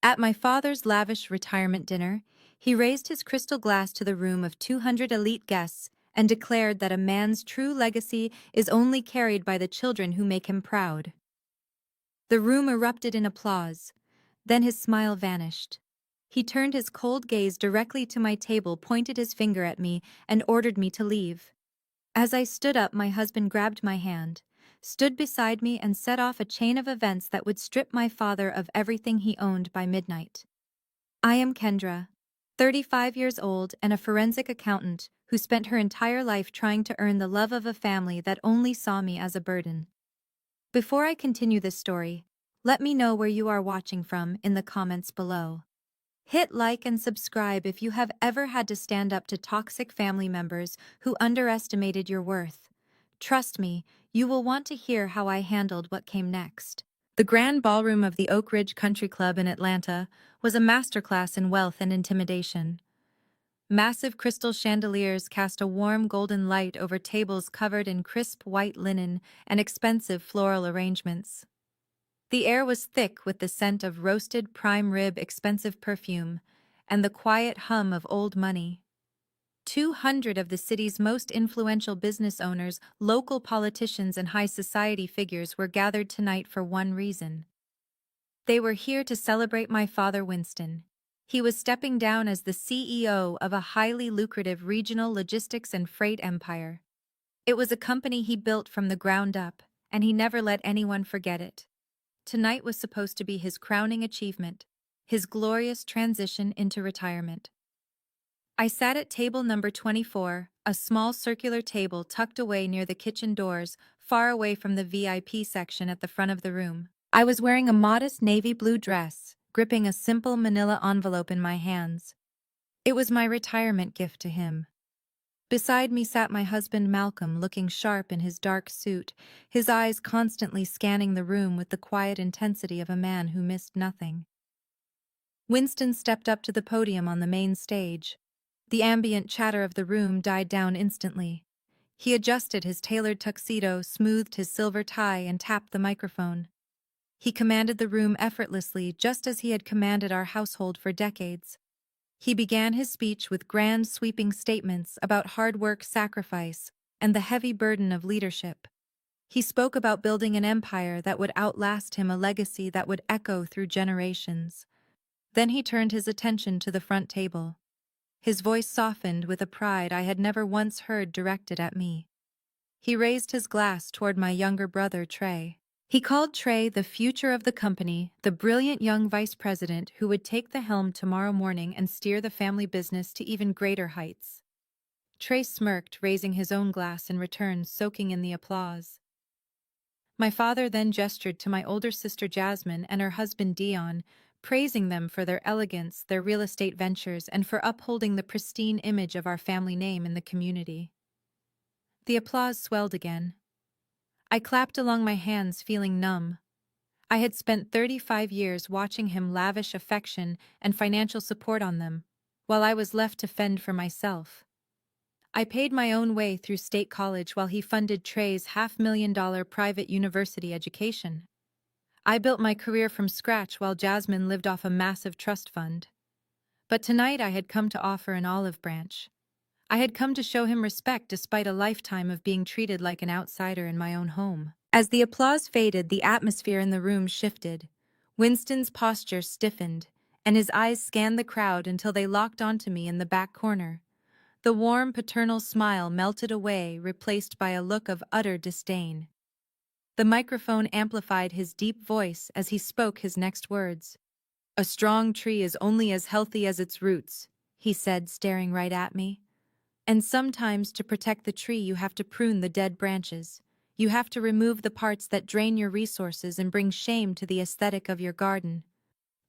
At my father's lavish retirement dinner, he raised his crystal glass to the room of 200 elite guests and declared that a man's true legacy is only carried by the children who make him proud. The room erupted in applause. Then his smile vanished. He turned his cold gaze directly to my table, pointed his finger at me, and ordered me to leave. As I stood up, my husband grabbed my hand, stood beside me, and set off a chain of events that would strip my father of everything he owned by midnight. I am Kendra, 35 years old and a forensic accountant who spent her entire life trying to earn the love of a family that only saw me as a burden. Before I continue this story, let me know where you are watching from in the comments below. Hit like and subscribe if you have ever had to stand up to toxic family members who underestimated your worth. Trust me, you will want to hear how I handled what came next. The grand ballroom of the Oak Ridge Country Club in Atlanta was a masterclass in wealth and intimidation. Massive crystal chandeliers cast a warm golden light over tables covered in crisp white linen and expensive floral arrangements. The air was thick with the scent of roasted prime rib, expensive perfume, and the quiet hum of old money. 200 of the city's most influential business owners, local politicians, and high society figures were gathered tonight for one reason. They were here to celebrate my father, Winston. He was stepping down as the CEO of a highly lucrative regional logistics and freight empire. It was a company he built from the ground up, and he never let anyone forget it. Tonight was supposed to be his crowning achievement, his glorious transition into retirement. I sat at table number 24, a small circular table tucked away near the kitchen doors, far away from the VIP section at the front of the room. I was wearing a modest navy blue dress, gripping a simple manila envelope in my hands. It was my retirement gift to him. Beside me sat my husband Malcolm, looking sharp in his dark suit, his eyes constantly scanning the room with the quiet intensity of a man who missed nothing. Winston stepped up to the podium on the main stage. The ambient chatter of the room died down instantly. He adjusted his tailored tuxedo, smoothed his silver tie, and tapped the microphone. He commanded the room effortlessly, just as he had commanded our household for decades. He began his speech with grand, sweeping statements about hard work, sacrifice, and the heavy burden of leadership. He spoke about building an empire that would outlast him, a legacy that would echo through generations. Then he turned his attention to the front table. His voice softened with a pride I had never once heard directed at me. He raised his glass toward my younger brother, Trey. He called Trey the future of the company, the brilliant young vice president who would take the helm tomorrow morning and steer the family business to even greater heights. Trey smirked, raising his own glass in return, soaking in the applause. My father then gestured to my older sister Jasmine and her husband Dion, praising them for their elegance, their real estate ventures, and for upholding the pristine image of our family name in the community. The applause swelled again. I clapped along, my hands feeling numb. I had spent 35 years watching him lavish affection and financial support on them, while I was left to fend for myself. I paid my own way through state college while he funded Trey's $500,000 private university education. I built my career from scratch while Jasmine lived off a massive trust fund. But tonight I had come to offer an olive branch. I had come to show him respect despite a lifetime of being treated like an outsider in my own home. As the applause faded, the atmosphere in the room shifted. Winston's posture stiffened, and his eyes scanned the crowd until they locked onto me in the back corner. The warm paternal smile melted away, replaced by a look of utter disdain. The microphone amplified his deep voice as he spoke his next words. "A strong tree is only as healthy as its roots," he said, staring right at me. "And sometimes to protect the tree you have to prune the dead branches. You have to remove the parts that drain your resources and bring shame to the aesthetic of your garden.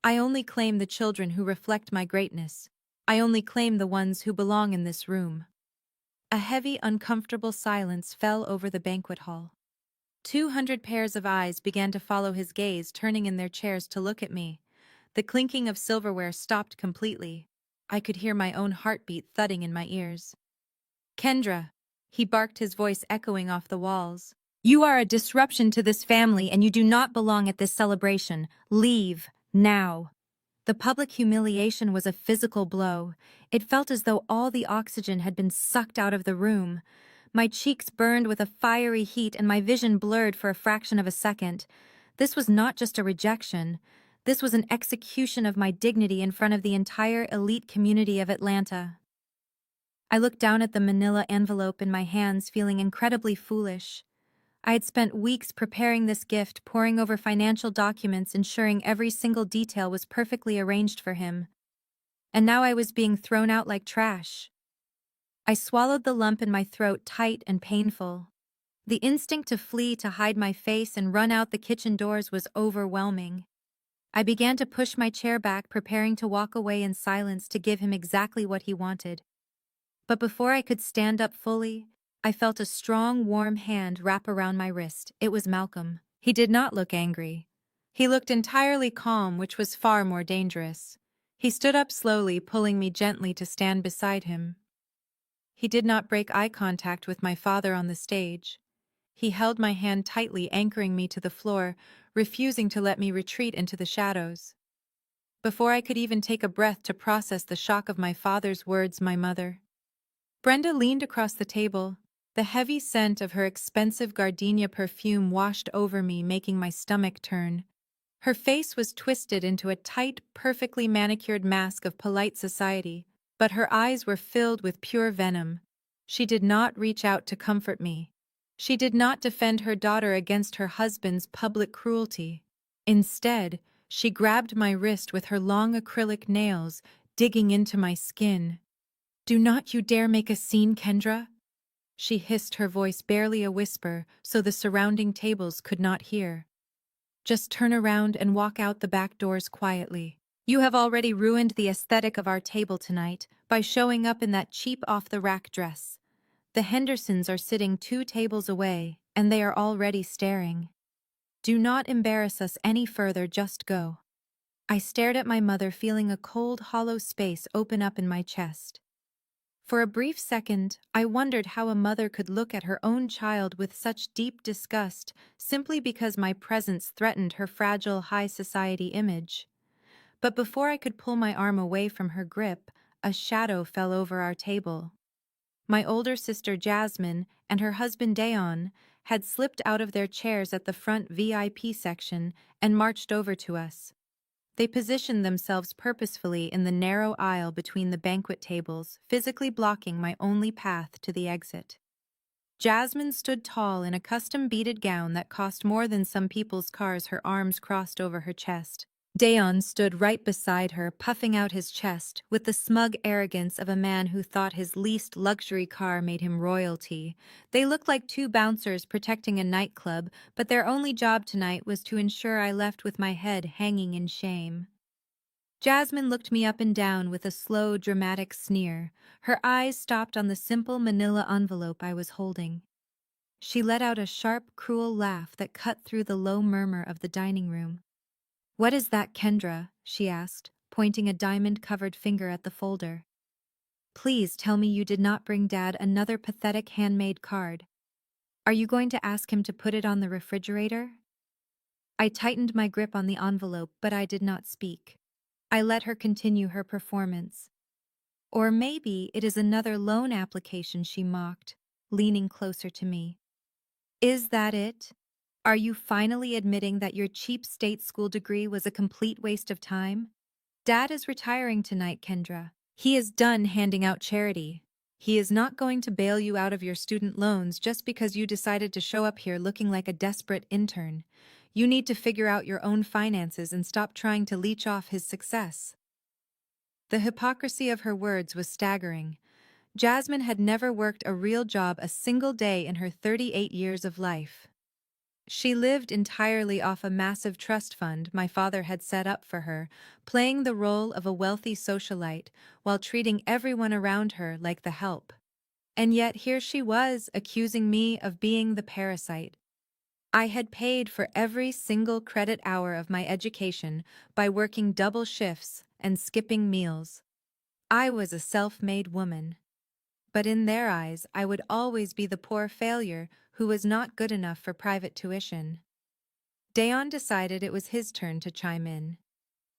I only claim the children who reflect my greatness. I only claim the ones who belong in this room." A heavy, uncomfortable silence fell over the banquet hall. 200 pairs of eyes began to follow his gaze, turning in their chairs to look at me. The clinking of silverware stopped completely. I could hear my own heartbeat thudding in my ears. "Kendra," he barked, his voice echoing off the walls. "You are a disruption to this family and you do not belong at this celebration. Leave, now." The public humiliation was a physical blow. It felt as though all the oxygen had been sucked out of the room. My cheeks burned with a fiery heat and my vision blurred for a fraction of a second. This was not just a rejection. This was an execution of my dignity in front of the entire elite community of Atlanta. I looked down at the manila envelope in my hands, feeling incredibly foolish. I had spent weeks preparing this gift, poring over financial documents, ensuring every single detail was perfectly arranged for him. And now I was being thrown out like trash. I swallowed the lump in my throat, tight and painful. The instinct to flee, to hide my face and run out the kitchen doors was overwhelming. I began to push my chair back, preparing to walk away in silence to give him exactly what he wanted. But before I could stand up fully, I felt a strong, warm hand wrap around my wrist. It was Malcolm. He did not look angry. He looked entirely calm, which was far more dangerous. He stood up slowly, pulling me gently to stand beside him. He did not break eye contact with my father on the stage. He held my hand tightly, anchoring me to the floor, refusing to let me retreat into the shadows. Before I could even take a breath to process the shock of my father's words, my mother. Brenda leaned across the table. The heavy scent of her expensive gardenia perfume washed over me, making my stomach turn. Her face was twisted into a tight, perfectly manicured mask of polite society, but her eyes were filled with pure venom. She did not reach out to comfort me. She did not defend her daughter against her husband's public cruelty. Instead, she grabbed my wrist with her long acrylic nails, digging into my skin. "Do not you dare make a scene, Kendra," she hissed, her voice barely a whisper so the surrounding tables could not hear. "Just turn around and walk out the back doors quietly. You have already ruined the aesthetic of our table tonight by showing up in that cheap off-the-rack dress. The Hendersons are sitting 2 tables away, and they are already staring. Do not embarrass us any further, just go." I stared at my mother, feeling a cold, hollow space open up in my chest. For a brief second, I wondered how a mother could look at her own child with such deep disgust simply because my presence threatened her fragile high society image. But before I could pull my arm away from her grip, a shadow fell over our table. My older sister Jasmine and her husband Dayon had slipped out of their chairs at the front VIP section and marched over to us. They positioned themselves purposefully in the narrow aisle between the banquet tables, physically blocking my only path to the exit. Jasmine stood tall in a custom beaded gown that cost more than some people's cars, her arms crossed over her chest. Dayon stood right beside her, puffing out his chest with the smug arrogance of a man who thought his leased luxury car made him royalty. They looked like 2 bouncers protecting a nightclub, but their only job tonight was to ensure I left with my head hanging in shame. Jasmine looked me up and down with a slow, dramatic sneer. Her eyes stopped on the simple manila envelope I was holding. She let out a sharp, cruel laugh that cut through the low murmur of the dining room. "What is that, Kendra?" she asked, pointing a diamond-covered finger at the folder. "Please tell me you did not bring Dad another pathetic handmade card. Are you going to ask him to put it on the refrigerator?" I tightened my grip on the envelope, but I did not speak. I let her continue her performance. "Or maybe it is another loan application," she mocked, leaning closer to me. "Is that it? Are you finally admitting that your cheap state school degree was a complete waste of time? Dad is retiring tonight, Kendra. He is done handing out charity. He is not going to bail you out of your student loans just because you decided to show up here looking like a desperate intern. You need to figure out your own finances and stop trying to leech off his success." The hypocrisy of her words was staggering. Jasmine had never worked a real job a single day in her 38 years of life. She lived entirely off a massive trust fund my father had set up for her, playing the role of a wealthy socialite while treating everyone around her like the help. And yet here she was, accusing me of being the parasite. I had paid for every single credit hour of my education by working double shifts and skipping meals. I was a self-made woman. But in their eyes, I would always be the poor failure who was not good enough for private tuition. Dayon decided it was his turn to chime in.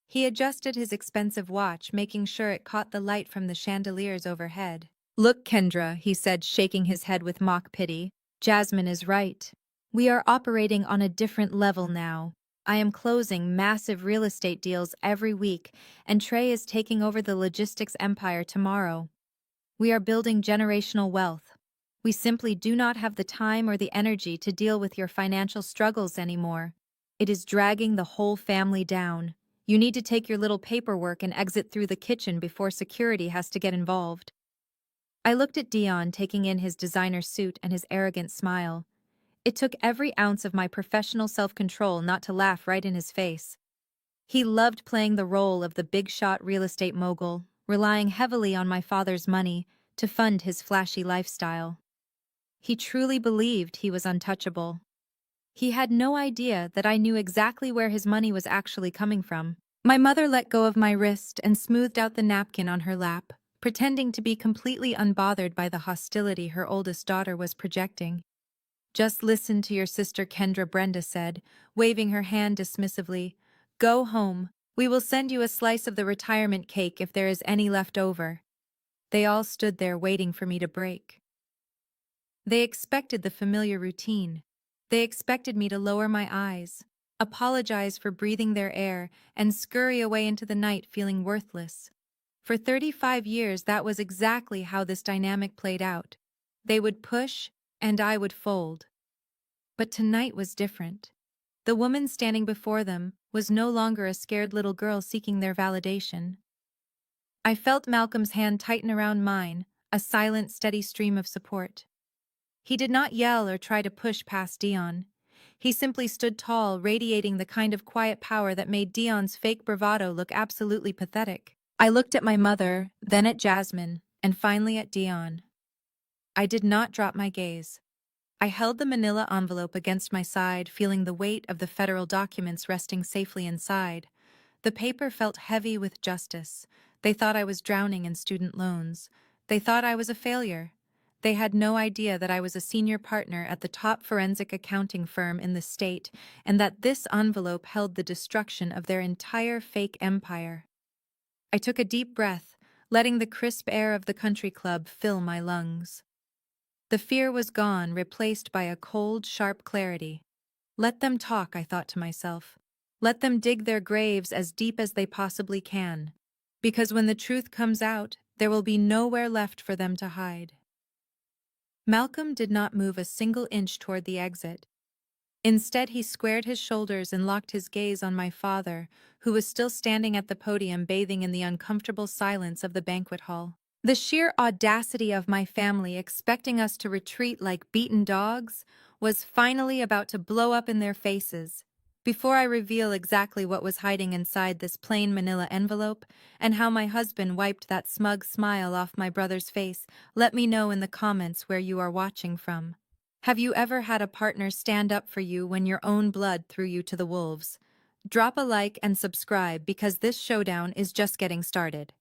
He adjusted his expensive watch, making sure it caught the light from the chandeliers overhead. "Look, Kendra," he said, shaking his head with mock pity. "Jasmine is right. We are operating on a different level now. I am closing massive real estate deals every week, and Trey is taking over the logistics empire tomorrow. We are building generational wealth. We simply do not have the time or the energy to deal with your financial struggles anymore. It is dragging the whole family down. You need to take your little paperwork and exit through the kitchen before security has to get involved." I looked at Dion, taking in his designer suit and his arrogant smile. It took every ounce of my professional self-control not to laugh right in his face. He loved playing the role of the big-shot real estate mogul, relying heavily on my father's money to fund his flashy lifestyle. He truly believed he was untouchable. He had no idea that I knew exactly where his money was actually coming from. My mother let go of my wrist and smoothed out the napkin on her lap, pretending to be completely unbothered by the hostility her oldest daughter was projecting. "Just listen to your sister Kendra," Brenda said, waving her hand dismissively. "Go home. We will send you a slice of the retirement cake if there is any left over." They all stood there waiting for me to break. They expected the familiar routine. They expected me to lower my eyes, apologize for breathing their air, and scurry away into the night feeling worthless. For 35 years, that was exactly how this dynamic played out. They would push, and I would fold. But tonight was different. The woman standing before them was no longer a scared little girl seeking their validation. I felt Malcolm's hand tighten around mine, a silent, steady stream of support. He did not yell or try to push past Dion. He simply stood tall, radiating the kind of quiet power that made Dion's fake bravado look absolutely pathetic. I looked at my mother, then at Jasmine, and finally at Dion. I did not drop my gaze. I held the manila envelope against my side, feeling the weight of the federal documents resting safely inside. The paper felt heavy with justice. They thought I was drowning in student loans. They thought I was a failure. They had no idea that I was a senior partner at the top forensic accounting firm in the state, and that this envelope held the destruction of their entire fake empire. I took a deep breath, letting the crisp air of the country club fill my lungs. The fear was gone, replaced by a cold, sharp clarity. Let them talk, I thought to myself. Let them dig their graves as deep as they possibly can. Because when the truth comes out, there will be nowhere left for them to hide. Malcolm did not move a single inch toward the exit. Instead, he squared his shoulders and locked his gaze on my father, who was still standing at the podium bathing in the uncomfortable silence of the banquet hall. The sheer audacity of my family expecting us to retreat like beaten dogs was finally about to blow up in their faces. Before I reveal exactly what was hiding inside this plain manila envelope and how my husband wiped that smug smile off my brother's face, let me know in the comments where you are watching from. Have you ever had a partner stand up for you when your own blood threw you to the wolves? Drop a like and subscribe because this showdown is just getting started.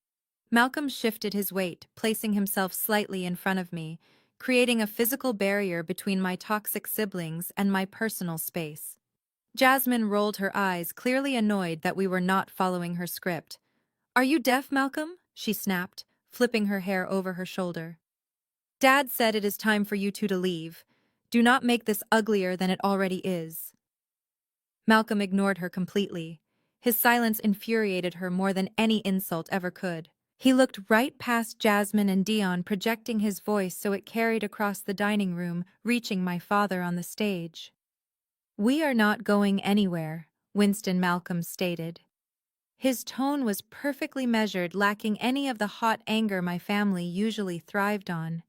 Malcolm shifted his weight, placing himself slightly in front of me, creating a physical barrier between my toxic siblings and my personal space. Jasmine rolled her eyes, clearly annoyed that we were not following her script. "Are you deaf, Malcolm?" she snapped, flipping her hair over her shoulder. "Dad said it is time for you two to leave. Do not make this uglier than it already is." Malcolm ignored her completely. His silence infuriated her more than any insult ever could. He looked right past Jasmine and Dion, projecting his voice so it carried across the dining room, reaching my father on the stage. "We are not going anywhere," Winston Malcolm stated. His tone was perfectly measured, lacking any of the hot anger my family usually thrived on.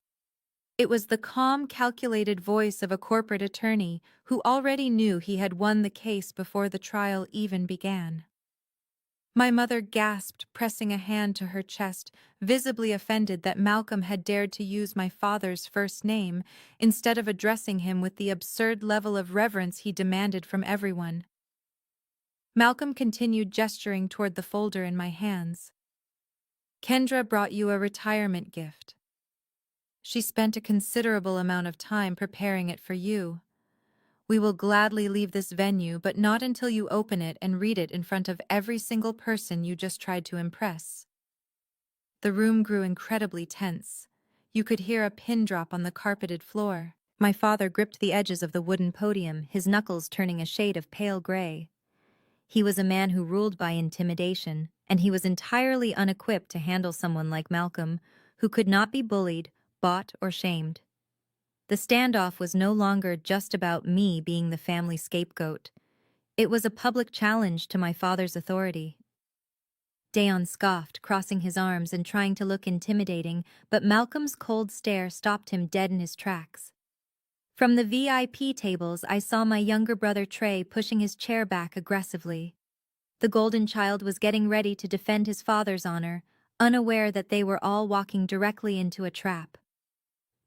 It was the calm, calculated voice of a corporate attorney who already knew he had won the case before the trial even began. My mother gasped, pressing a hand to her chest, visibly offended that Malcolm had dared to use my father's first name instead of addressing him with the absurd level of reverence he demanded from everyone. Malcolm continued gesturing toward the folder in my hands. "Kendra brought you a retirement gift. She spent a considerable amount of time preparing it for you. We will gladly leave this venue, but not until you open it and read it in front of every single person you just tried to impress. The room grew incredibly tense. You could hear a pin drop on the carpeted floor. My father gripped the edges of the wooden podium, his knuckles turning a shade of pale gray. He was a man who ruled by intimidation, and he was entirely unequipped to handle someone like Malcolm, who could not be bullied, bought, or shamed. The standoff was no longer just about me being the family scapegoat. It was a public challenge to my father's authority. Dayon scoffed, crossing his arms and trying to look intimidating, but Malcolm's cold stare stopped him dead in his tracks. From the VIP tables, I saw my younger brother Trey pushing his chair back aggressively. The golden child was getting ready to defend his father's honor, unaware that they were all walking directly into a trap.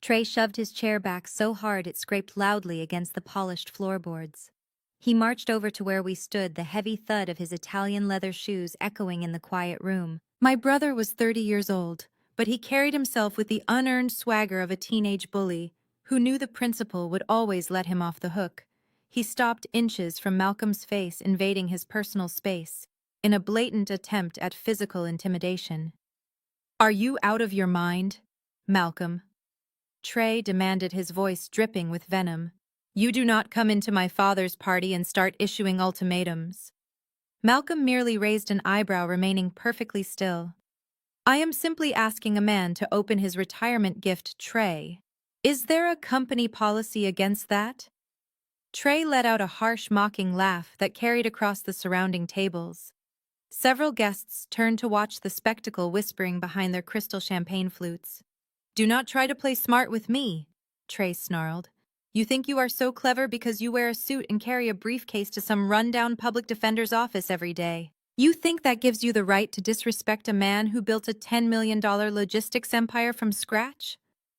Trey shoved his chair back so hard it scraped loudly against the polished floorboards. He marched over to where we stood, the heavy thud of his Italian leather shoes echoing in the quiet room. My brother was 30 years old, but he carried himself with the unearned swagger of a teenage bully who knew the principal would always let him off the hook. He stopped inches from Malcolm's face, invading his personal space, in a blatant attempt at physical intimidation. "Are you out of your mind, Malcolm?" Trey demanded, his voice dripping with venom. "You do not come into my father's party and start issuing ultimatums." Malcolm merely raised an eyebrow, remaining perfectly still. "I am simply asking a man to open his retirement gift tray. Is there a company policy against that?" Trey let out a harsh, mocking laugh that carried across the surrounding tables. Several guests turned to watch the spectacle, whispering behind their crystal champagne flutes. "Do not try to play smart with me," Trey snarled. "You think you are so clever because you wear a suit and carry a briefcase to some rundown public defender's office every day. You think that gives you the right to disrespect a man who built a $10 million logistics empire from scratch?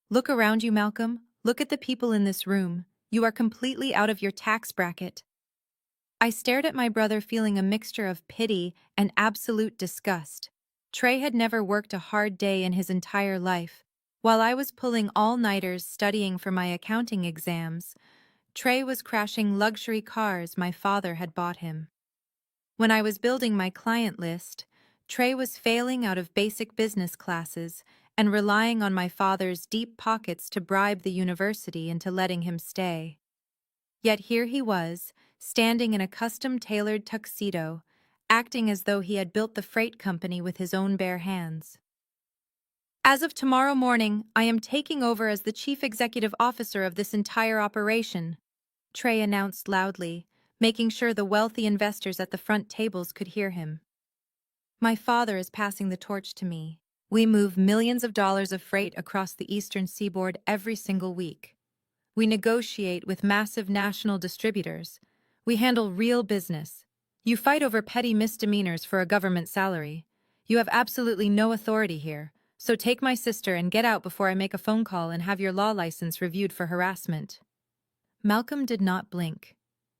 Look around you, Malcolm. Look at the people in this room. You are completely out of your tax bracket." I stared at my brother, feeling a mixture of pity and absolute disgust. Trey had never worked a hard day in his entire life. While I was pulling all-nighters studying for my accounting exams, Trey was crashing luxury cars my father had bought him. When I was building my client list, Trey was failing out of basic business classes and relying on my father's deep pockets to bribe the university into letting him stay. Yet here he was, standing in a custom-tailored tuxedo, acting as though he had built the freight company with his own bare hands. "As of tomorrow morning, I am taking over as the chief executive officer of this entire operation," Trey announced loudly, making sure the wealthy investors at the front tables could hear him. "My father is passing the torch to me. We move millions of dollars of freight across the eastern seaboard every single week. We negotiate with massive national distributors. We handle real business. You fight over petty misdemeanors for a government salary. You have absolutely no authority here, so take my sister and get out before I make a phone call and have your law license reviewed for harassment." Malcolm did not blink.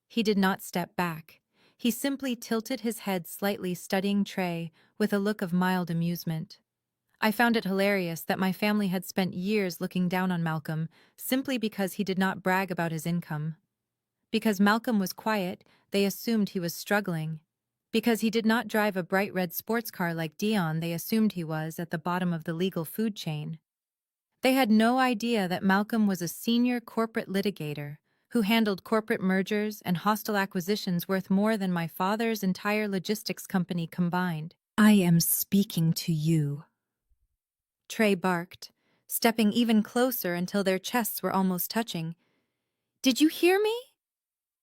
He did not step back. He simply tilted his head slightly, studying Trey with a look of mild amusement. I found it hilarious that my family had spent years looking down on Malcolm simply because he did not brag about his income. Because Malcolm was quiet, they assumed he was struggling. Because he did not drive a bright red sports car like Dion, they assumed he was at the bottom of the legal food chain. They had no idea that Malcolm was a senior corporate litigator who handled corporate mergers and hostile acquisitions worth more than my father's entire logistics company combined. "I am speaking to you," Trey barked, stepping even closer until their chests were almost touching. "Did you hear me?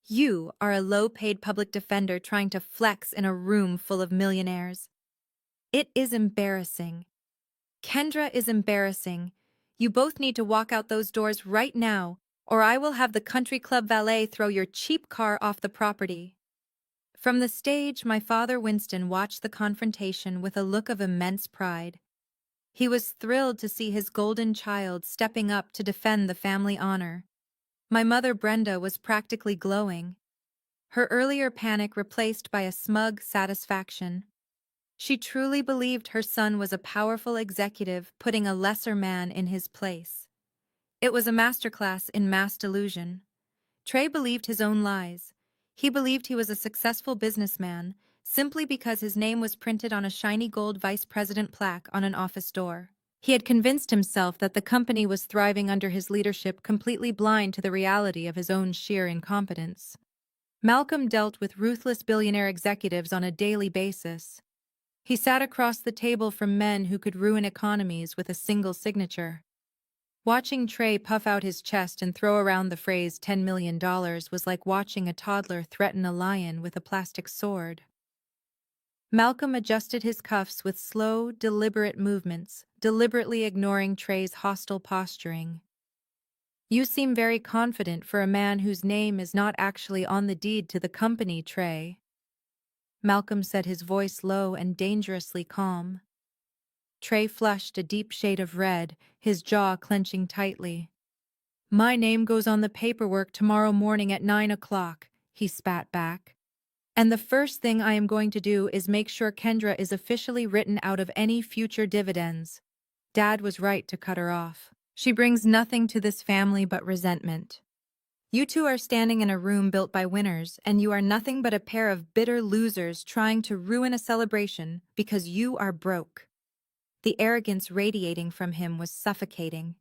You are a low-paid public defender trying to flex in a room full of millionaires. It is embarrassing. Kendra is embarrassing. You both need to walk out those doors right now, or I will have the country club valet throw your cheap car off the property." From the stage, my father Winston watched the confrontation with a look of immense pride. He was thrilled to see his golden child stepping up to defend the family honor. My mother Brenda was practically glowing, her earlier panic replaced by a smug satisfaction. She truly believed her son was a powerful executive putting a lesser man in his place. It was a masterclass in mass delusion. Trey believed his own lies. He believed he was a successful businessman simply because his name was printed on a shiny gold vice president plaque on an office door. He had convinced himself that the company was thriving under his leadership, completely blind to the reality of his own sheer incompetence. Malcolm dealt with ruthless billionaire executives on a daily basis. He sat across the table from men who could ruin economies with a single signature. Watching Trey puff out his chest and throw around the phrase $10 million was like watching a toddler threaten a lion with a plastic sword. Malcolm adjusted his cuffs with slow, deliberate movements, deliberately ignoring Trey's hostile posturing. "You seem very confident for a man whose name is not actually on the deed to the company, Trey," Malcolm said, his voice low and dangerously calm. Trey flushed a deep shade of red, his jaw clenching tightly. "My name goes on the paperwork tomorrow morning at 9 o'clock, he spat back. "And the first thing I am going to do is make sure Kendra is officially written out of any future dividends." Dad was right to cut her off. "She brings nothing to this family but resentment. You two are standing in a room built by winners, and you are nothing but a pair of bitter losers trying to ruin a celebration because you are broke." The arrogance radiating from him was suffocating.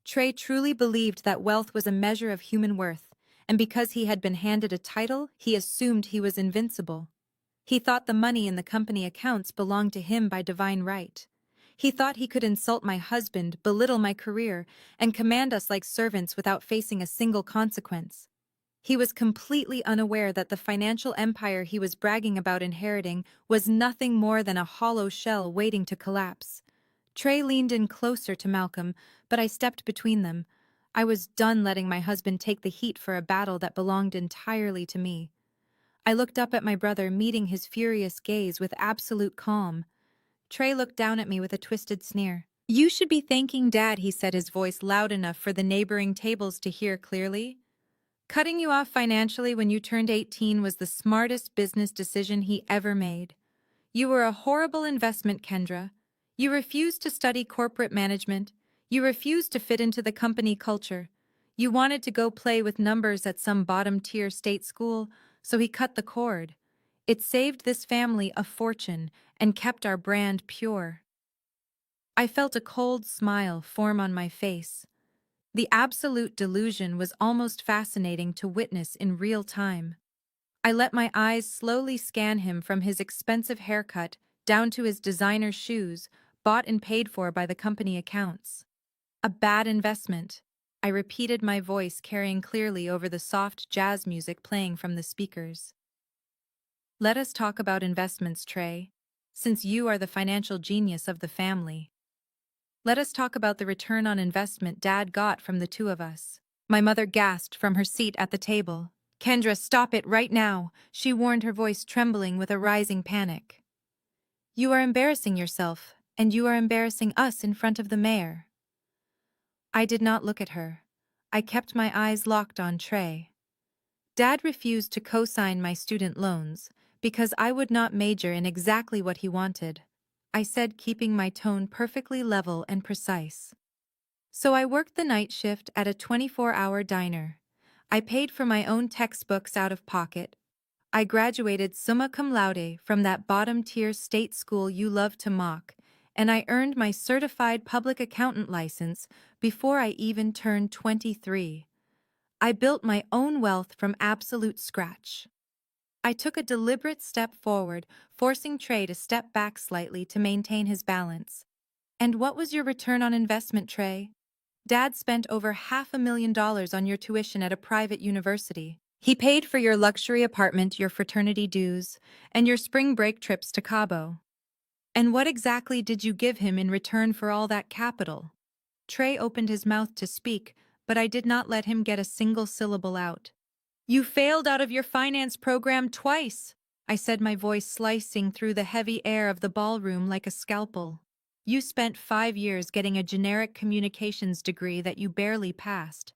Trey truly believed that wealth was a measure of human worth, and because he had been handed a title, he assumed he was invincible. He thought the money in the company accounts belonged to him by divine right. He thought he could insult my husband, belittle my career, and command us like servants without facing a single consequence. He was completely unaware that the financial empire he was bragging about inheriting was nothing more than a hollow shell waiting to collapse. Trey leaned in closer to Malcolm, but I stepped between them. I was done letting my husband take the heat for a battle that belonged entirely to me. I looked up at my brother, meeting his furious gaze with absolute calm. Trey looked down at me with a twisted sneer. "You should be thanking Dad," he said, his voice loud enough for the neighboring tables to hear clearly. "Cutting you off financially when you turned 18 was the smartest business decision he ever made. You were a horrible investment, Kendra. You refused to study corporate management. You refused to fit into the company culture. You wanted to go play with numbers at some bottom-tier state school, so he cut the cord. It saved this family a fortune and kept our brand pure." I felt a cold smile form on my face. The absolute delusion was almost fascinating to witness in real time. I let my eyes slowly scan him from his expensive haircut down to his designer shoes, bought and paid for by the company accounts. "A bad investment," I repeated, my voice carrying clearly over the soft jazz music playing from the speakers. "Let us talk about investments, Trey, since you are the financial genius of the family. Let us talk about the return on investment Dad got from the two of us." My mother gasped from her seat at the table. "Kendra, stop it right now," she warned, her voice trembling with a rising panic. "You are embarrassing yourself, and you are embarrassing us in front of the mayor." I did not look at her. I kept my eyes locked on Trey. Dad refused to co-sign my student loans because I would not major in exactly what he wanted, I said, keeping my tone perfectly level and precise. "So I worked the night shift at a 24-hour diner. I paid for my own textbooks out of pocket. I graduated summa cum laude from that bottom-tier state school you love to mock, and I earned my certified public accountant license before I even turned 23. I built my own wealth from absolute scratch." I took a deliberate step forward, forcing Trey to step back slightly to maintain his balance. "And what was your return on investment, Trey? Dad spent over $500,000 on your tuition at a private university. He paid for your luxury apartment, your fraternity dues, and your spring break trips to Cabo. And what exactly did you give him in return for all that capital?" Trey opened his mouth to speak, but I did not let him get a single syllable out. "You failed out of your finance program twice," I said, my voice slicing through the heavy air of the ballroom like a scalpel. "You spent 5 years getting a generic communications degree that you barely passed.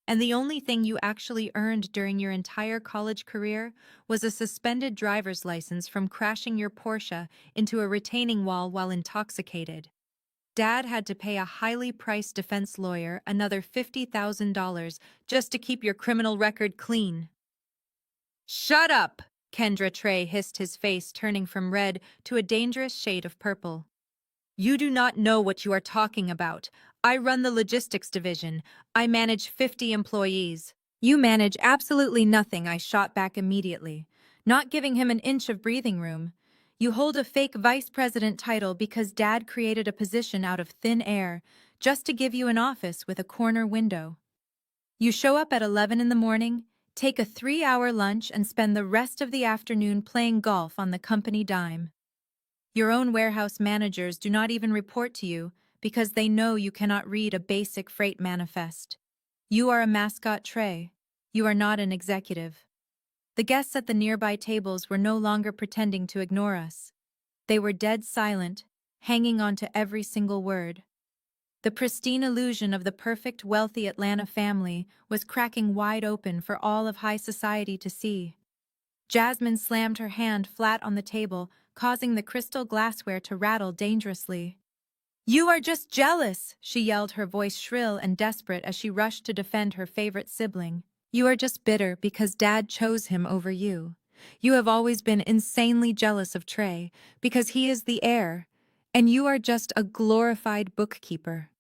And the only thing you actually earned during your entire college career was a suspended driver's license from crashing your Porsche into a retaining wall while intoxicated." Dad had to pay a highly priced defense lawyer another $50,000 just to keep your criminal record clean. Shut up! Kendra Trey hissed, his face turning from red to a dangerous shade of purple. You do not know what you are talking about. I run the logistics division. I manage 50 employees. You manage absolutely nothing, I shot back immediately, not giving him an inch of breathing room. You hold a fake vice president title because Dad created a position out of thin air just to give you an office with a corner window. You show up at 11 in the morning, take a 3-hour lunch, and spend the rest of the afternoon playing golf on the company dime. Your own warehouse managers do not even report to you because they know you cannot read a basic freight manifest. You are a mascot tray. You are not an executive. The guests at the nearby tables were no longer pretending to ignore us. They were dead silent, hanging on to every single word. The pristine illusion of the perfect, wealthy Atlanta family was cracking wide open for all of high society to see. Jasmine slammed her hand flat on the table, causing the crystal glassware to rattle dangerously. You are just jealous, she yelled, her voice shrill and desperate as she rushed to defend her favorite sibling. You are just bitter because Dad chose him over you. You have always been insanely jealous of Trey because he is the heir, and you are just a glorified bookkeeper.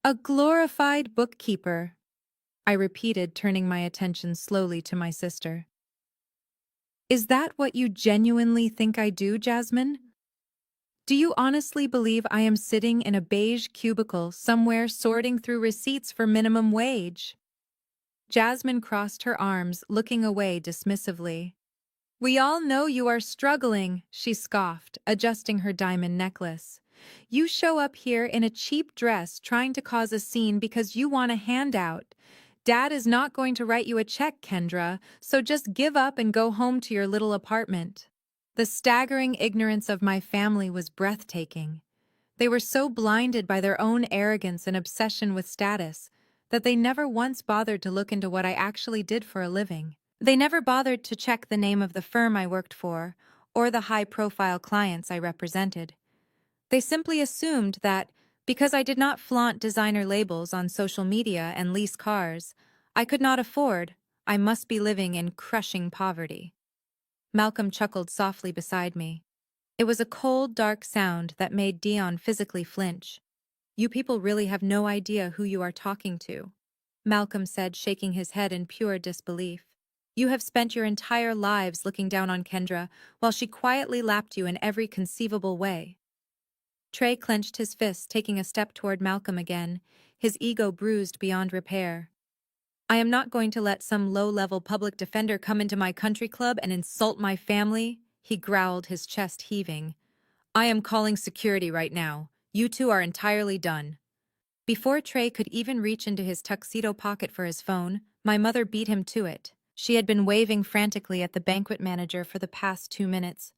A glorified bookkeeper, I repeated, turning my attention slowly to my sister. Is that what you genuinely think I do, Jasmine? Do you honestly believe I am sitting in a beige cubicle somewhere sorting through receipts for minimum wage? Jasmine crossed her arms, looking away dismissively. We all know you are struggling, she scoffed, adjusting her diamond necklace. You show up here in a cheap dress trying to cause a scene because you want a handout. Dad is not going to write you a check, Kendra, so just give up and go home to your little apartment. The staggering ignorance of my family was breathtaking. They were so blinded by their own arrogance and obsession with status that they never once bothered to look into what I actually did for a living. They never bothered to check the name of the firm I worked for or the high-profile clients I represented. They simply assumed that, because I did not flaunt designer labels on social media and lease cars, I could not afford, I must be living in crushing poverty. Malcolm chuckled softly beside me. It was a cold, dark sound that made Dion physically flinch. You people really have no idea who you are talking to, Malcolm said, shaking his head in pure disbelief. You have spent your entire lives looking down on Kendra while she quietly lapped you in every conceivable way. Trey clenched his fist, taking a step toward Malcolm again, his ego bruised beyond repair. I am not going to let some low-level public defender come into my country club and insult my family, he growled, his chest heaving. I am calling security right now. You two are entirely done. Before Trey could even reach into his tuxedo pocket for his phone, my mother beat him to it. She had been waving frantically at the banquet manager for the past 2 minutes,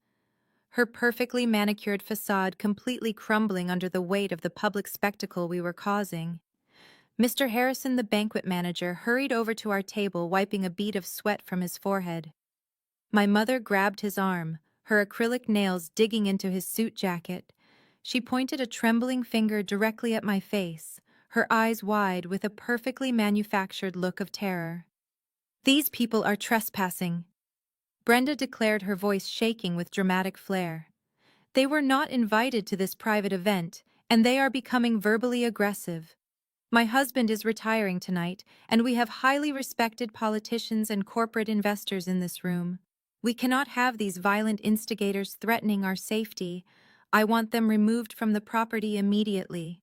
her perfectly manicured facade completely crumbling under the weight of the public spectacle we were causing. Mr. Harrison, the banquet manager, hurried over to our table, wiping a bead of sweat from his forehead. My mother grabbed his arm, her acrylic nails digging into his suit jacket. She pointed a trembling finger directly at my face, her eyes wide with a perfectly manufactured look of terror. These people are trespassing, Brenda declared, her voice shaking with dramatic flair. They were not invited to this private event, and they are becoming verbally aggressive. My husband is retiring tonight, and we have highly respected politicians and corporate investors in this room. We cannot have these violent instigators threatening our safety. I want them removed from the property immediately.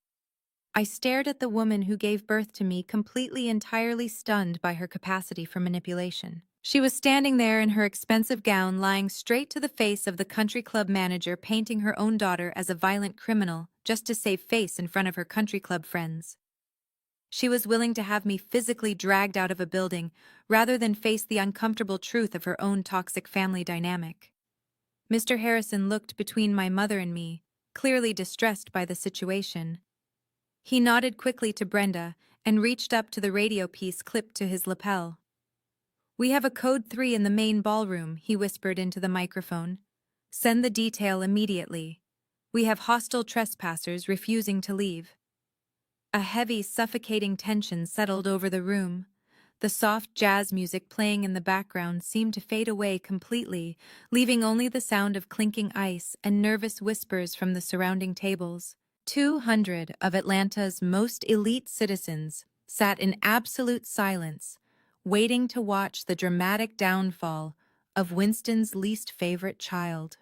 I stared at the woman who gave birth to me, completely, entirely stunned by her capacity for manipulation. She was standing there in her expensive gown, lying straight to the face of the country club manager, painting her own daughter as a violent criminal just to save face in front of her country club friends. She was willing to have me physically dragged out of a building rather than face the uncomfortable truth of her own toxic family dynamic. Mr. Harrison looked between my mother and me, clearly distressed by the situation. He nodded quickly to Brenda and reached up to the radio piece clipped to his lapel. We have a code 3 in the main ballroom, he whispered into the microphone. Send the detail immediately. We have hostile trespassers refusing to leave. A heavy, suffocating tension settled over the room. The soft jazz music playing in the background seemed to fade away completely, leaving only the sound of clinking ice and nervous whispers from the surrounding tables. 200 of Atlanta's most elite citizens sat in absolute silence, waiting to watch the dramatic downfall of Winston's least favorite child.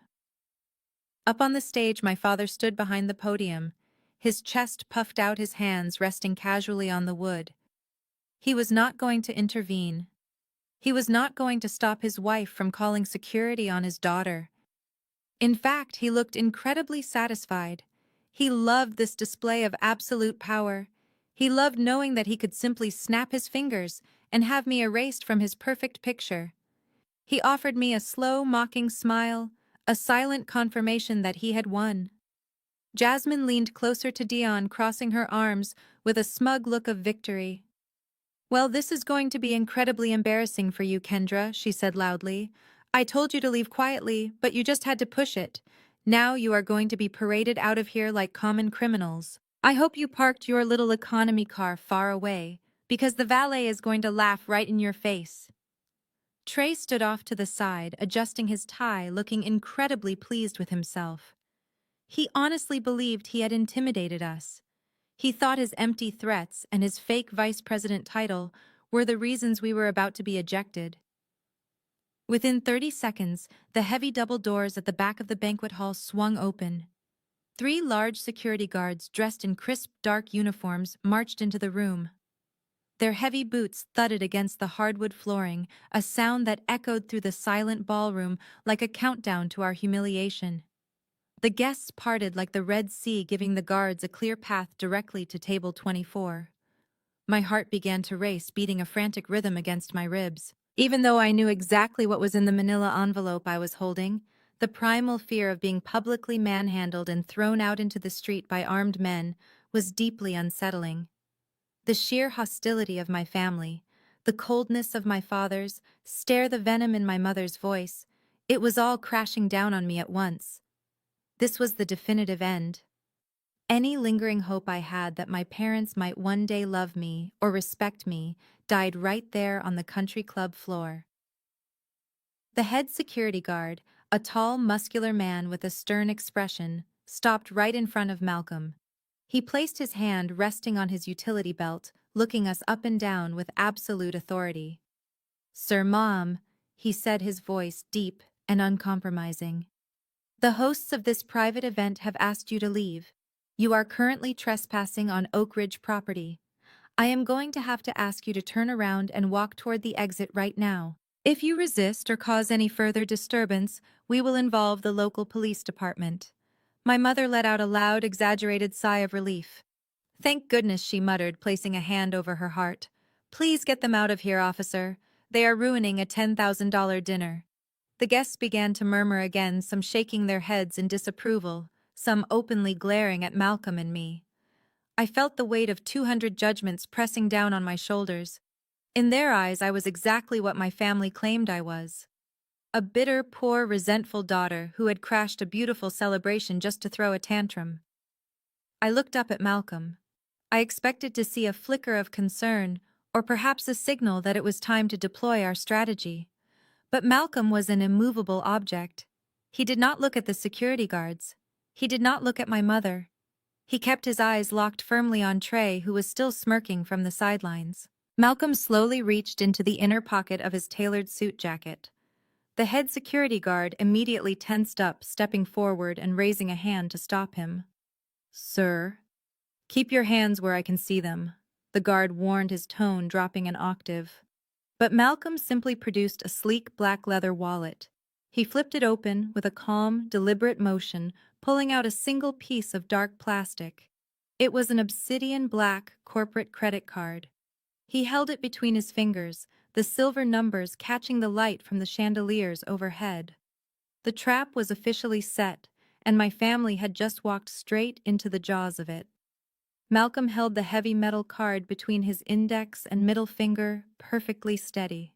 Up on the stage, my father stood behind the podium, his chest puffed out, his hands resting casually on the wood. He was not going to intervene. He was not going to stop his wife from calling security on his daughter. In fact, he looked incredibly satisfied. He loved this display of absolute power. He loved knowing that he could simply snap his fingers and have me erased from his perfect picture. He offered me a slow, mocking smile, a silent confirmation that he had won. Jasmine leaned closer to Dion, crossing her arms with a smug look of victory. "Well, this is going to be incredibly embarrassing for you, Kendra," she said loudly. "I told you to leave quietly, but you just had to push it. Now you are going to be paraded out of here like common criminals. I hope you parked your little economy car far away, because the valet is going to laugh right in your face." Trey stood off to the side, adjusting his tie, looking incredibly pleased with himself. He honestly believed he had intimidated us. He thought his empty threats and his fake vice president title were the reasons we were about to be ejected. Within 30 seconds, the heavy double doors at the back of the banquet hall swung open. 3 large security guards dressed in crisp, dark uniforms marched into the room. Their heavy boots thudded against the hardwood flooring, a sound that echoed through the silent ballroom like a countdown to our humiliation. The guests parted like the Red Sea, giving the guards a clear path directly to table 24. My heart began to race, beating a frantic rhythm against my ribs. Even though I knew exactly what was in the manila envelope I was holding, the primal fear of being publicly manhandled and thrown out into the street by armed men was deeply unsettling. The sheer hostility of my family, the coldness of my father's, the venom in my mother's voice, it was all crashing down on me at once. This was the definitive end. Any lingering hope I had that my parents might one day love me or respect me died right there on the country club floor. The head security guard, a tall, muscular man with a stern expression, stopped right in front of Malcolm. He placed his hand resting on his utility belt, looking us up and down with absolute authority. "Sir Mom," he said, his voice deep and uncompromising. "The hosts of this private event have asked you to leave. You are currently trespassing on Oak Ridge property. I am going to have to ask you to turn around and walk toward the exit right now. If you resist or cause any further disturbance, we will involve the local police department." My mother let out a loud, exaggerated sigh of relief. "Thank goodness," she muttered, placing a hand over her heart. "Please get them out of here, officer. They are ruining a $10,000 dinner." The guests began to murmur again, some shaking their heads in disapproval, some openly glaring at Malcolm and me. I felt the weight of 200 judgments pressing down on my shoulders. In their eyes, I was exactly what my family claimed I was. A bitter, poor, resentful daughter who had crashed a beautiful celebration just to throw a tantrum. I looked up at Malcolm. I expected to see a flicker of concern, or perhaps a signal that it was time to deploy our strategy. But Malcolm was an immovable object. He did not look at the security guards. He did not look at my mother. He kept his eyes locked firmly on Trey, who was still smirking from the sidelines. Malcolm slowly reached into the inner pocket of his tailored suit jacket. The head security guard immediately tensed up, stepping forward and raising a hand to stop him. "Sir, keep your hands where I can see them," the guard warned, his tone dropping an octave. But Malcolm simply produced a sleek black leather wallet. He flipped it open with a calm, deliberate motion, pulling out a single piece of dark plastic. It was an obsidian black corporate credit card. He held it between his fingers, the silver numbers catching the light from the chandeliers overhead. The trap was officially set, and my family had just walked straight into the jaws of it. Malcolm held the heavy metal card between his index and middle finger, perfectly steady.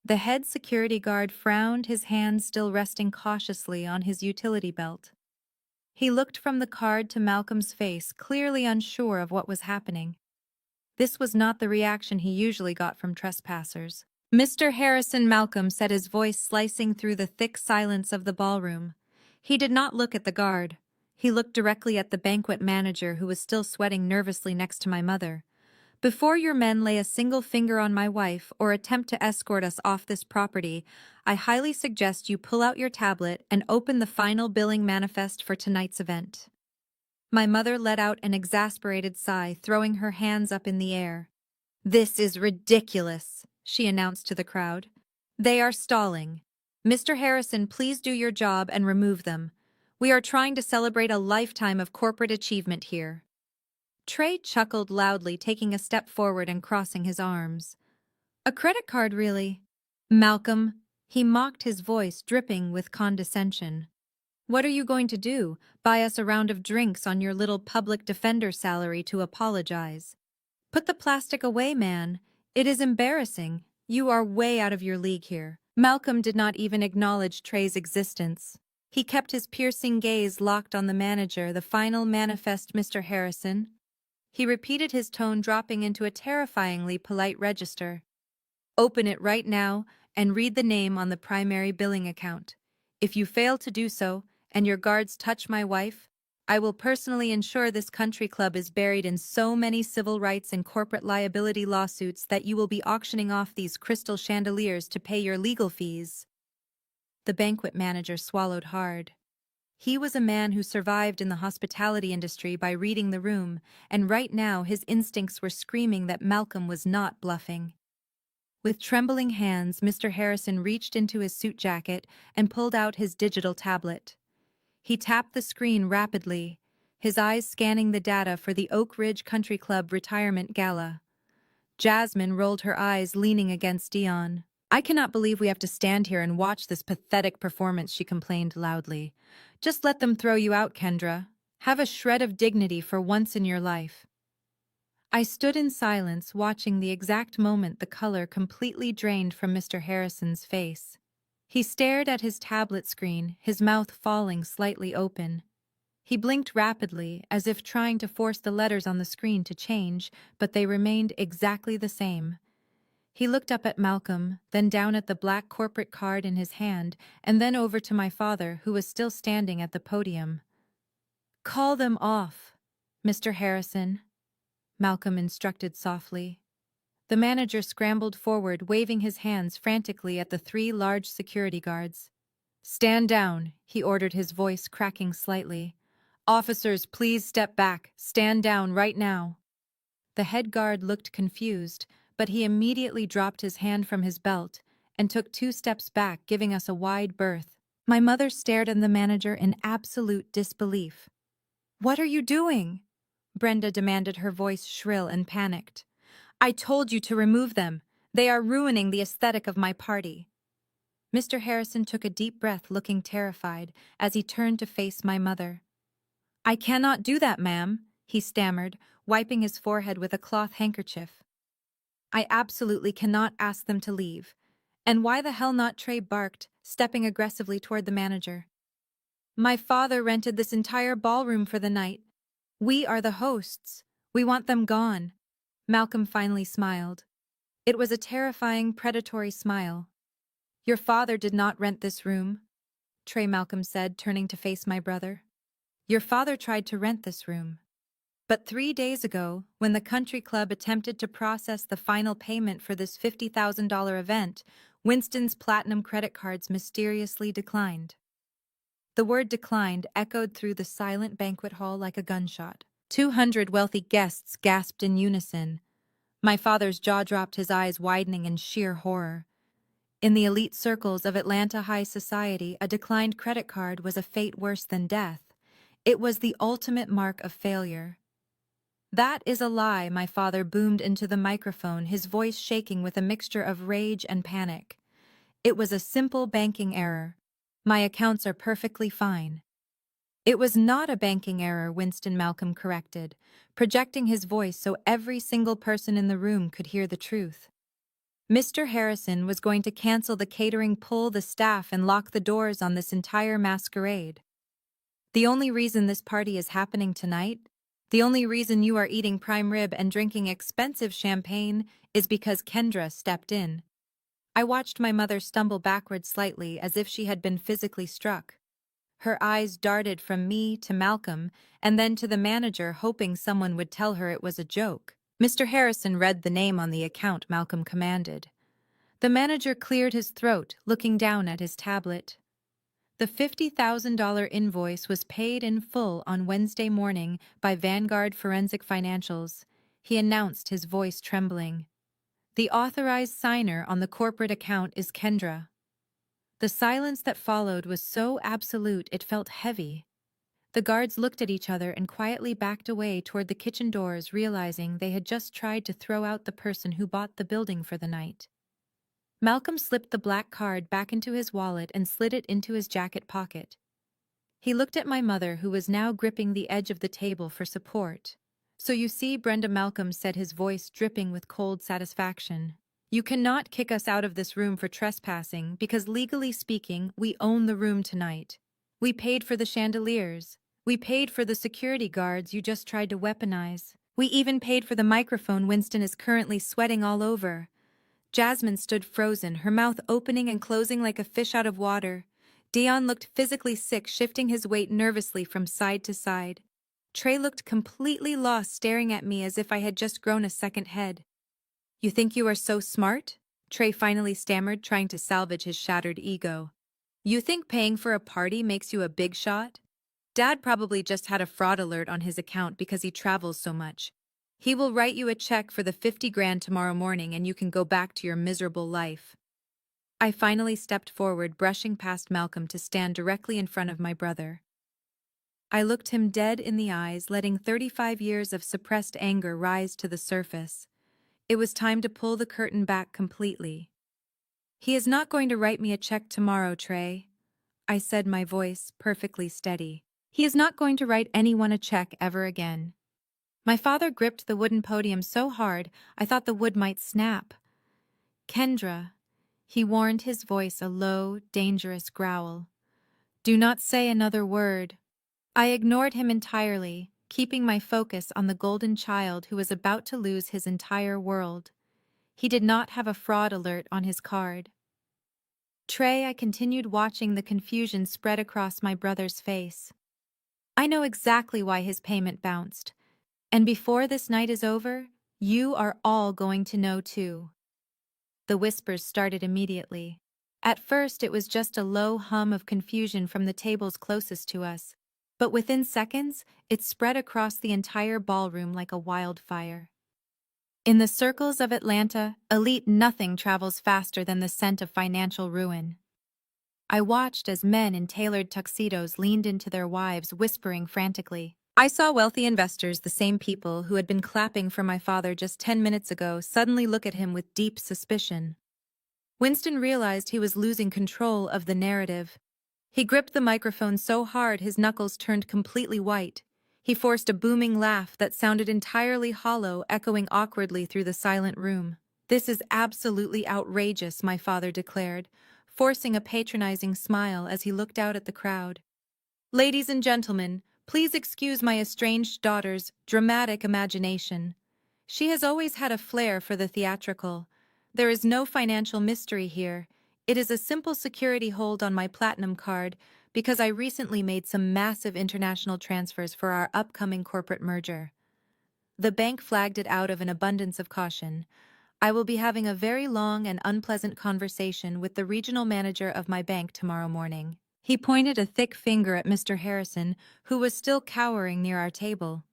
The head security guard frowned, his hand still resting cautiously on his utility belt. He looked from the card to Malcolm's face, clearly unsure of what was happening. This was not the reaction he usually got from trespassers. "Mr. Harrison," Malcolm said, his voice slicing through the thick silence of the ballroom. He did not look at the guard. He looked directly at the banquet manager, who was still sweating nervously next to my mother. "Before your men lay a single finger on my wife or attempt to escort us off this property, I highly suggest you pull out your tablet and open the final billing manifest for tonight's event." My mother let out an exasperated sigh, throwing her hands up in the air. "This is ridiculous," she announced to the crowd. "They are stalling. Mr. Harrison, please do your job and remove them. We are trying to celebrate a lifetime of corporate achievement here." Trey chuckled loudly, taking a step forward and crossing his arms. "A credit card, really?" "Malcolm," he mocked, his voice dripping with condescension. "What are you going to do? Buy us a round of drinks on your little public defender salary to apologize? Put the plastic away, man. It is embarrassing. You are way out of your league here." Malcolm did not even acknowledge Trey's existence. He kept his piercing gaze locked on the manager. "The final manifest, Mr. Harrison." He repeated, his tone dropping into a terrifyingly polite register. "Open it right now and read the name on the primary billing account. If you fail to do so, and your guards touch my wife, I will personally ensure this country club is buried in so many civil rights and corporate liability lawsuits that you will be auctioning off these crystal chandeliers to pay your legal fees." The banquet manager swallowed hard. He was a man who survived in the hospitality industry by reading the room, and right now his instincts were screaming that Malcolm was not bluffing. With trembling hands, Mr. Harrison reached into his suit jacket and pulled out his digital tablet. He tapped the screen rapidly, his eyes scanning the data for the Oak Ridge Country Club retirement gala. Jasmine rolled her eyes, leaning against Dion. "I cannot believe we have to stand here and watch this pathetic performance," she complained loudly. "Just let them throw you out, Kendra. Have a shred of dignity for once in your life." I stood in silence, watching the exact moment the color completely drained from Mr. Harrison's face. He stared at his tablet screen, his mouth falling slightly open. He blinked rapidly, as if trying to force the letters on the screen to change, but they remained exactly the same. He looked up at Malcolm, then down at the black corporate card in his hand, and then over to my father, who was still standing at the podium. "Call them off, Mr. Harrison," Malcolm instructed softly. The manager scrambled forward, waving his hands frantically at the three large security guards. "Stand down," he ordered, his voice cracking slightly. "Officers, please step back. Stand down right now." The head guard looked confused, but he immediately dropped his hand from his belt and took 2 steps back, giving us a wide berth. My mother stared at the manager in absolute disbelief. "What are you doing?" Brenda demanded, her voice shrill and panicked. "I told you to remove them. They are ruining the aesthetic of my party." Mr. Harrison took a deep breath, looking terrified, as he turned to face my mother. "I cannot do that, ma'am," he stammered, wiping his forehead with a cloth handkerchief. "I absolutely cannot ask them to leave." "And why the hell not?" Trey barked, stepping aggressively toward the manager. "My father rented this entire ballroom for the night. We are the hosts. We want them gone." Malcolm finally smiled. It was a terrifying, predatory smile. "Your father did not rent this room," Trey, Malcolm said, turning to face my brother. "Your father tried to rent this room. But 3 days ago, when the country club attempted to process the final payment for this $50,000 event, Winston's platinum credit cards mysteriously declined." The word "declined" echoed through the silent banquet hall like a gunshot. 200 wealthy guests gasped in unison. My father's jaw dropped, his eyes widening in sheer horror. In the elite circles of Atlanta high society, a declined credit card was a fate worse than death. It was the ultimate mark of failure. "That is a lie," my father boomed into the microphone, his voice shaking with a mixture of rage and panic. "It was a simple banking error. My accounts are perfectly fine." "It was not a banking error," Winston, Malcolm corrected, projecting his voice so every single person in the room could hear the truth. "Mr. Harrison was going to cancel the catering, pull the staff, and lock the doors on this entire masquerade." The only reason this party is happening tonight, the only reason you are eating prime rib and drinking expensive champagne is because Kendra stepped in. I watched my mother stumble backward slightly as if she had been physically struck. Her eyes darted from me to Malcolm and then to the manager, hoping someone would tell her it was a joke. Mr. Harrison read the name on the account Malcolm commanded. The manager cleared his throat, looking down at his tablet. The $50,000 invoice was paid in full on Wednesday morning by Vanguard Forensic Financials. He announced, his voice trembling. The authorized signer on the corporate account is Kendra. The silence that followed was so absolute it felt heavy. The guards looked at each other and quietly backed away toward the kitchen doors, realizing they had just tried to throw out the person who bought the building for the night. Malcolm slipped the black card back into his wallet and slid it into his jacket pocket. He looked at my mother, who was now gripping the edge of the table for support. "So you see," Brenda, Malcolm said, his voice dripping with cold satisfaction. "You cannot kick us out of this room for trespassing because, legally speaking, we own the room tonight. We paid for the chandeliers. We paid for the security guards you just tried to weaponize. We even paid for the microphone Winston is currently sweating all over." Jasmine stood frozen, her mouth opening and closing like a fish out of water. Dion looked physically sick, shifting his weight nervously from side to side. Trey looked completely lost, staring at me as if I had just grown a second head. "You think you are so smart?" Trey finally stammered, trying to salvage his shattered ego. "You think paying for a party makes you a big shot? Dad probably just had a fraud alert on his account because he travels so much. He will write you a check for the 50 grand tomorrow morning and you can go back to your miserable life." I finally stepped forward, brushing past Malcolm to stand directly in front of my brother. I looked him dead in the eyes, letting 35 years of suppressed anger rise to the surface. It was time to pull the curtain back completely. "He is not going to write me a check tomorrow, Trey," I said, my voice perfectly steady. "He is not going to write anyone a check ever again." My father gripped the wooden podium so hard I thought the wood might snap. "Kendra," he warned, his voice a low, dangerous growl. "Do not say another word." I ignored him entirely, keeping my focus on the golden child who was about to lose his entire world. He did not have a fraud alert on his card. "Trey," I continued, watching the confusion spread across my brother's face. "I know exactly why his payment bounced. And before this night is over, you are all going to know too." The whispers started immediately. At first it was just a low hum of confusion from the tables closest to us, but within seconds it spread across the entire ballroom like a wildfire. In the circles of Atlanta, elite, nothing travels faster than the scent of financial ruin. I watched as men in tailored tuxedos leaned into their wives, whispering frantically. I saw wealthy investors, the same people who had been clapping for my father just 10 minutes ago, suddenly look at him with deep suspicion. Winston realized he was losing control of the narrative. He gripped the microphone so hard his knuckles turned completely white. He forced a booming laugh that sounded entirely hollow, echoing awkwardly through the silent room. "This is absolutely outrageous," my father declared, forcing a patronizing smile as he looked out at the crowd. "Ladies and gentlemen, please excuse my estranged daughter's dramatic imagination. She has always had a flair for the theatrical. There is no financial mystery here. It is a simple security hold on my platinum card because I recently made some massive international transfers for our upcoming corporate merger. The bank flagged it out of an abundance of caution. I will be having a very long and unpleasant conversation with the regional manager of my bank tomorrow morning." He pointed a thick finger at Mr. Harrison, who was still cowering near our table.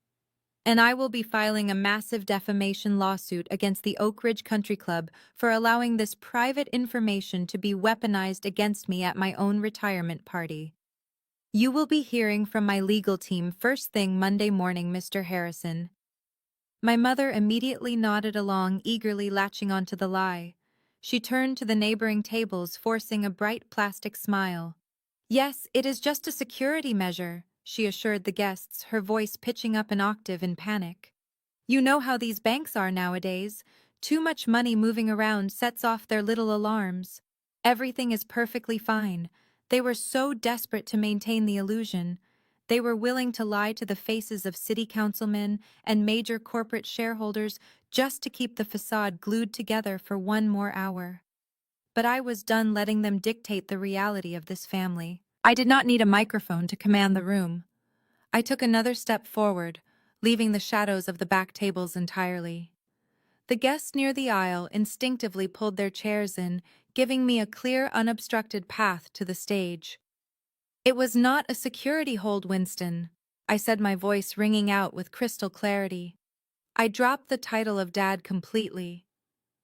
"And I will be filing a massive defamation lawsuit against the Oak Ridge Country Club for allowing this private information to be weaponized against me at my own retirement party. You will be hearing from my legal team first thing Monday morning, Mr. Harrison." My mother immediately nodded along, eagerly latching onto the lie. She turned to the neighboring tables, forcing a bright plastic smile. "Yes, it is just a security measure," she assured the guests, her voice pitching up an octave in panic. "You know how these banks are nowadays. Too much money moving around sets off their little alarms. Everything is perfectly fine. They were so desperate to maintain the illusion. They were willing to lie to the faces of city councilmen and major corporate shareholders just to keep the facade glued together for one more hour. But I was done letting them dictate the reality of this family. I did not need a microphone to command the room. I took another step forward, leaving the shadows of the back tables entirely. The guests near the aisle instinctively pulled their chairs in, giving me a clear, unobstructed path to the stage. "It was not a security hold, Winston," I said, my voice ringing out with crystal clarity. I dropped the title of Dad completely.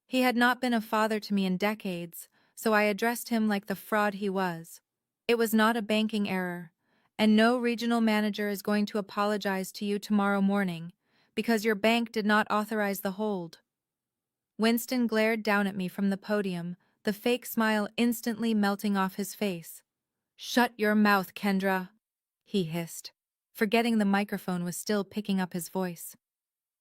He had not been a father to me in decades, so I addressed him like the fraud he was. "It was not a banking error, and no regional manager is going to apologize to you tomorrow morning because your bank did not authorize the hold." Winston glared down at me from the podium, the fake smile instantly melting off his face. "Shut your mouth, Kendra," he hissed, forgetting the microphone was still picking up his voice.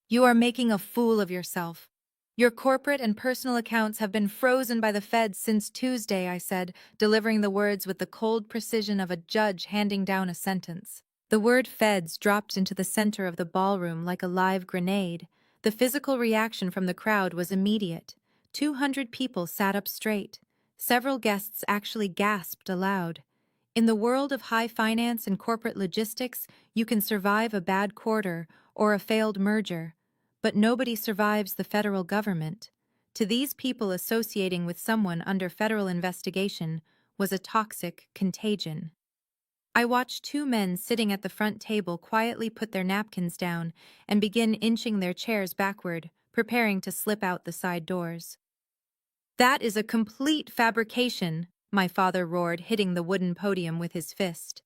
"You are making a fool of yourself. Your corporate and personal accounts have been frozen by the feds since Tuesday," I said, delivering the words with the cold precision of a judge handing down a sentence. The word feds dropped into the center of the ballroom like a live grenade. The physical reaction from the crowd was immediate. 200 people sat up straight. Several guests actually gasped aloud. In the world of high finance and corporate logistics, you can survive a bad quarter or a failed merger, but nobody survives the federal government. To these people, associating with someone under federal investigation was a toxic contagion. I watched two men sitting at the front table quietly put their napkins down and begin inching their chairs backward, preparing to slip out the side doors. "That is a complete fabrication," my father roared, hitting the wooden podium with his fist.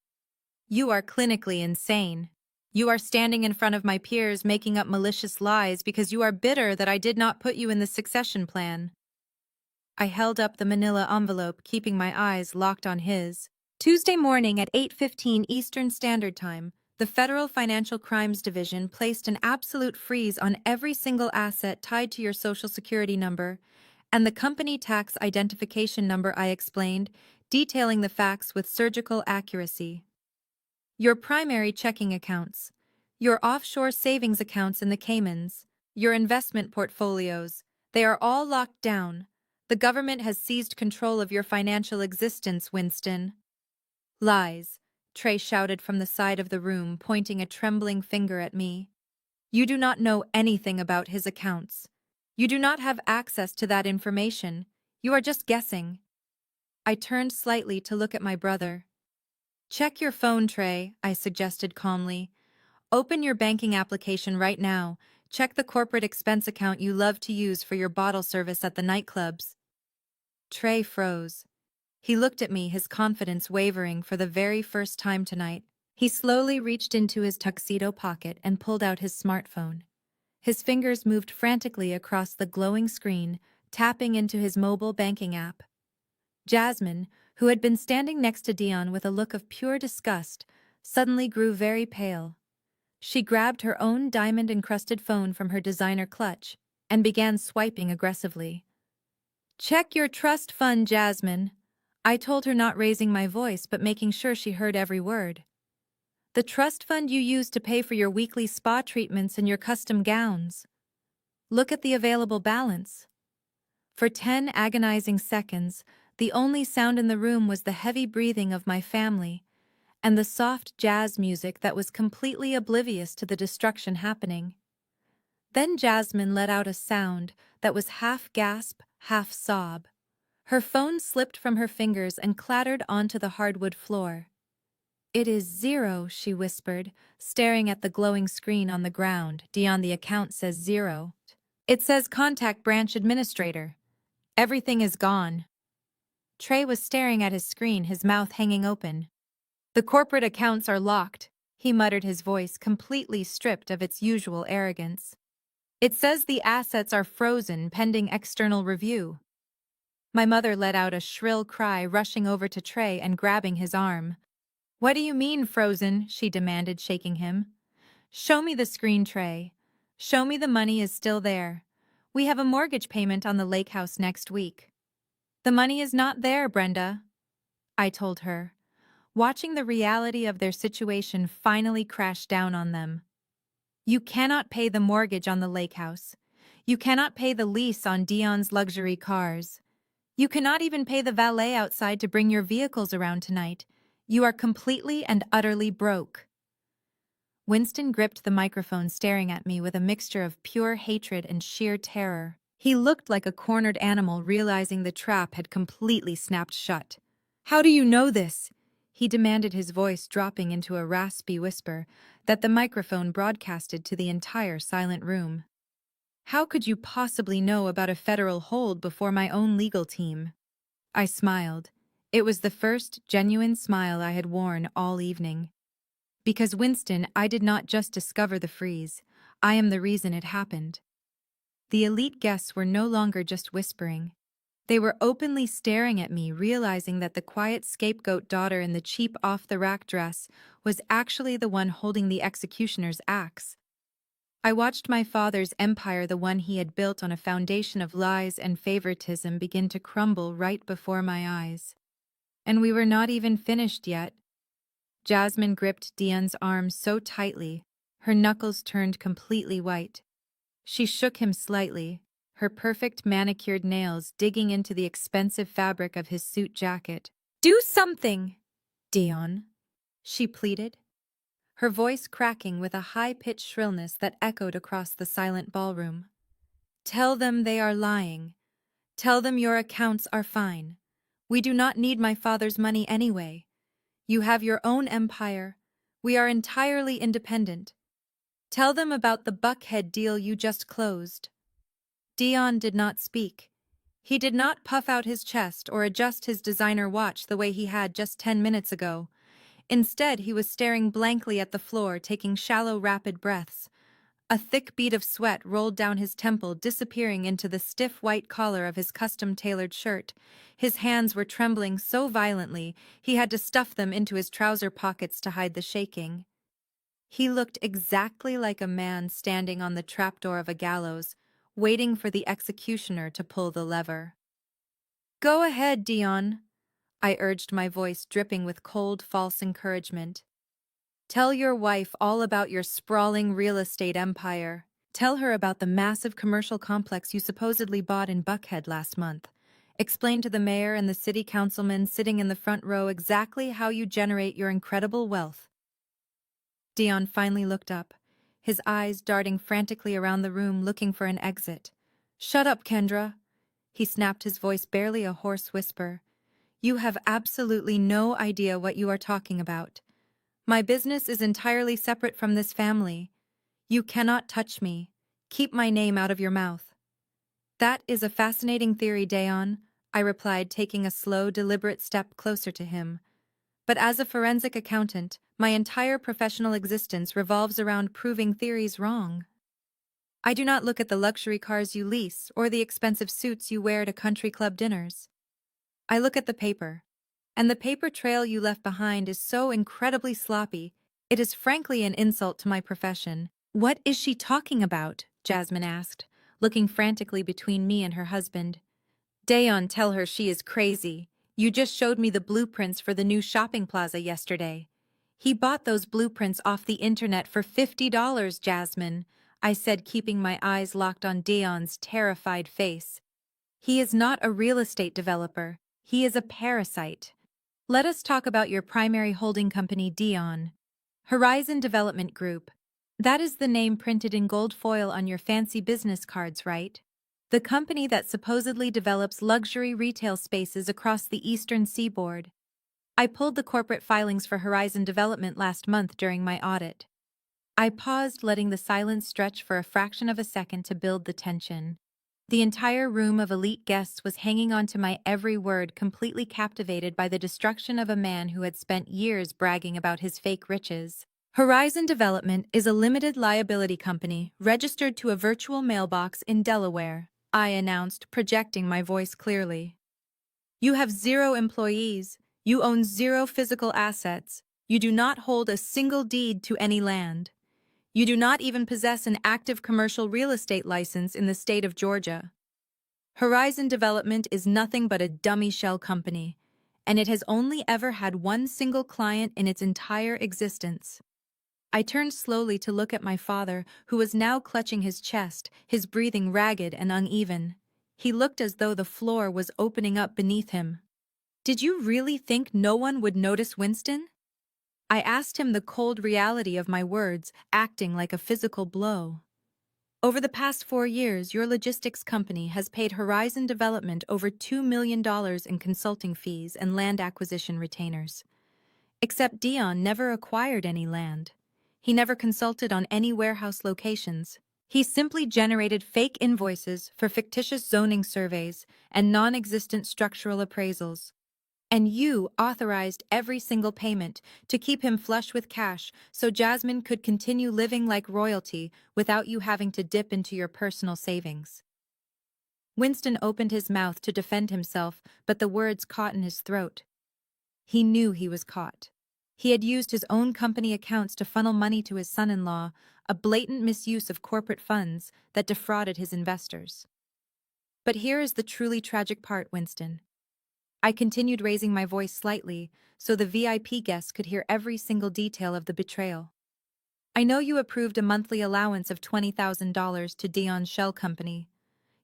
"You are clinically insane. You are standing in front of my peers making up malicious lies because you are bitter that I did not put you in the succession plan." I held up the manila envelope, keeping my eyes locked on his. Tuesday morning at 8:15 Eastern Standard Time, the Federal Financial Crimes Division placed an absolute freeze on every single asset tied to your Social Security number and the company tax identification number, I explained, detailing the facts with surgical accuracy. "Your primary checking accounts, your offshore savings accounts in the Caymans, your investment portfolios, they are all locked down. The government has seized control of your financial existence, Winston." "Lies," Trey shouted from the side of the room, pointing a trembling finger at me. "You do not know anything about his accounts. You do not have access to that information. You are just guessing." I turned slightly to look at my brother. "Check your phone, Trey," I suggested calmly. "Open your banking application right now. Check the corporate expense account you love to use for your bottle service at the nightclubs." Trey froze. He looked at me, his confidence wavering for the very first time tonight. He slowly reached into his tuxedo pocket and pulled out his smartphone. His fingers moved frantically across the glowing screen, tapping into his mobile banking app. Jasmine, who had been standing next to Dion with a look of pure disgust, suddenly grew very pale. She grabbed her own diamond-encrusted phone from her designer clutch and began swiping aggressively. "Check your trust fund, Jasmine," I told her, not raising my voice but making sure she heard every word. "The trust fund you use to pay for your weekly spa treatments and your custom gowns. Look at the available balance." For 10 agonizing seconds, the only sound in the room was the heavy breathing of my family and the soft jazz music that was completely oblivious to the destruction happening. Then Jasmine let out a sound that was half gasp, half sob. Her phone slipped from her fingers and clattered onto the hardwood floor. "It is 0, she whispered, staring at the glowing screen on the ground. "Dion, the account says 0. It says contact branch administrator. Everything is gone." Trey was staring at his screen, his mouth hanging open. "The corporate accounts are locked," he muttered, his voice completely stripped of its usual arrogance. "It says the assets are frozen pending external review." My mother let out a shrill cry, rushing over to Trey and grabbing his arm. "What do you mean, frozen?" she demanded, shaking him. "Show me the screen, Trey. Show me the money is still there. We have a mortgage payment on the lake house next week." "The money is not there, Brenda," I told her. watching the reality of their situation finally crash down on them. You cannot pay the mortgage on the lake house. You cannot pay the lease on Dion's luxury cars. You cannot even pay the valet outside to bring your vehicles around tonight. You are completely and utterly broke. Winston gripped the microphone, staring at me with a mixture of pure hatred and sheer terror. He looked like a cornered animal, realizing the trap had completely snapped shut. "How do you know this?" he demanded, his voice dropping into a raspy whisper that the microphone broadcasted to the entire silent room. "How could you possibly know about a federal hold before my own legal team?" I smiled. It was the first genuine smile I had worn all evening. "Because, Winston, I did not just discover the freeze. I am the reason it happened." The elite guests were no longer just whispering. They were openly staring at me, realizing that the quiet scapegoat daughter in the cheap off-the-rack dress was actually the one holding the executioner's axe. I watched my father's empire, the one he had built on a foundation of lies and favoritism, begin to crumble right before my eyes. And we were not even finished yet. Jasmine gripped Dion's arm so tightly, her knuckles turned completely white. She shook him slightly, her perfect manicured nails digging into the expensive fabric of his suit jacket. "Do something, Dion," she pleaded, her voice cracking with a high-pitched shrillness that echoed across the silent ballroom. "Tell them they are lying. Tell them your accounts are fine. We do not need my father's money anyway. You have your own empire. We are entirely independent. Tell them about the Buckhead deal you just closed." Dion did not speak. He did not puff out his chest or adjust his designer watch the way he had just 10 minutes ago. Instead, he was staring blankly at the floor, taking shallow, rapid breaths. A thick bead of sweat rolled down his temple, disappearing into the stiff white collar of his custom-tailored shirt. His hands were trembling so violently, he had to stuff them into his trouser pockets to hide the shaking. He looked exactly like a man standing on the trapdoor of a gallows, waiting for the executioner to pull the lever. "Go ahead, Dion," I urged, my voice dripping with cold, false encouragement. "Tell your wife all about your sprawling real estate empire. Tell her about the massive commercial complex you supposedly bought in Buckhead last month. Explain to the mayor and the city councilman sitting in the front row exactly how you generate your incredible wealth." Dion finally looked up, his eyes darting frantically around the room, looking for an exit. "Shut up, Kendra," he snapped, his voice barely a hoarse whisper. "You have absolutely no idea what you are talking about. My business is entirely separate from this family. You cannot touch me. Keep my name out of your mouth." "That is a fascinating theory, Dion," I replied, taking a slow, deliberate step closer to him. "But as a forensic accountant, my entire professional existence revolves around proving theories wrong. I do not look at the luxury cars you lease or the expensive suits you wear to country club dinners. I look at the paper. And the paper trail you left behind is so incredibly sloppy, it is frankly an insult to my profession." "What is she talking about?" Jasmine asked, looking frantically between me and her husband. "Dayon, tell her she is crazy. You just showed me the blueprints for the new shopping plaza yesterday." "He bought those blueprints off the internet for $50, Jasmine," I said, keeping my eyes locked on Dayon's terrified face. "He is not a real estate developer. He is a parasite. Let us talk about your primary holding company, Dion. Horizon Development Group. That is the name printed in gold foil on your fancy business cards, right? The company that supposedly develops luxury retail spaces across the eastern seaboard. I pulled the corporate filings for Horizon Development last month during my audit." I paused, letting the silence stretch for a fraction of a second to build the tension. The entire room of elite guests was hanging on to my every word, completely captivated by the destruction of a man who had spent years bragging about his fake riches. "Horizon Development is a limited liability company registered to a virtual mailbox in Delaware," I announced, projecting my voice clearly. "You have 0 employees. You own 0 physical assets. You do not hold a single deed to any land. You do not even possess an active commercial real estate license in the state of Georgia. Horizon Development is nothing but a dummy shell company, and it has only ever had one single client in its entire existence. I turned slowly to look at my father, who was now clutching his chest, his breathing ragged and uneven. He looked as though the floor was opening up beneath him. "Did you really think no one would notice, Winston?" I asked him, the cold reality of my words acting like a physical blow. "Over the past 4 years, your logistics company has paid Horizon Development over $2 million in consulting fees and land acquisition retainers. Except Dion never acquired any land. He never consulted on any warehouse locations. He simply generated fake invoices for fictitious zoning surveys and non-existent structural appraisals. And you authorized every single payment to keep him flush with cash so Jasmine could continue living like royalty without you having to dip into your personal savings." Winston opened his mouth to defend himself, but the words caught in his throat. He knew he was caught. He had used his own company accounts to funnel money to his son-in-law, a blatant misuse of corporate funds that defrauded his investors. But here is the truly tragic part, Winston. I continued, raising my voice slightly so the VIP guests could hear every single detail of the betrayal. "I know you approved a monthly allowance of $20,000 to Dion's shell company.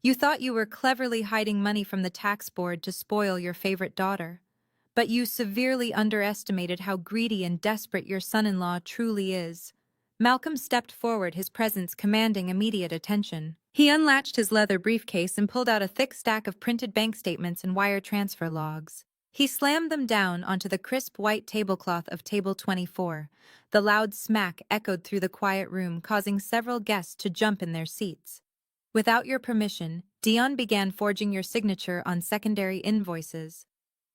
You thought you were cleverly hiding money from the tax board to spoil your favorite daughter. But you severely underestimated how greedy and desperate your son-in-law truly is." Malcolm stepped forward, his presence commanding immediate attention. He unlatched his leather briefcase and pulled out a thick stack of printed bank statements and wire transfer logs. He slammed them down onto the crisp white tablecloth of table 24. The loud smack echoed through the quiet room, causing several guests to jump in their seats. "Without your permission, Dion began forging your signature on secondary invoices,"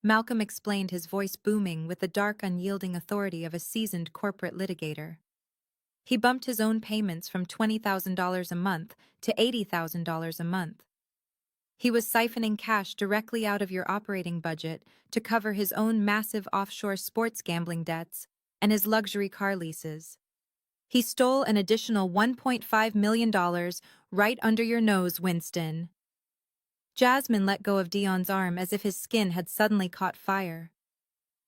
Malcolm explained, his voice booming with the dark, unyielding authority of a seasoned corporate litigator. "He bumped his own payments from $20,000 a month to $80,000 a month. He was siphoning cash directly out of your operating budget to cover his own massive offshore sports gambling debts and his luxury car leases. He stole an additional $1.5 million right under your nose, Winston." Jasmine let go of Dion's arm as if his skin had suddenly caught fire.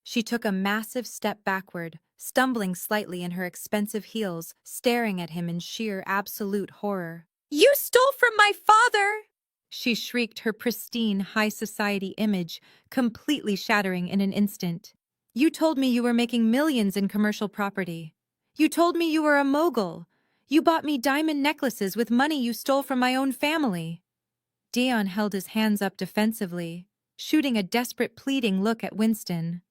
She took a massive step backward, stumbling slightly in her expensive heels, staring at him in sheer absolute horror. "You stole from my father!" she shrieked, her pristine high society image completely shattering in an instant. "You told me you were making millions in commercial property. You told me you were a mogul. You bought me diamond necklaces with money you stole from my own family." Dion held his hands up defensively, shooting a desperate, pleading look at Winston.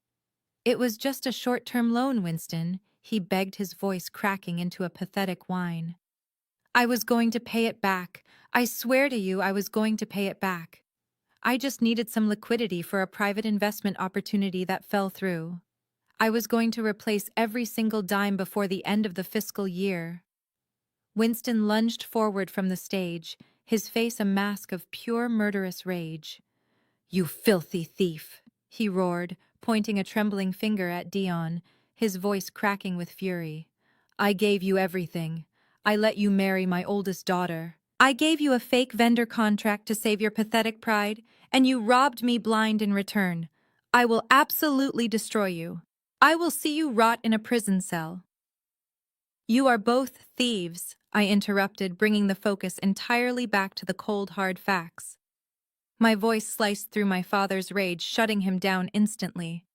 "It was just a short-term loan, Winston," he begged, his voice cracking into a pathetic whine. "I was going to pay it back. I swear to you I was going to pay it back. I just needed some liquidity for a private investment opportunity that fell through. I was going to replace every single dime before the end of the fiscal year." Winston lunged forward from the stage, his face a mask of pure murderous rage. "You filthy thief!" he roared, pointing a trembling finger at Dion, his voice cracking with fury. "I gave you everything. I let you marry my oldest daughter. I gave you a fake vendor contract to save your pathetic pride, and you robbed me blind in return. I will absolutely destroy you. I will see you rot in a prison cell." "You are both thieves," I interrupted, bringing the focus entirely back to the cold, hard facts. My voice sliced through my father's rage, shutting him down instantly.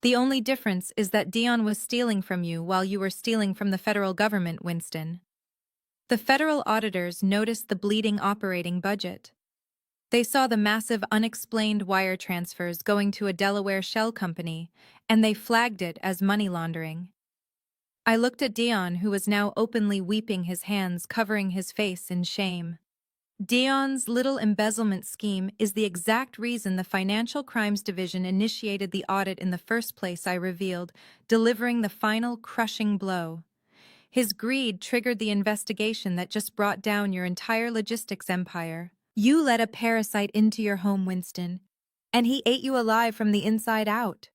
"The only difference is that Dion was stealing from you while you were stealing from the federal government, Winston." The federal auditors noticed the bleeding operating budget. They saw the massive unexplained wire transfers going to a Delaware shell company, and they flagged it as money laundering. I looked at Dion, who was now openly weeping, his hands covering his face in shame. Dion's little embezzlement scheme is the exact reason the Financial Crimes Division initiated the audit in the first place, I revealed, delivering the final crushing blow. His greed triggered the investigation that just brought down your entire logistics empire. You let a parasite into your home, Winston, and he ate you alive from the inside out.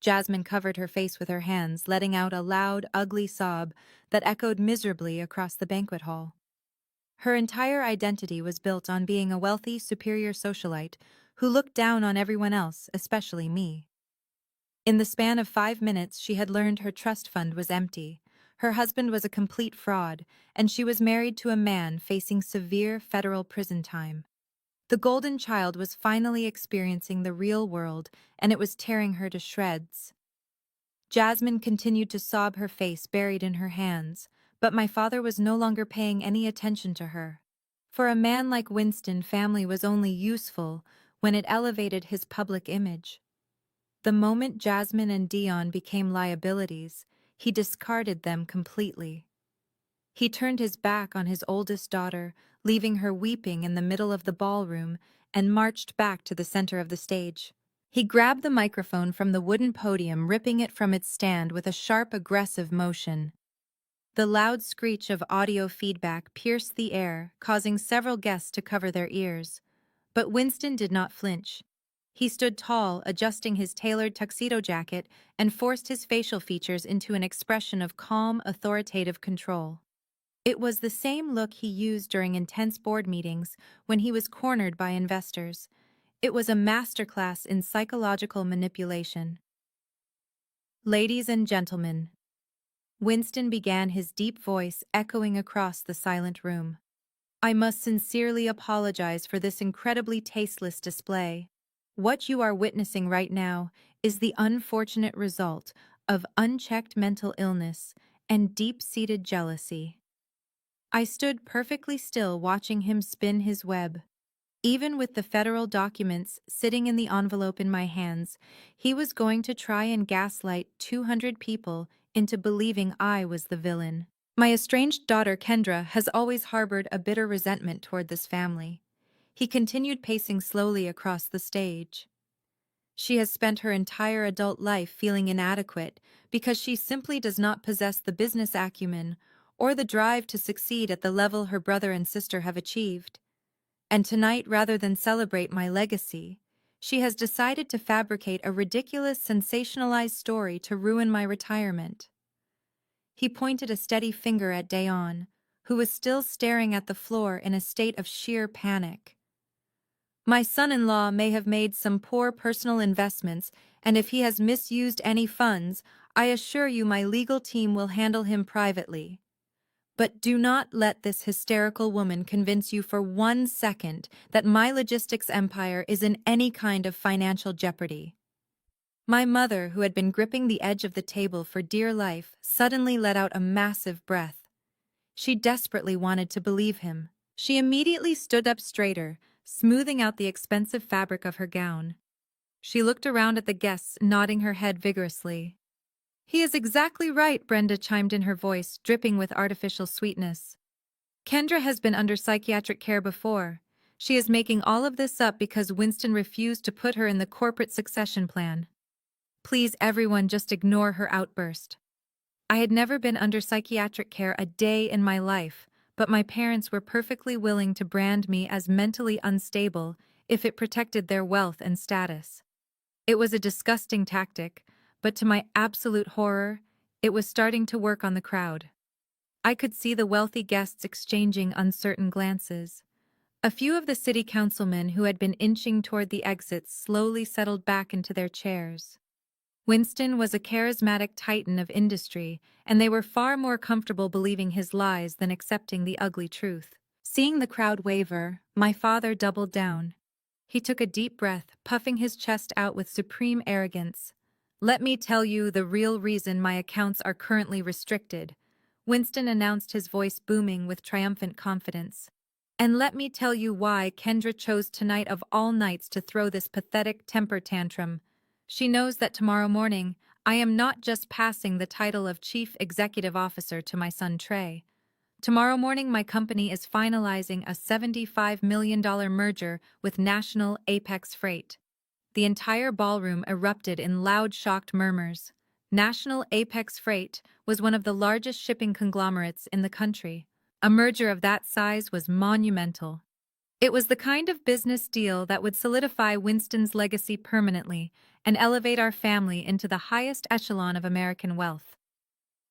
Jasmine covered her face with her hands, letting out a loud, ugly sob that echoed miserably across the banquet hall. Her entire identity was built on being a wealthy, superior socialite who looked down on everyone else, especially me. In the span of 5 minutes, she had learned her trust fund was empty. Her husband was a complete fraud, and she was married to a man facing severe federal prison time. The golden child was finally experiencing the real world, and it was tearing her to shreds. Jasmine continued to sob, her face buried in her hands, but my father was no longer paying any attention to her. For a man like Winston, family was only useful when it elevated his public image. The moment Jasmine and Dion became liabilities, he discarded them completely. He turned his back on his oldest daughter, leaving her weeping in the middle of the ballroom, and marched back to the center of the stage. He grabbed the microphone from the wooden podium, ripping it from its stand with a sharp, aggressive motion. The loud screech of audio feedback pierced the air, causing several guests to cover their ears. But Winston did not flinch. He stood tall, adjusting his tailored tuxedo jacket, and forced his facial features into an expression of calm, authoritative control. It was the same look he used during intense board meetings when he was cornered by investors. It was a masterclass in psychological manipulation. Ladies and gentlemen, Winston began, his deep voice echoing across the silent room. I must sincerely apologize for this incredibly tasteless display. What you are witnessing right now is the unfortunate result of unchecked mental illness and deep-seated jealousy. I stood perfectly still watching him spin his web. Even with the federal documents sitting in the envelope in my hands, he was going to try and gaslight 200 people into believing I was the villain. My estranged daughter Kendra has always harbored a bitter resentment toward this family. He continued, pacing slowly across the stage. She has spent her entire adult life feeling inadequate because she simply does not possess the business acumen or the drive to succeed at the level her brother and sister have achieved. And tonight, rather than celebrate my legacy, she has decided to fabricate a ridiculous, sensationalized story to ruin my retirement. He pointed a steady finger at Dayon, who was still staring at the floor in a state of sheer panic. My son-in-law may have made some poor personal investments, and if he has misused any funds, I assure you my legal team will handle him privately. But do not let this hysterical woman convince you for 1 second that my logistics empire is in any kind of financial jeopardy. My mother, who had been gripping the edge of the table for dear life, suddenly let out a massive breath. She desperately wanted to believe him. She immediately stood up straighter, smoothing out the expensive fabric of her gown. She looked around at the guests, nodding her head vigorously. He is exactly right, Brenda chimed in, her voice dripping with artificial sweetness. Kendra has been under psychiatric care before. She is making all of this up because Winston refused to put her in the corporate succession plan. Please, everyone, just ignore her outburst. I had never been under psychiatric care a day in my life, but my parents were perfectly willing to brand me as mentally unstable if it protected their wealth and status. It was a disgusting tactic, but to my absolute horror, it was starting to work on the crowd. I could see the wealthy guests exchanging uncertain glances. A few of the city councilmen who had been inching toward the exits slowly settled back into their chairs. Winston was a charismatic titan of industry, and they were far more comfortable believing his lies than accepting the ugly truth. Seeing the crowd waver, my father doubled down. He took a deep breath, puffing his chest out with supreme arrogance. Let me tell you the real reason my accounts are currently restricted, Winston announced, his voice booming with triumphant confidence. And let me tell you why Kendra chose tonight of all nights to throw this pathetic temper tantrum. She knows that tomorrow morning, I am not just passing the title of Chief Executive Officer to my son Trey. Tomorrow morning, my company is finalizing a $75 million merger with National Apex Freight. The entire ballroom erupted in loud, shocked murmurs. National Apex Freight was one of the largest shipping conglomerates in the country. A merger of that size was monumental. It was the kind of business deal that would solidify Winston's legacy permanently and elevate our family into the highest echelon of American wealth.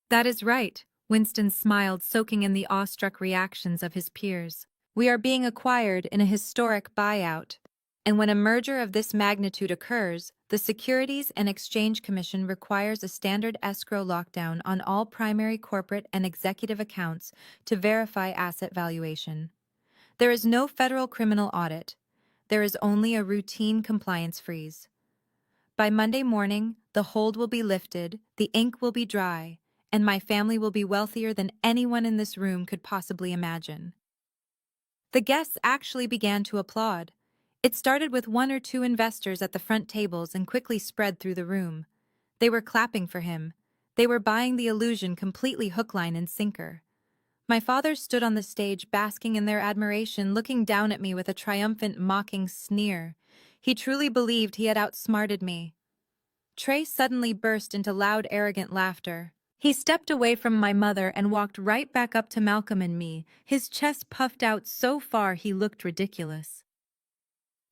That is right, Winston smiled, soaking in the awestruck reactions of his peers. We are being acquired in a historic buyout. And when a merger of this magnitude occurs, the Securities and Exchange Commission requires a standard escrow lockdown on all primary corporate and executive accounts to verify asset valuation. There is no federal criminal audit. There is only a routine compliance freeze. By Monday morning, the hold will be lifted, the ink will be dry, and my family will be wealthier than anyone in this room could possibly imagine. The guests actually began to applaud. It started with one or two investors at the front tables and quickly spread through the room. They were clapping for him. They were buying the illusion completely hook, line, and sinker. My father stood on the stage basking in their admiration, looking down at me with a triumphant, mocking sneer. He truly believed he had outsmarted me. Trey suddenly burst into loud, arrogant laughter. He stepped away from my mother and walked right back up to Malcolm and me, his chest puffed out so far he looked ridiculous.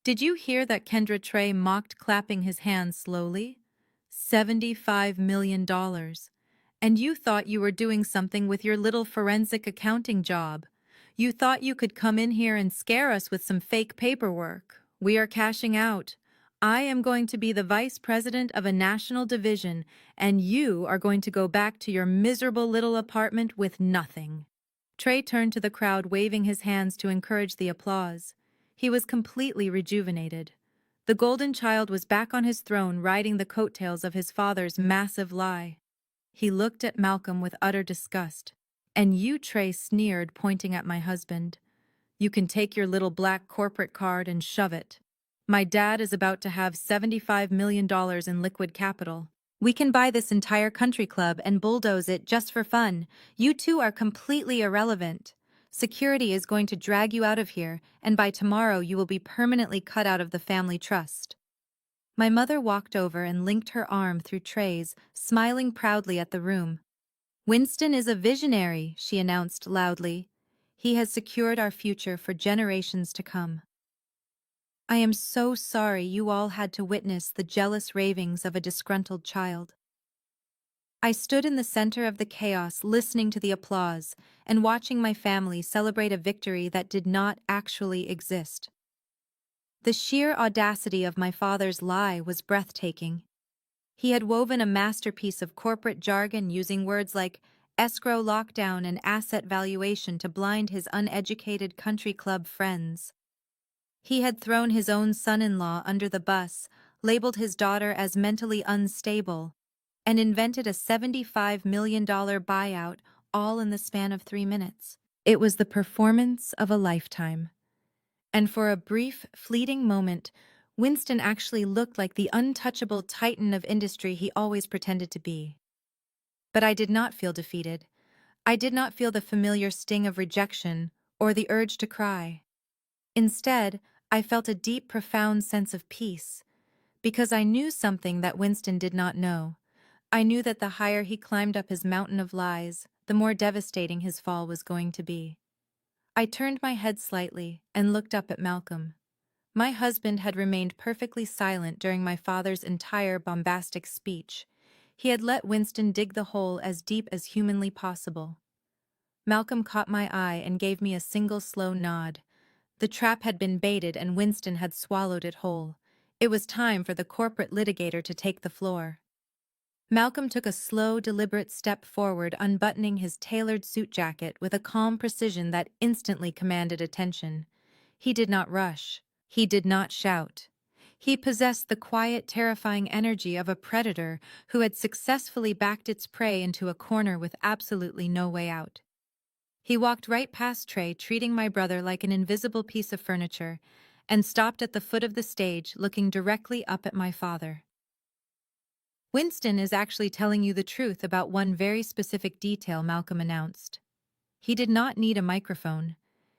Did you hear that? Kendra Trey mocked, clapping his hands slowly. $75 million. And you thought you were doing something with your little forensic accounting job. You thought you could come in here and scare us with some fake paperwork. We are cashing out. I am going to be the vice president of a national division, and you are going to go back to your miserable little apartment with nothing. Trey turned to the crowd, waving his hands to encourage the applause. He was completely rejuvenated. The golden child was back on his throne, riding the coattails of his father's massive lie. He looked at Malcolm with utter disgust. And you, Trey sneered, pointing at my husband. You can take your little black corporate card and shove it. My dad is about to have $75 million in liquid capital. We can buy this entire country club and bulldoze it just for fun. You two are completely irrelevant. Security is going to drag you out of here, and by tomorrow you will be permanently cut out of the family trust. My mother walked over and linked her arm through Trey's, smiling proudly at the room. Winston is a visionary, she announced loudly. He has secured our future for generations to come. I am so sorry you all had to witness the jealous ravings of a disgruntled child. I stood in the center of the chaos, listening to the applause and watching my family celebrate a victory that did not actually exist. The sheer audacity of my father's lie was breathtaking. He had woven a masterpiece of corporate jargon using words like escrow lockdown and asset valuation to blind his uneducated country club friends. He had thrown his own son-in-law under the bus, labeled his daughter as mentally unstable, and invented a $75 million buyout, all in the span of 3 minutes. It was the performance of a lifetime. And for a brief, fleeting moment, Winston actually looked like the untouchable titan of industry he always pretended to be. But I did not feel defeated. I did not feel the familiar sting of rejection or the urge to cry. Instead, I felt a deep, profound sense of peace, because I knew something that Winston did not know. I knew that the higher he climbed up his mountain of lies, the more devastating his fall was going to be. I turned my head slightly and looked up at Malcolm. My husband had remained perfectly silent during my father's entire bombastic speech. He had let Winston dig the hole as deep as humanly possible. Malcolm caught my eye and gave me a single slow nod. The trap had been baited and Winston had swallowed it whole. It was time for the corporate litigator to take the floor. Malcolm took a slow, deliberate step forward, unbuttoning his tailored suit jacket with a calm precision that instantly commanded attention. He did not rush. He did not shout. He possessed the quiet, terrifying energy of a predator who had successfully backed its prey into a corner with absolutely no way out. He walked right past Trey, treating my brother like an invisible piece of furniture, and stopped at the foot of the stage, looking directly up at my father. Winston is actually telling you the truth about one very specific detail, Malcolm announced. He did not need a microphone.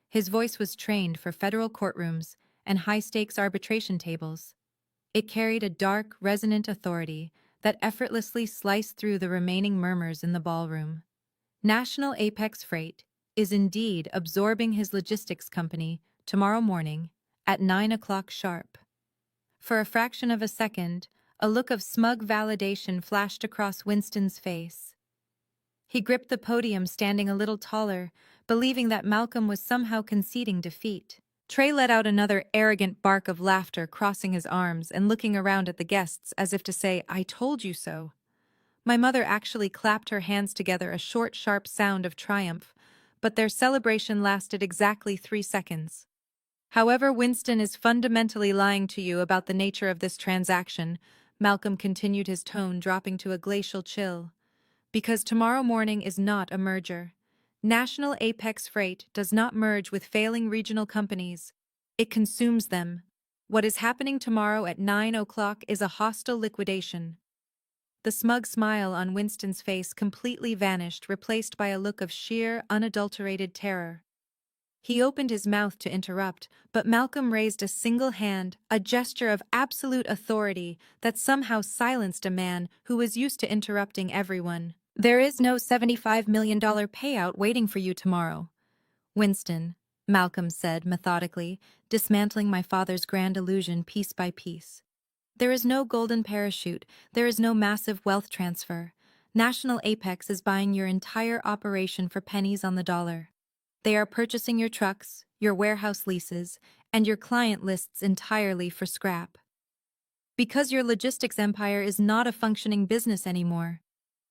His voice was trained for federal courtrooms and high-stakes arbitration tables. It carried a dark, resonant authority that effortlessly sliced through the remaining murmurs in the ballroom. National Apex Freight is indeed absorbing his logistics company tomorrow morning at 9 o'clock sharp. For a fraction of a second, a look of smug validation flashed across Winston's face. He gripped the podium, standing a little taller, believing that Malcolm was somehow conceding defeat. Trey let out another arrogant bark of laughter, crossing his arms and looking around at the guests as if to say, "I told you so." My mother actually clapped her hands together, a short, sharp sound of triumph, but their celebration lasted exactly 3 seconds. "However, Winston is fundamentally lying to you about the nature of this transaction," Malcolm continued, his tone dropping to a glacial chill. "Because tomorrow morning is not a merger. National Apex Freight does not merge with failing regional companies. It consumes them. What is happening tomorrow at 9 o'clock is a hostile liquidation." The smug smile on Winston's face completely vanished, replaced by a look of sheer, unadulterated terror. He opened his mouth to interrupt, but Malcolm raised a single hand, a gesture of absolute authority that somehow silenced a man who was used to interrupting everyone. "There is no $75 million payout waiting for you tomorrow, Winston," Malcolm said methodically, dismantling my father's grand illusion piece by piece. "There is no golden parachute, there is no massive wealth transfer. National Apex is buying your entire operation for pennies on the dollar. They are purchasing your trucks, your warehouse leases, and your client lists entirely for scrap. Because your logistics empire is not a functioning business anymore.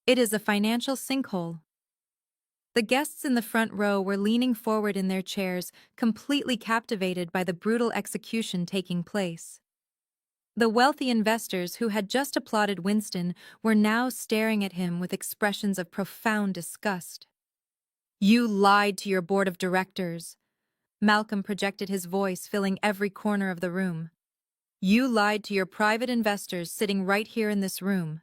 It is a financial sinkhole." The guests in the front row were leaning forward in their chairs, completely captivated by the brutal execution taking place. The wealthy investors who had just applauded Winston were now staring at him with expressions of profound disgust. "You lied to your board of directors." Malcolm projected his voice, filling every corner of the room. "You lied to your private investors sitting right here in this room.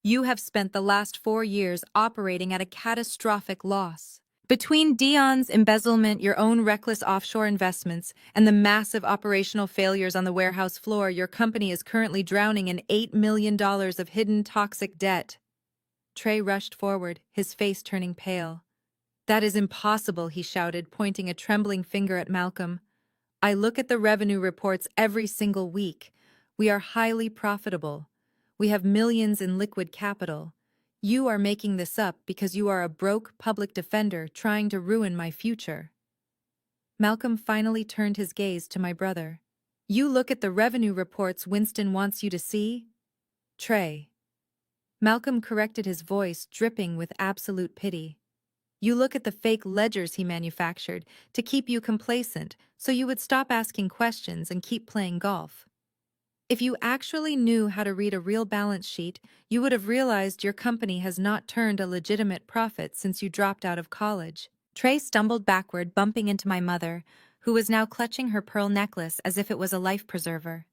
You have spent the last 4 years operating at a catastrophic loss. Between Dion's embezzlement, your own reckless offshore investments, and the massive operational failures on the warehouse floor, your company is currently drowning in $8 million of hidden toxic debt." Trey rushed forward, his face turning pale. "That is impossible," he shouted, pointing a trembling finger at Malcolm. "I look at the revenue reports every single week. We are highly profitable. We have millions in liquid capital. You are making this up because you are a broke public defender trying to ruin my future." Malcolm finally turned his gaze to my brother. "You look at the revenue reports Winston wants you to see?" "Trey." Malcolm corrected, his voice dripping with absolute pity. "You look at the fake ledgers he manufactured to keep you complacent so you would stop asking questions and keep playing golf. If you actually knew how to read a real balance sheet, you would have realized your company has not turned a legitimate profit since you dropped out of college." Trey stumbled backward, bumping into my mother, who was now clutching her pearl necklace as if it was a life preserver.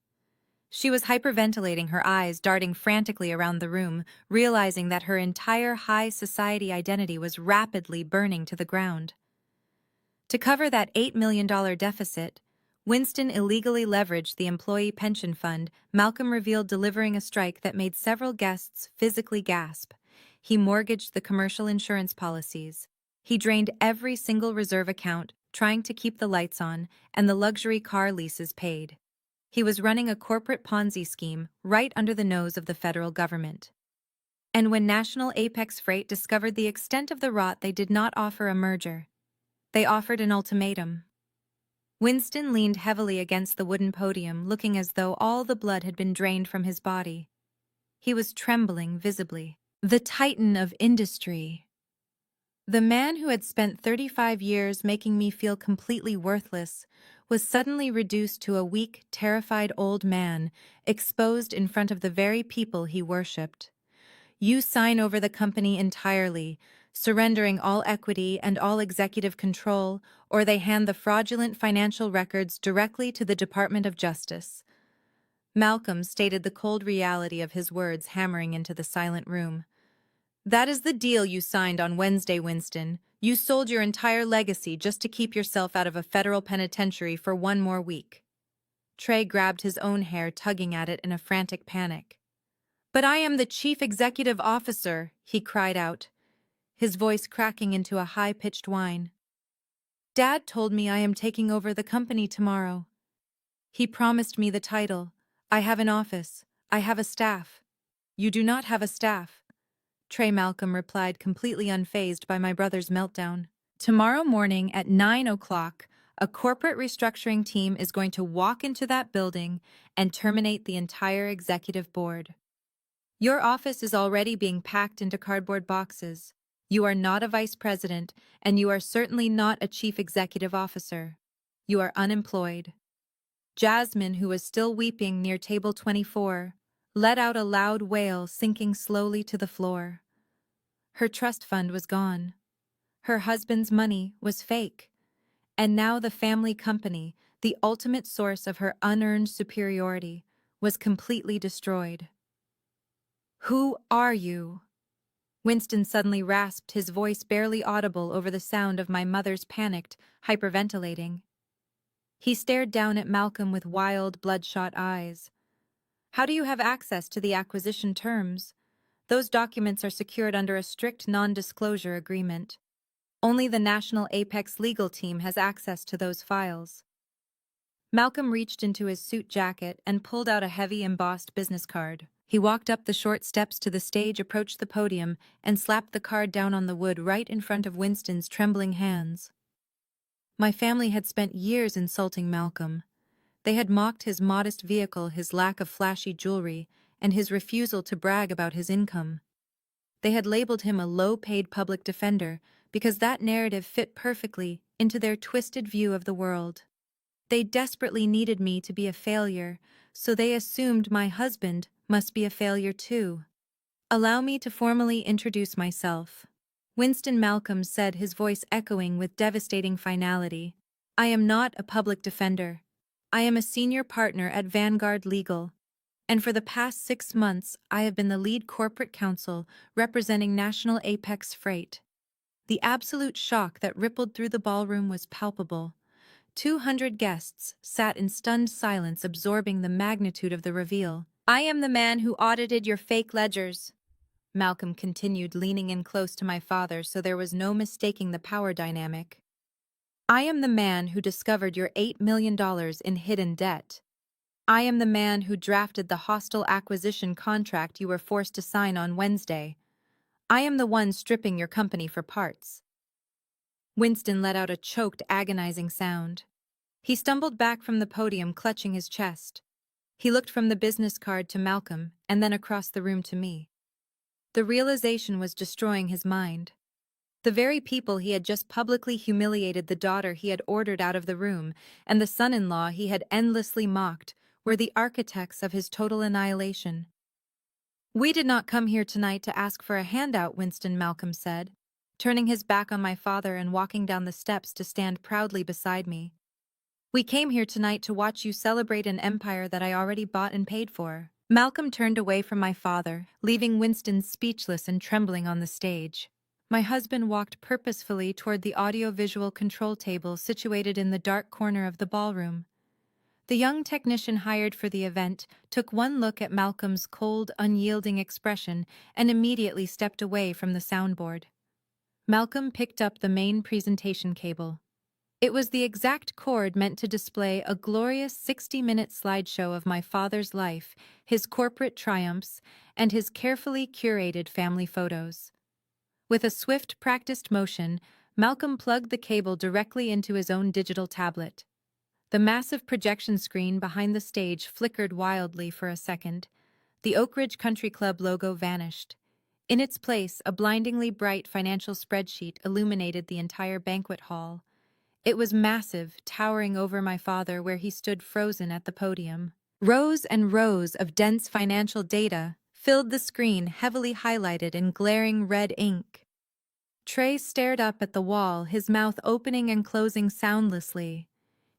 She was hyperventilating, her eyes darting frantically around the room, realizing that her entire high society identity was rapidly burning to the ground. To cover that $8 million deficit, Winston illegally leveraged the employee pension fund. Malcolm revealed, delivering a strike that made several guests physically gasp. He mortgaged the commercial insurance policies. He drained every single reserve account, trying to keep the lights on, and the luxury car leases paid. He was running a corporate Ponzi scheme right under the nose of the federal government. And when National Apex Freight discovered the extent of the rot, they did not offer a merger. They offered an ultimatum. Winston leaned heavily against the wooden podium, looking as though all the blood had been drained from his body. He was trembling visibly. The titan of industry. The man who had spent 35 years making me feel completely worthless was suddenly reduced to a weak, terrified old man, exposed in front of the very people he worshipped. "You sign over the company entirely, surrendering all equity and all executive control, or they hand the fraudulent financial records directly to the Department of Justice." Malcolm stated the cold reality of his words, hammering into the silent room. "That is the deal you signed on Wednesday, Winston. You sold your entire legacy just to keep yourself out of a federal penitentiary for one more week." Trey grabbed his own hair, tugging at it in a frantic panic. "But I am the chief executive officer," he cried out, his voice cracking into a high-pitched whine. "Dad told me I am taking over the company tomorrow. He promised me the title. I have an office. I have a staff." "You do not have a staff," Trey Malcolm replied, completely unfazed by my brother's meltdown. "Tomorrow morning at 9 o'clock, A corporate restructuring team is going to walk into that building and terminate the entire executive board. Your office is already being packed into cardboard boxes. You are not a vice president, and you are certainly not a chief executive officer. You are unemployed. Jasmine, who was still weeping near table 24, let out a loud wail, sinking slowly to the floor. Her trust fund was gone. Her husband's money was fake. And now the family company, the ultimate source of her unearned superiority, was completely destroyed. "Who are you?" Winston suddenly rasped, his voice barely audible over the sound of my mother's panicked, hyperventilating. He stared down at Malcolm with wild, bloodshot eyes. "How do you have access to the acquisition terms? Those documents are secured under a strict non-disclosure agreement. Only the National Apex legal team has access to those files." Malcolm reached into his suit jacket and pulled out a heavy embossed business card. He walked up the short steps to the stage, approached the podium, and slapped the card down on the wood right in front of Winston's trembling hands. My family had spent years insulting Malcolm. They had mocked his modest vehicle, his lack of flashy jewelry, and his refusal to brag about his income. They had labeled him a low-paid public defender because that narrative fit perfectly into their twisted view of the world. They desperately needed me to be a failure, so they assumed my husband must be a failure too. "Allow me to formally introduce myself," Winston Malcolm said, his voice echoing with devastating finality. "I am not a public defender. I am a senior partner at Vanguard Legal, and for the past 6 months I have been the lead corporate counsel representing National Apex Freight." The absolute shock that rippled through the ballroom was palpable. 200 guests sat in stunned silence, absorbing the magnitude of the reveal. "I am the man who audited your fake ledgers," Malcolm continued, leaning in close to my father so there was no mistaking the power dynamic. "I am the man who discovered your $8 million in hidden debt. I am the man who drafted the hostile acquisition contract you were forced to sign on Wednesday. I am the one stripping your company for parts." Winston let out a choked, agonizing sound. He stumbled back from the podium, clutching his chest. He looked from the business card to Malcolm, and then across the room to me. The realization was destroying his mind. The very people he had just publicly humiliated, the daughter he had ordered out of the room, and the son-in-law he had endlessly mocked, were the architects of his total annihilation. "We did not come here tonight to ask for a handout," Winston Malcolm said, turning his back on my father and walking down the steps to stand proudly beside me. "We came here tonight to watch you celebrate an empire that I already bought and paid for." Malcolm turned away from my father, leaving Winston speechless and trembling on the stage. My husband walked purposefully toward the audio-visual control table situated in the dark corner of the ballroom. The young technician hired for the event took one look at Malcolm's cold, unyielding expression and immediately stepped away from the soundboard. Malcolm picked up the main presentation cable. It was the exact cord meant to display a glorious 60-minute slideshow of my father's life, his corporate triumphs, and his carefully curated family photos. With a swift, practiced motion, Malcolm plugged the cable directly into his own digital tablet. The massive projection screen behind the stage flickered wildly for a second. The Oak Ridge Country Club logo vanished. In its place, a blindingly bright financial spreadsheet illuminated the entire banquet hall. It was massive, towering over my father where he stood frozen at the podium. Rows and rows of dense financial data filled the screen, heavily highlighted in glaring red ink. Trey stared up at the wall, his mouth opening and closing soundlessly.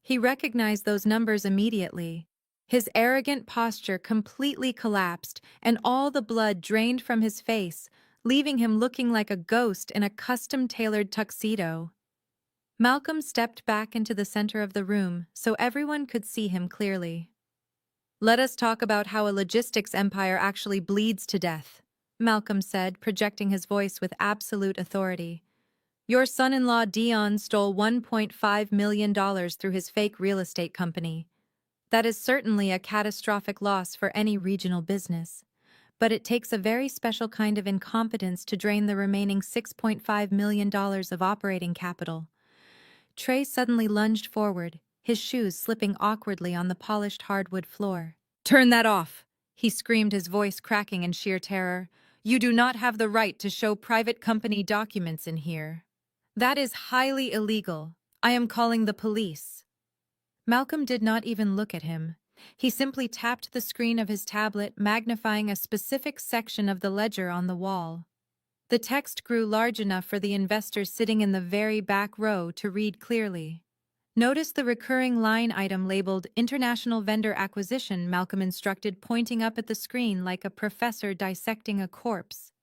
He recognized those numbers immediately. His arrogant posture completely collapsed, and all the blood drained from his face, leaving him looking like a ghost in a custom-tailored tuxedo. Malcolm stepped back into the center of the room so everyone could see him clearly. "Let us talk about how a logistics empire actually bleeds to death," Malcolm said, projecting his voice with absolute authority. "Your son-in-law Dion stole $1.5 million through his fake real estate company. That is certainly a catastrophic loss for any regional business, but it takes a very special kind of incompetence to drain the remaining $6.5 million of operating capital. Trey suddenly lunged forward, his shoes slipping awkwardly on the polished hardwood floor. "Turn that off!" he screamed, his voice cracking in sheer terror. "You do not have the right to show private company documents in here. That is highly illegal. I am calling the police." Malcolm did not even look at him. He simply tapped the screen of his tablet, magnifying a specific section of the ledger on the wall. The text grew large enough for the investor sitting in the very back row to read clearly. "Notice the recurring line item labeled International Vendor Acquisition," Malcolm instructed, pointing up at the screen like a professor dissecting a corpse.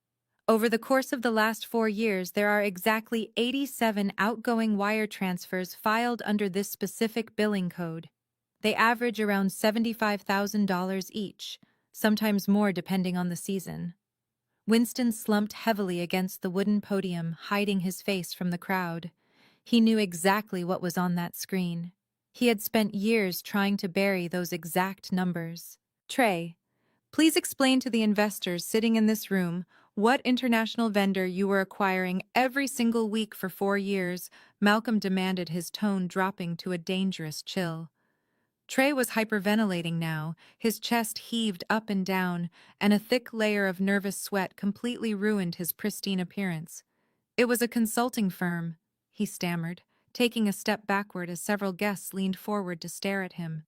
"Over the course of the last 4 years, there are exactly 87 outgoing wire transfers filed under this specific billing code. They average around $75,000 each, sometimes more depending on the season." Winston slumped heavily against the wooden podium, hiding his face from the crowd. He knew exactly what was on that screen. He had spent years trying to bury those exact numbers. "Trey, please explain to the investors sitting in this room what international vendor you were acquiring every single week for 4 years," Malcolm demanded, his tone dropping to a dangerous chill. Trey was hyperventilating now, his chest heaved up and down, and a thick layer of nervous sweat completely ruined his pristine appearance. "It was a consulting firm," he stammered, taking a step backward as several guests leaned forward to stare at him.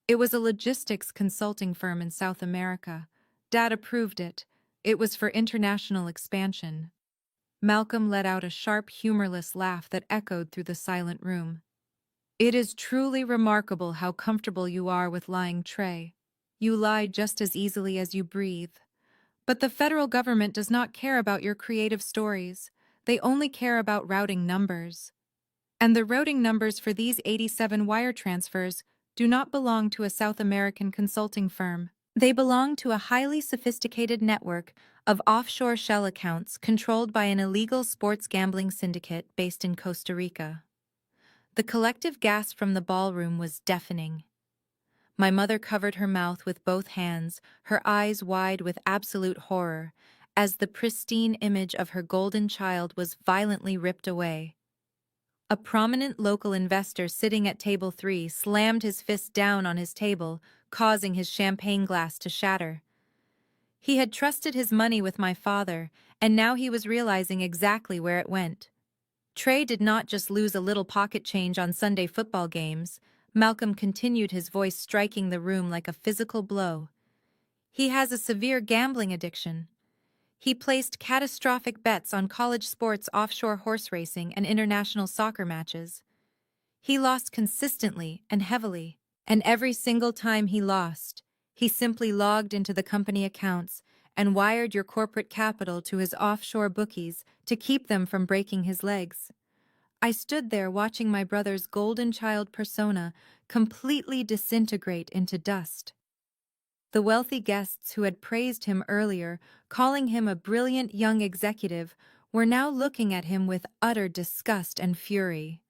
"It was a logistics consulting firm in South America. Dad approved it. It was for international expansion." Malcolm let out a sharp, humorless laugh that echoed through the silent room. "It is truly remarkable how comfortable you are with lying, Trey. You lie just as easily as you breathe. But the federal government does not care about your creative stories. They only care about routing numbers. And the routing numbers for these 87 wire transfers do not belong to a South American consulting firm. They belong to a highly sophisticated network of offshore shell accounts controlled by an illegal sports gambling syndicate based in Costa Rica." The collective gasp from the ballroom was deafening. My mother covered her mouth with both hands, her eyes wide with absolute horror, as the pristine image of her golden child was violently ripped away. A prominent local investor sitting at table 3 slammed his fist down on his table, causing his champagne glass to shatter. He had trusted his money with my father, and now he was realizing exactly where it went. Trey did not just lose a little pocket change on Sunday football games. Malcolm continued, his voice striking the room like a physical blow. "He has a severe gambling addiction. He placed catastrophic bets on college sports, offshore horse racing, and international soccer matches. He lost consistently and heavily, and every single time he lost, he simply logged into the company accounts and wired your corporate capital to his offshore bookies to keep them from breaking his legs." I stood there watching my brother's golden child persona completely disintegrate into dust. The wealthy guests who had praised him earlier, calling him a brilliant young executive, were now looking at him with utter disgust and fury.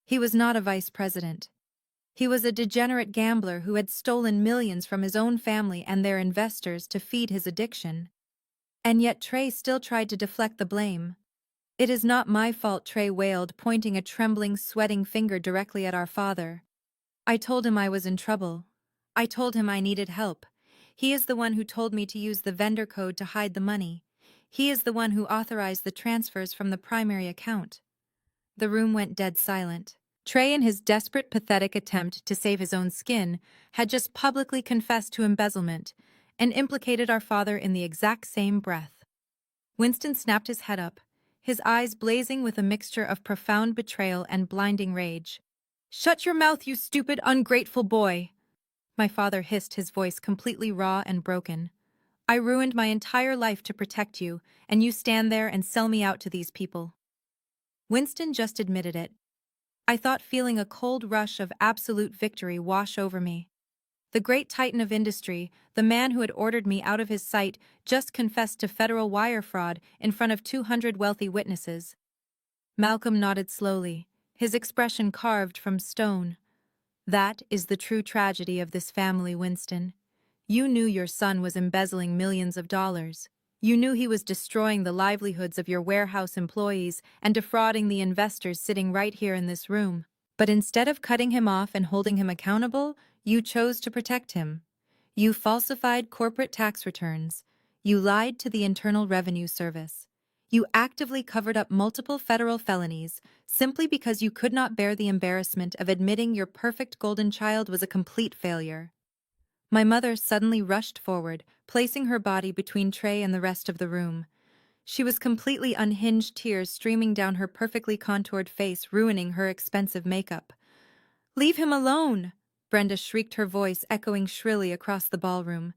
He was not a vice president. He was a degenerate gambler who had stolen millions from his own family and their investors to feed his addiction. And yet Trey still tried to deflect the blame. "It is not my fault," Trey wailed, pointing a trembling, sweating finger directly at our father. "I told him I was in trouble. I told him I needed help. He is the one who told me to use the vendor code to hide the money. He is the one who authorized the transfers from the primary account." The room went dead silent. Trey, in his desperate, pathetic attempt to save his own skin, had just publicly confessed to embezzlement and implicated our father in the exact same breath. Winston snapped his head up, his eyes blazing with a mixture of profound betrayal and blinding rage. "Shut your mouth, you stupid, ungrateful boy!" my father hissed, his voice completely raw and broken. "I ruined my entire life to protect you, and you stand there and sell me out to these people." Winston just admitted it. I thought, feeling a cold rush of absolute victory wash over me. The great titan of industry, the man who had ordered me out of his sight, just confessed to federal wire fraud in front of 200 wealthy witnesses. Malcolm nodded slowly, his expression carved from stone. "That is the true tragedy of this family, Winston. You knew your son was embezzling millions of dollars. You knew he was destroying the livelihoods of your warehouse employees and defrauding the investors sitting right here in this room. But instead of cutting him off and holding him accountable, you chose to protect him. You falsified corporate tax returns. You lied to the Internal Revenue Service. You actively covered up multiple federal felonies simply because you could not bear the embarrassment of admitting your perfect golden child was a complete failure. My mother suddenly rushed forward, placing her body between Trey and the rest of the room. She was completely unhinged, tears streaming down her perfectly contoured face, ruining her expensive makeup. "Leave him alone!" Brenda shrieked, her voice echoing shrilly across the ballroom.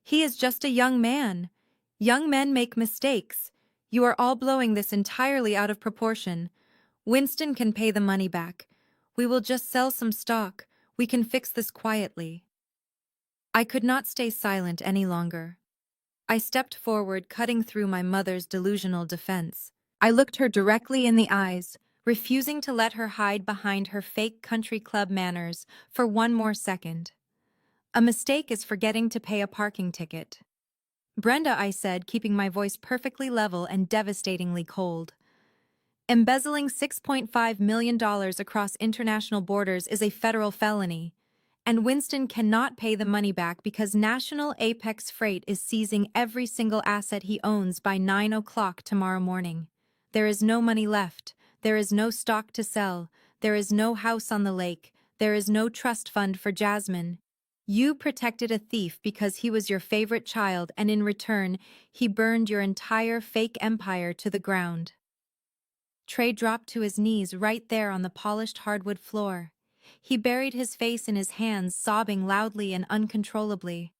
"He is just a young man. Young men make mistakes. You are all blowing this entirely out of proportion. Winston can pay the money back. We will just sell some stock. We can fix this quietly." I could not stay silent any longer. I stepped forward, cutting through my mother's delusional defense. I looked her directly in the eyes, refusing to let her hide behind her fake country club manners for one more second. "A mistake is forgetting to pay a parking ticket." "Brenda," I said, keeping my voice perfectly level and devastatingly cold. "Embezzling $6.5 million across international borders is a federal felony. And Winston cannot pay the money back because National Apex Freight is seizing every single asset he owns by 9 o'clock tomorrow morning. There is no money left. There is no stock to sell. There is no house on the lake. There is no trust fund for Jasmine. You protected a thief because he was your favorite child, and in return, he burned your entire fake empire to the ground." Trey dropped to his knees right there on the polished hardwood floor. He buried his face in his hands, sobbing loudly and uncontrollably.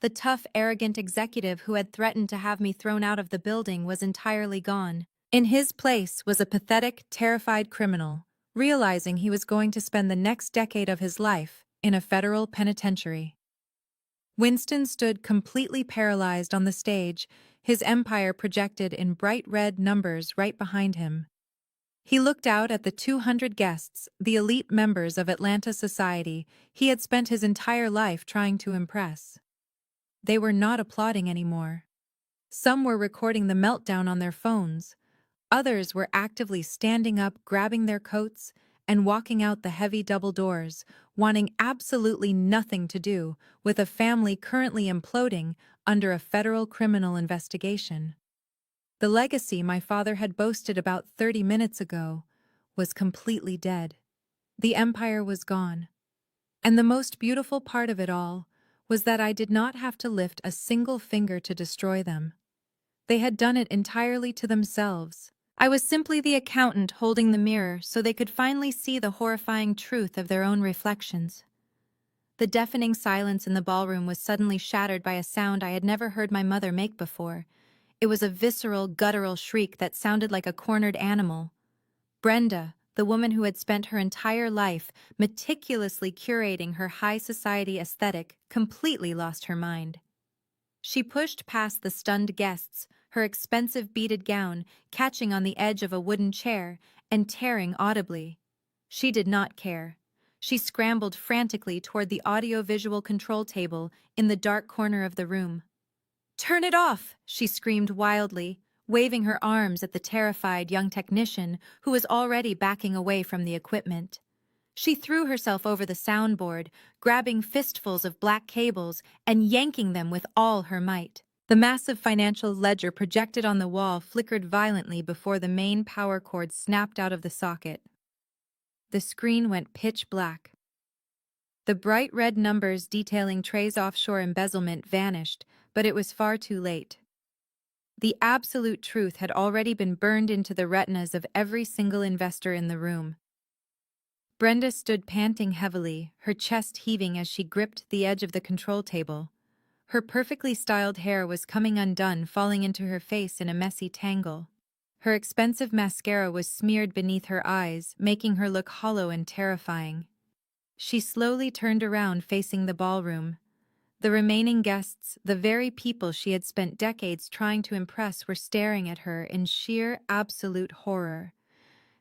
The tough, arrogant executive who had threatened to have me thrown out of the building was entirely gone. In his place was a pathetic, terrified criminal, realizing he was going to spend the next decade of his life in a federal penitentiary. Winston stood completely paralyzed on the stage, his empire projected in bright red numbers right behind him. He looked out at the 200 guests, the elite members of Atlanta society he had spent his entire life trying to impress. They were not applauding anymore. Some were recording the meltdown on their phones. Others were actively standing up, grabbing their coats, and walking out the heavy double doors, wanting absolutely nothing to do with a family currently imploding under a federal criminal investigation. The legacy my father had boasted about 30 minutes ago was completely dead. The empire was gone. And the most beautiful part of it all was that I did not have to lift a single finger to destroy them. They had done it entirely to themselves. I was simply the accountant holding the mirror so they could finally see the horrifying truth of their own reflections. The deafening silence in the ballroom was suddenly shattered by a sound I had never heard my mother make before. It was a visceral, guttural shriek that sounded like a cornered animal. Brenda, the woman who had spent her entire life meticulously curating her high society aesthetic, completely lost her mind. She pushed past the stunned guests, her expensive beaded gown catching on the edge of a wooden chair and tearing audibly. She did not care. She scrambled frantically toward the audio-visual control table in the dark corner of the room. "Turn it off!" she screamed wildly, waving her arms at the terrified young technician who was already backing away from the equipment. She threw herself over the soundboard, grabbing fistfuls of black cables and yanking them with all her might. The massive financial ledger projected on the wall flickered violently before the main power cord snapped out of the socket. The screen went pitch black. The bright red numbers detailing Trey's offshore embezzlement vanished, but it was far too late. The absolute truth had already been burned into the retinas of every single investor in the room. Brenda stood panting heavily, her chest heaving as she gripped the edge of the control table. Her perfectly styled hair was coming undone, falling into her face in a messy tangle. Her expensive mascara was smeared beneath her eyes, making her look hollow and terrifying. She slowly turned around, facing the ballroom. The remaining guests, the very people she had spent decades trying to impress, were staring at her in sheer, absolute horror.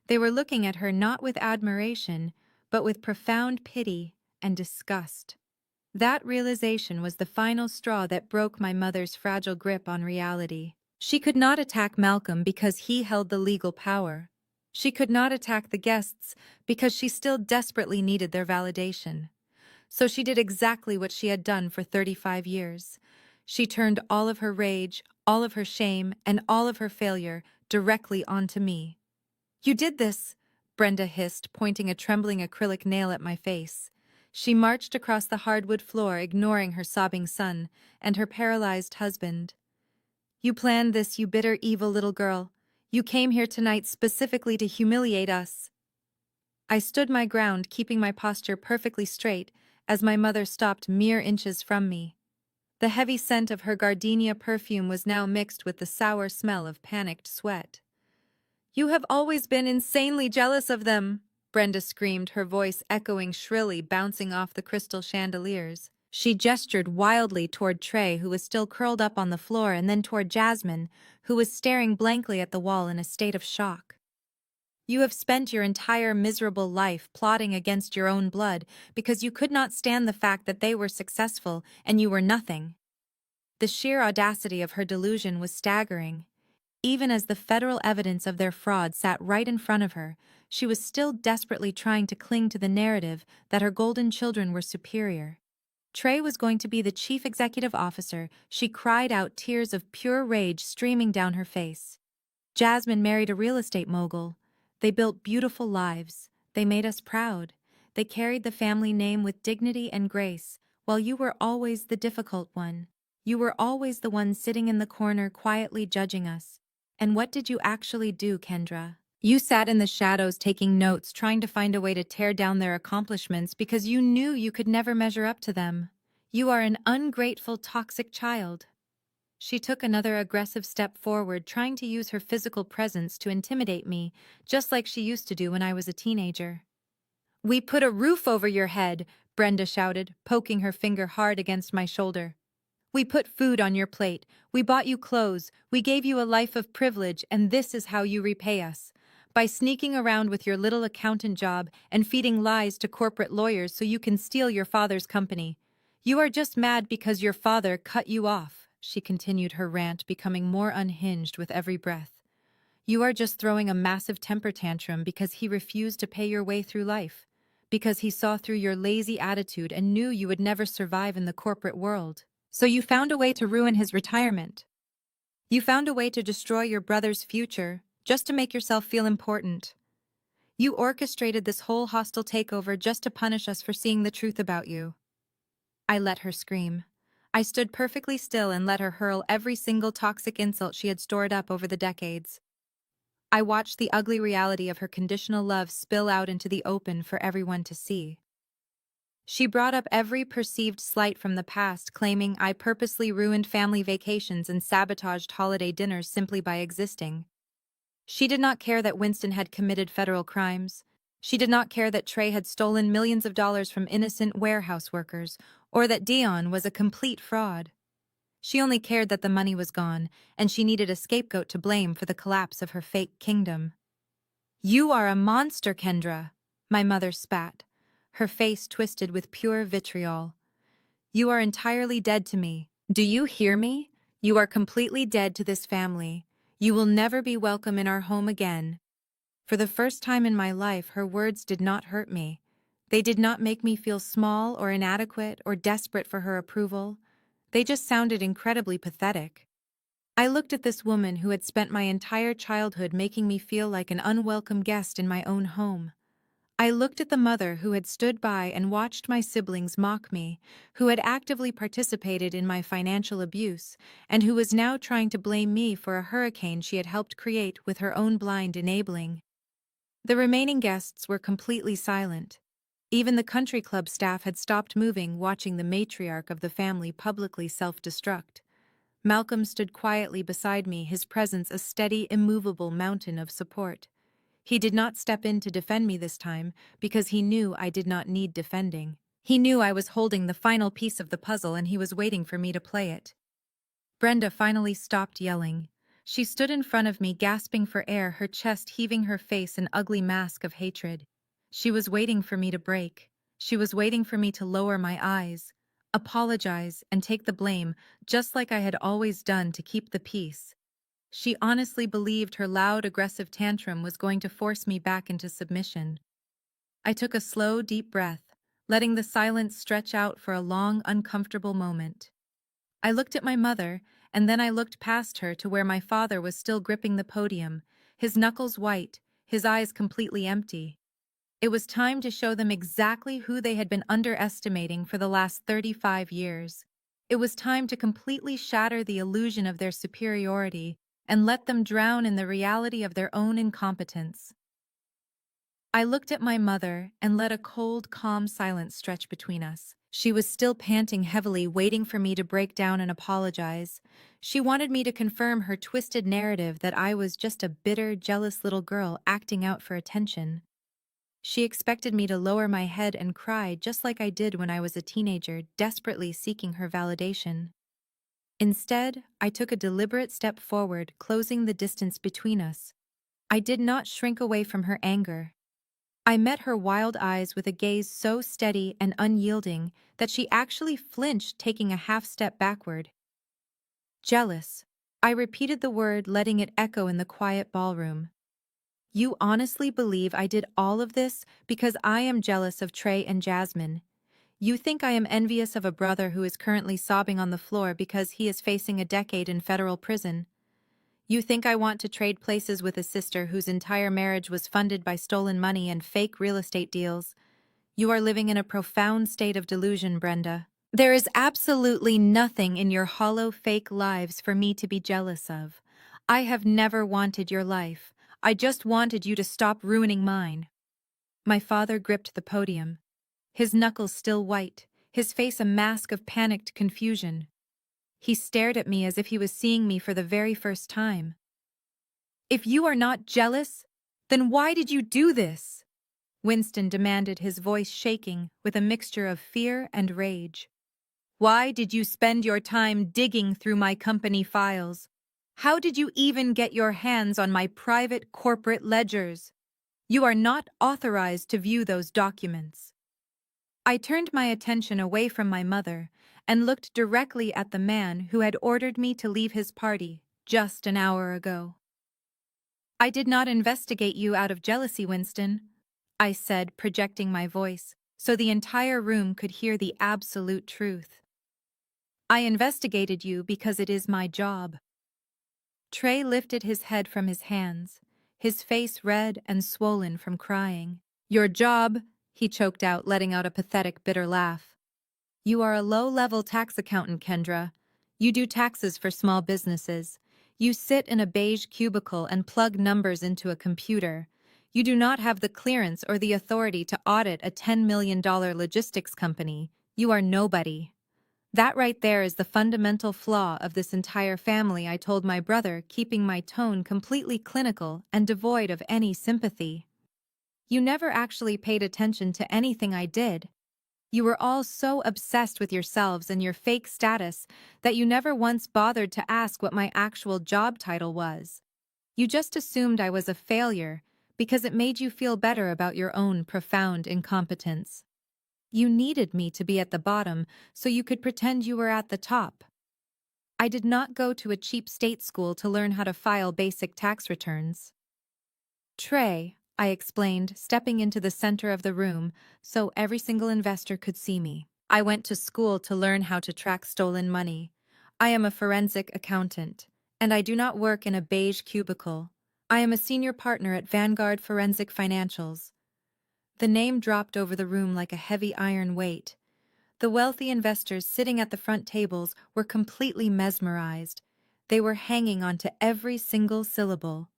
They were looking at her not with admiration, but with profound pity and disgust. That realization was the final straw that broke my mother's fragile grip on reality. She could not attack Malcolm because he held the legal power. She could not attack the guests because she still desperately needed their validation. So she did exactly what she had done for 35 years. She turned all of her rage, all of her shame, and all of her failure directly onto me. "You did this," Brenda hissed, pointing a trembling acrylic nail at my face. She marched across the hardwood floor, ignoring her sobbing son and her paralyzed husband. "You planned this, you bitter, evil little girl. You came here tonight specifically to humiliate us." I stood my ground, keeping my posture perfectly straight, as my mother stopped mere inches from me. The heavy scent of her gardenia perfume was now mixed with the sour smell of panicked sweat. "You have always been insanely jealous of them," Brenda screamed, her voice echoing shrilly, bouncing off the crystal chandeliers. She gestured wildly toward Trey, who was still curled up on the floor, and then toward Jasmine, who was staring blankly at the wall in a state of shock. "You have spent your entire miserable life plotting against your own blood because you could not stand the fact that they were successful and you were nothing." The sheer audacity of her delusion was staggering. Even as the federal evidence of their fraud sat right in front of her, she was still desperately trying to cling to the narrative that her golden children were superior. Trey was going to be the chief executive officer. She cried out, tears of pure rage streaming down her face. Jasmine married a real estate mogul. They built beautiful lives. They made us proud. They carried the family name with dignity and grace, while you were always the difficult one. You were always the one sitting in the corner quietly judging us. And what did you actually do, Kendra? You sat in the shadows taking notes, trying to find a way to tear down their accomplishments because you knew you could never measure up to them. You are an ungrateful, toxic child. She took another aggressive step forward, trying to use her physical presence to intimidate me, just like she used to do when I was a teenager. "We put a roof over your head," Brenda shouted, poking her finger hard against my shoulder. "We put food on your plate. We bought you clothes. We gave you a life of privilege, and this is how you repay us. By sneaking around with your little accountant job and feeding lies to corporate lawyers so you can steal your father's company. You are just mad because your father cut you off," she continued her rant, becoming more unhinged with every breath. "You are just throwing a massive temper tantrum because he refused to pay your way through life, because he saw through your lazy attitude and knew you would never survive in the corporate world. So you found a way to ruin his retirement. You found a way to destroy your brother's future, just to make yourself feel important. You orchestrated this whole hostile takeover just to punish us for seeing the truth about you." I let her scream. I stood perfectly still and let her hurl every single toxic insult she had stored up over the decades. I watched the ugly reality of her conditional love spill out into the open for everyone to see. She brought up every perceived slight from the past, claiming I purposely ruined family vacations and sabotaged holiday dinners simply by existing. She did not care that Winston had committed federal crimes. She did not care that Trey had stolen millions of dollars from innocent warehouse workers, or that Dion was a complete fraud. She only cared that the money was gone, and she needed a scapegoat to blame for the collapse of her fake kingdom. "You are a monster, Kendra," my mother spat, her face twisted with pure vitriol. "You are entirely dead to me. Do you hear me? You are completely dead to this family. You will never be welcome in our home again." For the first time in my life, her words did not hurt me. They did not make me feel small or inadequate or desperate for her approval. They just sounded incredibly pathetic. I looked at this woman who had spent my entire childhood making me feel like an unwelcome guest in my own home. I looked at the mother who had stood by and watched my siblings mock me, who had actively participated in my financial abuse, and who was now trying to blame me for a hurricane she had helped create with her own blind enabling. The remaining guests were completely silent. Even the country club staff had stopped moving, watching the matriarch of the family publicly self-destruct. Malcolm stood quietly beside me, his presence a steady, immovable mountain of support. He did not step in to defend me this time because he knew I did not need defending. He knew I was holding the final piece of the puzzle and he was waiting for me to play it. Brenda finally stopped yelling. She stood in front of me, gasping for air, her chest heaving, her face an ugly mask of hatred. She was waiting for me to break. She was waiting for me to lower my eyes. apologize, and take the blame, just like I had always done to keep the peace. She honestly believed her loud, aggressive tantrum was going to force me back into submission. I took a slow, deep breath, letting the silence stretch out for a long, uncomfortable moment. I looked at my mother, and then I looked past her to where my father was still gripping the podium, his knuckles white, his eyes completely empty. It was time to show them exactly who they had been underestimating for the last 35 years. It was time to completely shatter the illusion of their superiority and let them drown in the reality of their own incompetence. I looked at my mother and let a cold, calm silence stretch between us. She was still panting heavily, waiting for me to break down and apologize. She wanted me to confirm her twisted narrative that I was just a bitter, jealous little girl acting out for attention. She expected me to lower my head and cry just like I did when I was a teenager, desperately seeking her validation. Instead, I took a deliberate step forward, closing the distance between us. I did not shrink away from her anger. I met her wild eyes with a gaze so steady and unyielding that she actually flinched, taking a half step backward. Jealous. I repeated the word, letting it echo in the quiet ballroom. You honestly believe I did all of this because I am jealous of Trey and Jasmine. You think I am envious of a brother who is currently sobbing on the floor because he is facing a decade in federal prison. You think I want to trade places with a sister whose entire marriage was funded by stolen money and fake real estate deals. You are living in a profound state of delusion, Brenda. There is absolutely nothing in your hollow, fake lives for me to be jealous of. I have never wanted your life. I just wanted you to stop ruining mine. My father gripped the podium, his knuckles still white, his face a mask of panicked confusion. He stared at me as if he was seeing me for the very first time. If you are not jealous, then why did you do this? Winston demanded, his voice shaking with a mixture of fear and rage. Why did you spend your time digging through my company files? How did you even get your hands on my private corporate ledgers? You are not authorized to view those documents. I turned my attention away from my mother and looked directly at the man who had ordered me to leave his party just an hour ago. I did not investigate you out of jealousy, Winston, I said, projecting my voice so the entire room could hear the absolute truth. I investigated you because it is my job. Trey lifted his head from his hands, his face red and swollen from crying. Your job, he choked out, letting out a pathetic, bitter laugh. You are a low-level tax accountant, Kendra. You do taxes for small businesses. You sit in a beige cubicle and plug numbers into a computer. You do not have the clearance or the authority to audit a $10 million logistics company. You are nobody. That right there is the fundamental flaw of this entire family, I told my brother, keeping my tone completely clinical and devoid of any sympathy. You never actually paid attention to anything I did. You were all so obsessed with yourselves and your fake status that you never once bothered to ask what my actual job title was. You just assumed I was a failure because it made you feel better about your own profound incompetence. You needed me to be at the bottom so you could pretend you were at the top. I did not go to a cheap state school to learn how to file basic tax returns. Trey, I explained, stepping into the center of the room so every single investor could see me. I went to school to learn how to track stolen money. I am a forensic accountant, and I do not work in a beige cubicle. I am a senior partner at Vanguard Forensic Financials. The name dropped over the room like a heavy iron weight. The wealthy investors sitting at the front tables were completely mesmerized. They were hanging on to every single syllable.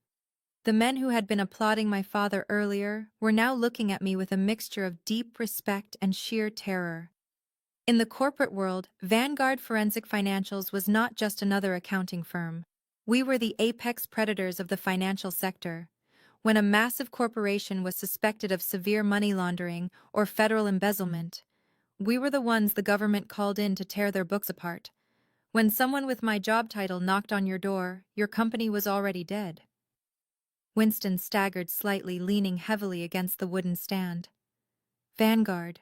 The men who had been applauding my father earlier were now looking at me with a mixture of deep respect and sheer terror. In the corporate world, Vanguard Forensic Financials was not just another accounting firm. We were the apex predators of the financial sector. When a massive corporation was suspected of severe money laundering or federal embezzlement, we were the ones the government called in to tear their books apart. When someone with my job title knocked on your door, your company was already dead. Winston staggered slightly, leaning heavily against the wooden stand. Vanguard,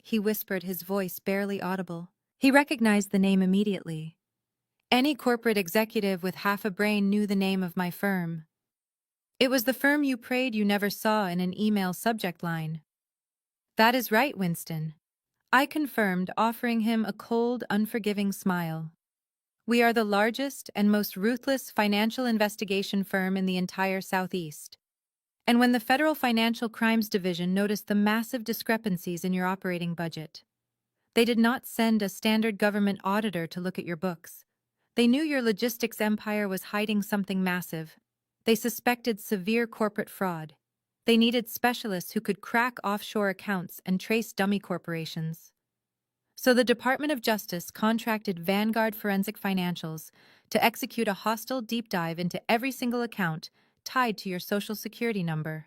he whispered, his voice barely audible. He recognized the name immediately. Any corporate executive with half a brain knew the name of my firm. It was the firm you prayed you never saw in an email subject line. That is right, Winston. I confirmed, offering him a cold, unforgiving smile. We are the largest and most ruthless financial investigation firm in the entire Southeast. And when the Federal Financial Crimes Division noticed the massive discrepancies in your operating budget, they did not send a standard government auditor to look at your books. They knew your logistics empire was hiding something massive. They suspected severe corporate fraud. They needed specialists who could crack offshore accounts and trace dummy corporations. So the Department of Justice contracted Vanguard Forensic Financials to execute a hostile deep dive into every single account tied to your Social Security number.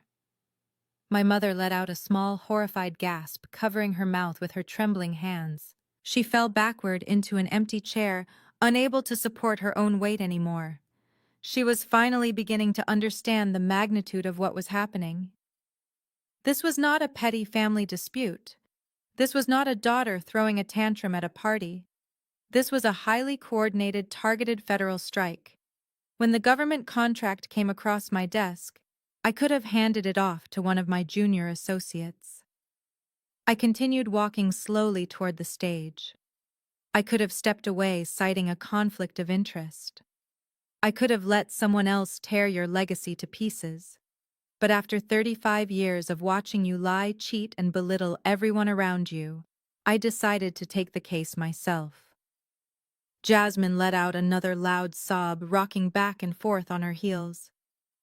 My mother let out a small, horrified gasp, covering her mouth with her trembling hands. She fell backward into an empty chair, unable to support her own weight anymore. She was finally beginning to understand the magnitude of what was happening. This was not a petty family dispute. This was not a daughter throwing a tantrum at a party. This was a highly coordinated, targeted federal strike. When the government contract came across my desk, I could have handed it off to one of my junior associates. I continued walking slowly toward the stage. I could have stepped away, citing a conflict of interest. I could have let someone else tear your legacy to pieces. But after 35 years of watching you lie, cheat, and belittle everyone around you, I decided to take the case myself. Jasmine let out another loud sob, rocking back and forth on her heels.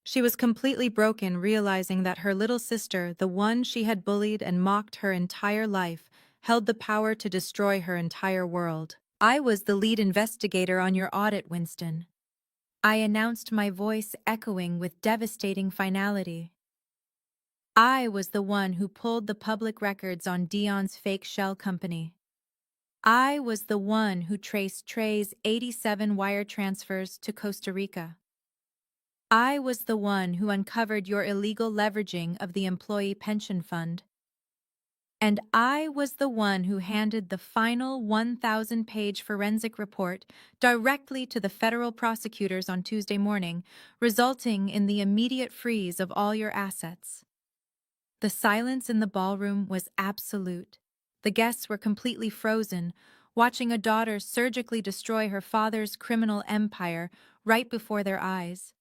She was completely broken, realizing that her little sister, the one she had bullied and mocked her entire life, held the power to destroy her entire world. I was the lead investigator on your audit, Winston. I announced, my voice echoing with devastating finality. I was the one who pulled the public records on Dion's fake shell company. I was the one who traced Trey's 87 wire transfers to Costa Rica. I was the one who uncovered your illegal leveraging of the employee pension fund. And I was the one who handed the final 1,000-page forensic report directly to the federal prosecutors on Tuesday morning, resulting in the immediate freeze of all your assets. The silence in the ballroom was absolute. The guests were completely frozen, watching a daughter surgically destroy her father's criminal empire right before their eyes.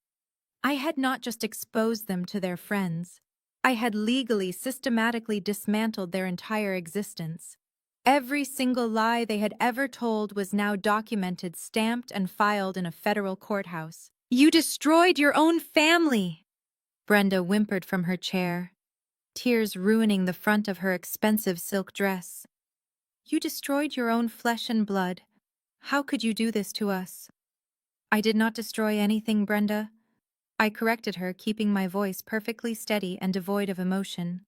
I had not just exposed them to their friends. I had legally, systematically dismantled their entire existence. Every single lie they had ever told was now documented, stamped, and filed in a federal courthouse. You destroyed your own family! Brenda whimpered from her chair, tears ruining the front of her expensive silk dress. You destroyed your own flesh and blood. How could you do this to us? I did not destroy anything, Brenda. I corrected her, keeping my voice perfectly steady and devoid of emotion.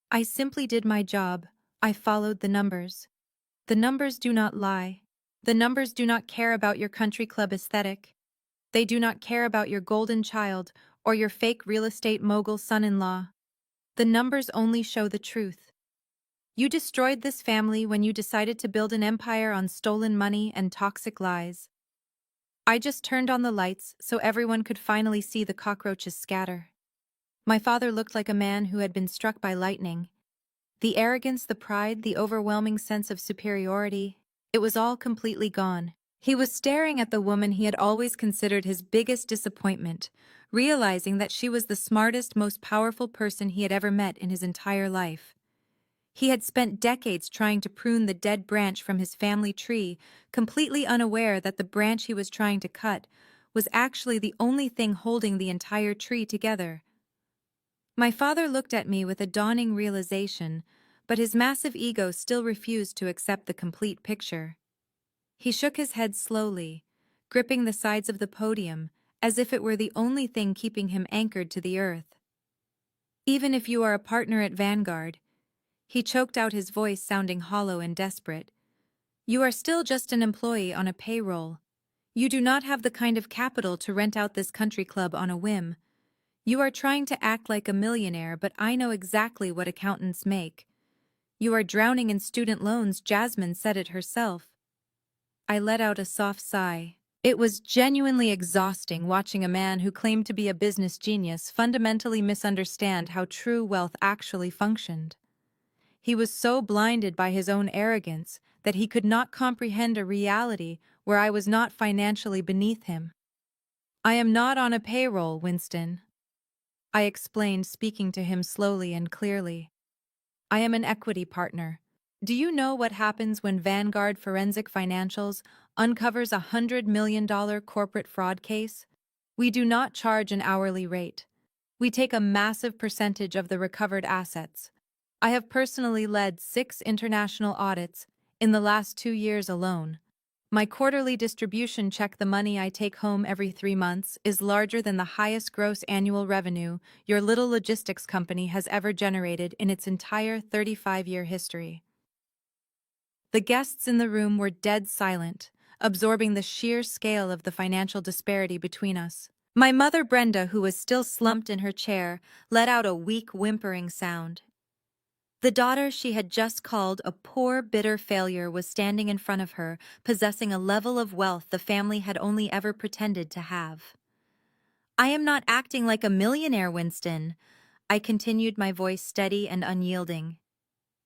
I simply did my job. I followed the numbers. The numbers do not lie. The numbers do not care about your country club aesthetic. They do not care about your golden child or your fake real estate mogul son-in-law. The numbers only show the truth. You destroyed this family when you decided to build an empire on stolen money and toxic lies. I just turned on the lights so everyone could finally see the cockroaches scatter. My father looked like a man who had been struck by lightning. The arrogance, the pride, the overwhelming sense of superiority, it was all completely gone. He was staring at the woman he had always considered his biggest disappointment, realizing that she was the smartest, most powerful person he had ever met in his entire life. He had spent decades trying to prune the dead branch from his family tree, completely unaware that the branch he was trying to cut was actually the only thing holding the entire tree together. My father looked at me with a dawning realization, but his massive ego still refused to accept the complete picture. He shook his head slowly, gripping the sides of the podium as if it were the only thing keeping him anchored to the earth. Even if you are a partner at Vanguard, he choked out, his voice sounding hollow and desperate, you are still just an employee on a payroll. You do not have the kind of capital to rent out this country club on a whim. You are trying to act like a millionaire, but I know exactly what accountants make. You are drowning in student loans, Jasmine said it herself. I let out a soft sigh. It was genuinely exhausting watching a man who claimed to be a business genius fundamentally misunderstand how true wealth actually functioned. He was so blinded by his own arrogance that he could not comprehend a reality where I was not financially beneath him. "I am not on a payroll, Winston," I explained, speaking to him slowly and clearly. "I am an equity partner. Do you know what happens when Vanguard Forensic Financials uncovers a $100 million corporate fraud case? We do not charge an hourly rate. We take a massive percentage of the recovered assets. I have personally led 6 international audits in the last 2 years alone. My quarterly distribution check, the money I take home every 3 months, is larger than the highest gross annual revenue your little logistics company has ever generated in its entire 35-year history." The guests in the room were dead silent, absorbing the sheer scale of the financial disparity between us. My mother, Brenda, who was still slumped in her chair, let out a weak whimpering sound. The daughter she had just called a poor, bitter failure was standing in front of her, possessing a level of wealth the family had only ever pretended to have. "I am not acting like a millionaire, Winston," I continued, my voice steady and unyielding.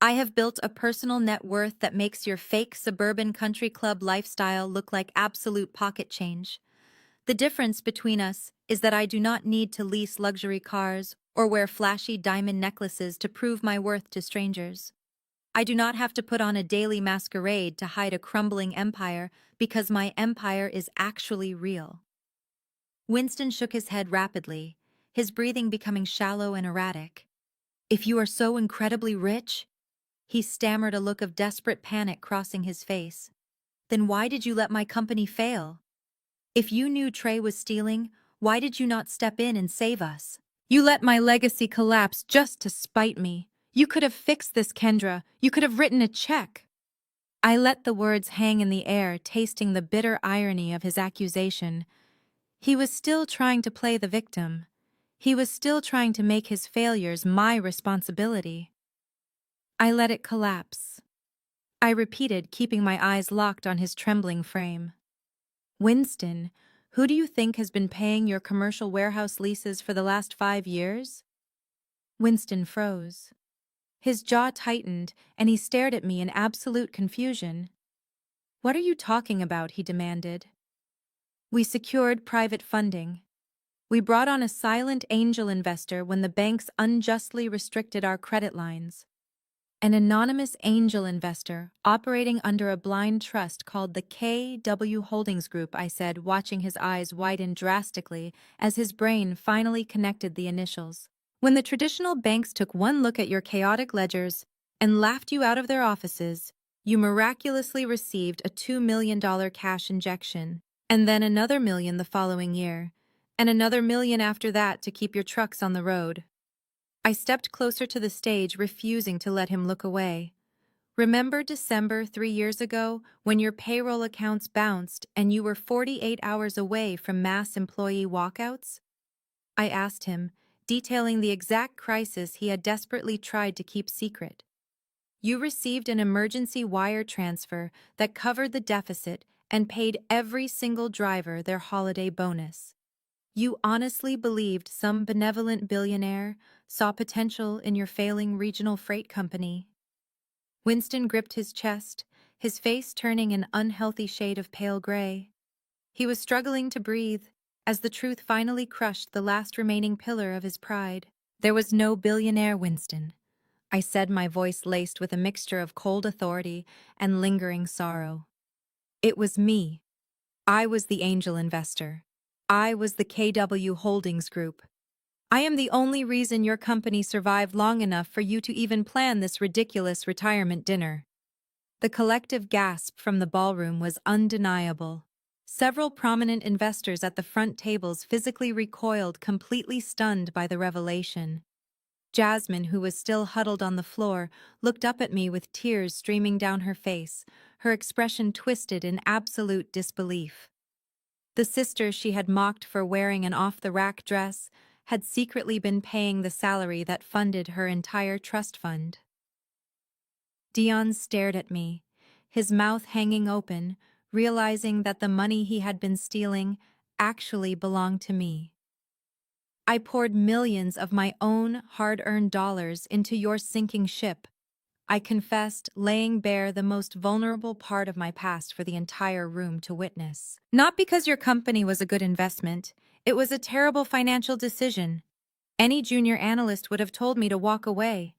"I have built a personal net worth that makes your fake suburban country club lifestyle look like absolute pocket change. The difference between us is that I do not need to lease luxury cars or wear flashy diamond necklaces to prove my worth to strangers. I do not have to put on a daily masquerade to hide a crumbling empire because my empire is actually real." Winston shook his head rapidly, his breathing becoming shallow and erratic. "If you are so incredibly rich," he stammered, a look of desperate panic crossing his face, "then why did you let my company fail? If you knew Trey was stealing, why did you not step in and save us? You let my legacy collapse just to spite me. You could have fixed this, Kendra. You could have written a check." I let the words hang in the air, tasting the bitter irony of his accusation. He was still trying to play the victim. He was still trying to make his failures my responsibility. "I let it collapse," I repeated, keeping my eyes locked on his trembling frame. "Winston, who do you think has been paying your commercial warehouse leases for the last 5 years?" Winston froze. His jaw tightened, and he stared at me in absolute confusion. "What are you talking about?" he demanded. "We secured private funding. We brought on a silent angel investor when the banks unjustly restricted our credit lines. An anonymous angel investor operating under a blind trust called the KW Holdings Group," I said, watching his eyes widen drastically as his brain finally connected the initials. "When the traditional banks took one look at your chaotic ledgers and laughed you out of their offices, you miraculously received a $2 million cash injection, and then another million the following year, and another million after that to keep your trucks on the road." I stepped closer to the stage, refusing to let him look away. "Remember December 3 years ago when your payroll accounts bounced and you were 48 hours away from mass employee walkouts?" I asked him, detailing the exact crisis he had desperately tried to keep secret. "You received an emergency wire transfer that covered the deficit and paid every single driver their holiday bonus. You honestly believed some benevolent billionaire saw potential in your failing regional freight company." Winston gripped his chest, his face turning an unhealthy shade of pale gray. He was struggling to breathe as the truth finally crushed the last remaining pillar of his pride. "There was no billionaire, Winston," I said, my voice laced with a mixture of cold authority and lingering sorrow. "It was me. I was the angel investor. I was the KW Holdings Group. I am the only reason your company survived long enough for you to even plan this ridiculous retirement dinner." The collective gasp from the ballroom was undeniable. Several prominent investors at the front tables physically recoiled, completely stunned by the revelation. Jasmine, who was still huddled on the floor, looked up at me with tears streaming down her face, her expression twisted in absolute disbelief. The sister she had mocked for wearing an off-the-rack dress had secretly been paying the salary that funded her entire trust fund. Dion stared at me, his mouth hanging open, realizing that the money he had been stealing actually belonged to me. I poured millions of my own hard-earned dollars into your sinking ship, I confessed, laying bare the most vulnerable part of my past for the entire room to witness. Not because your company was a good investment, it was a terrible financial decision. Any junior analyst would have told me to walk away.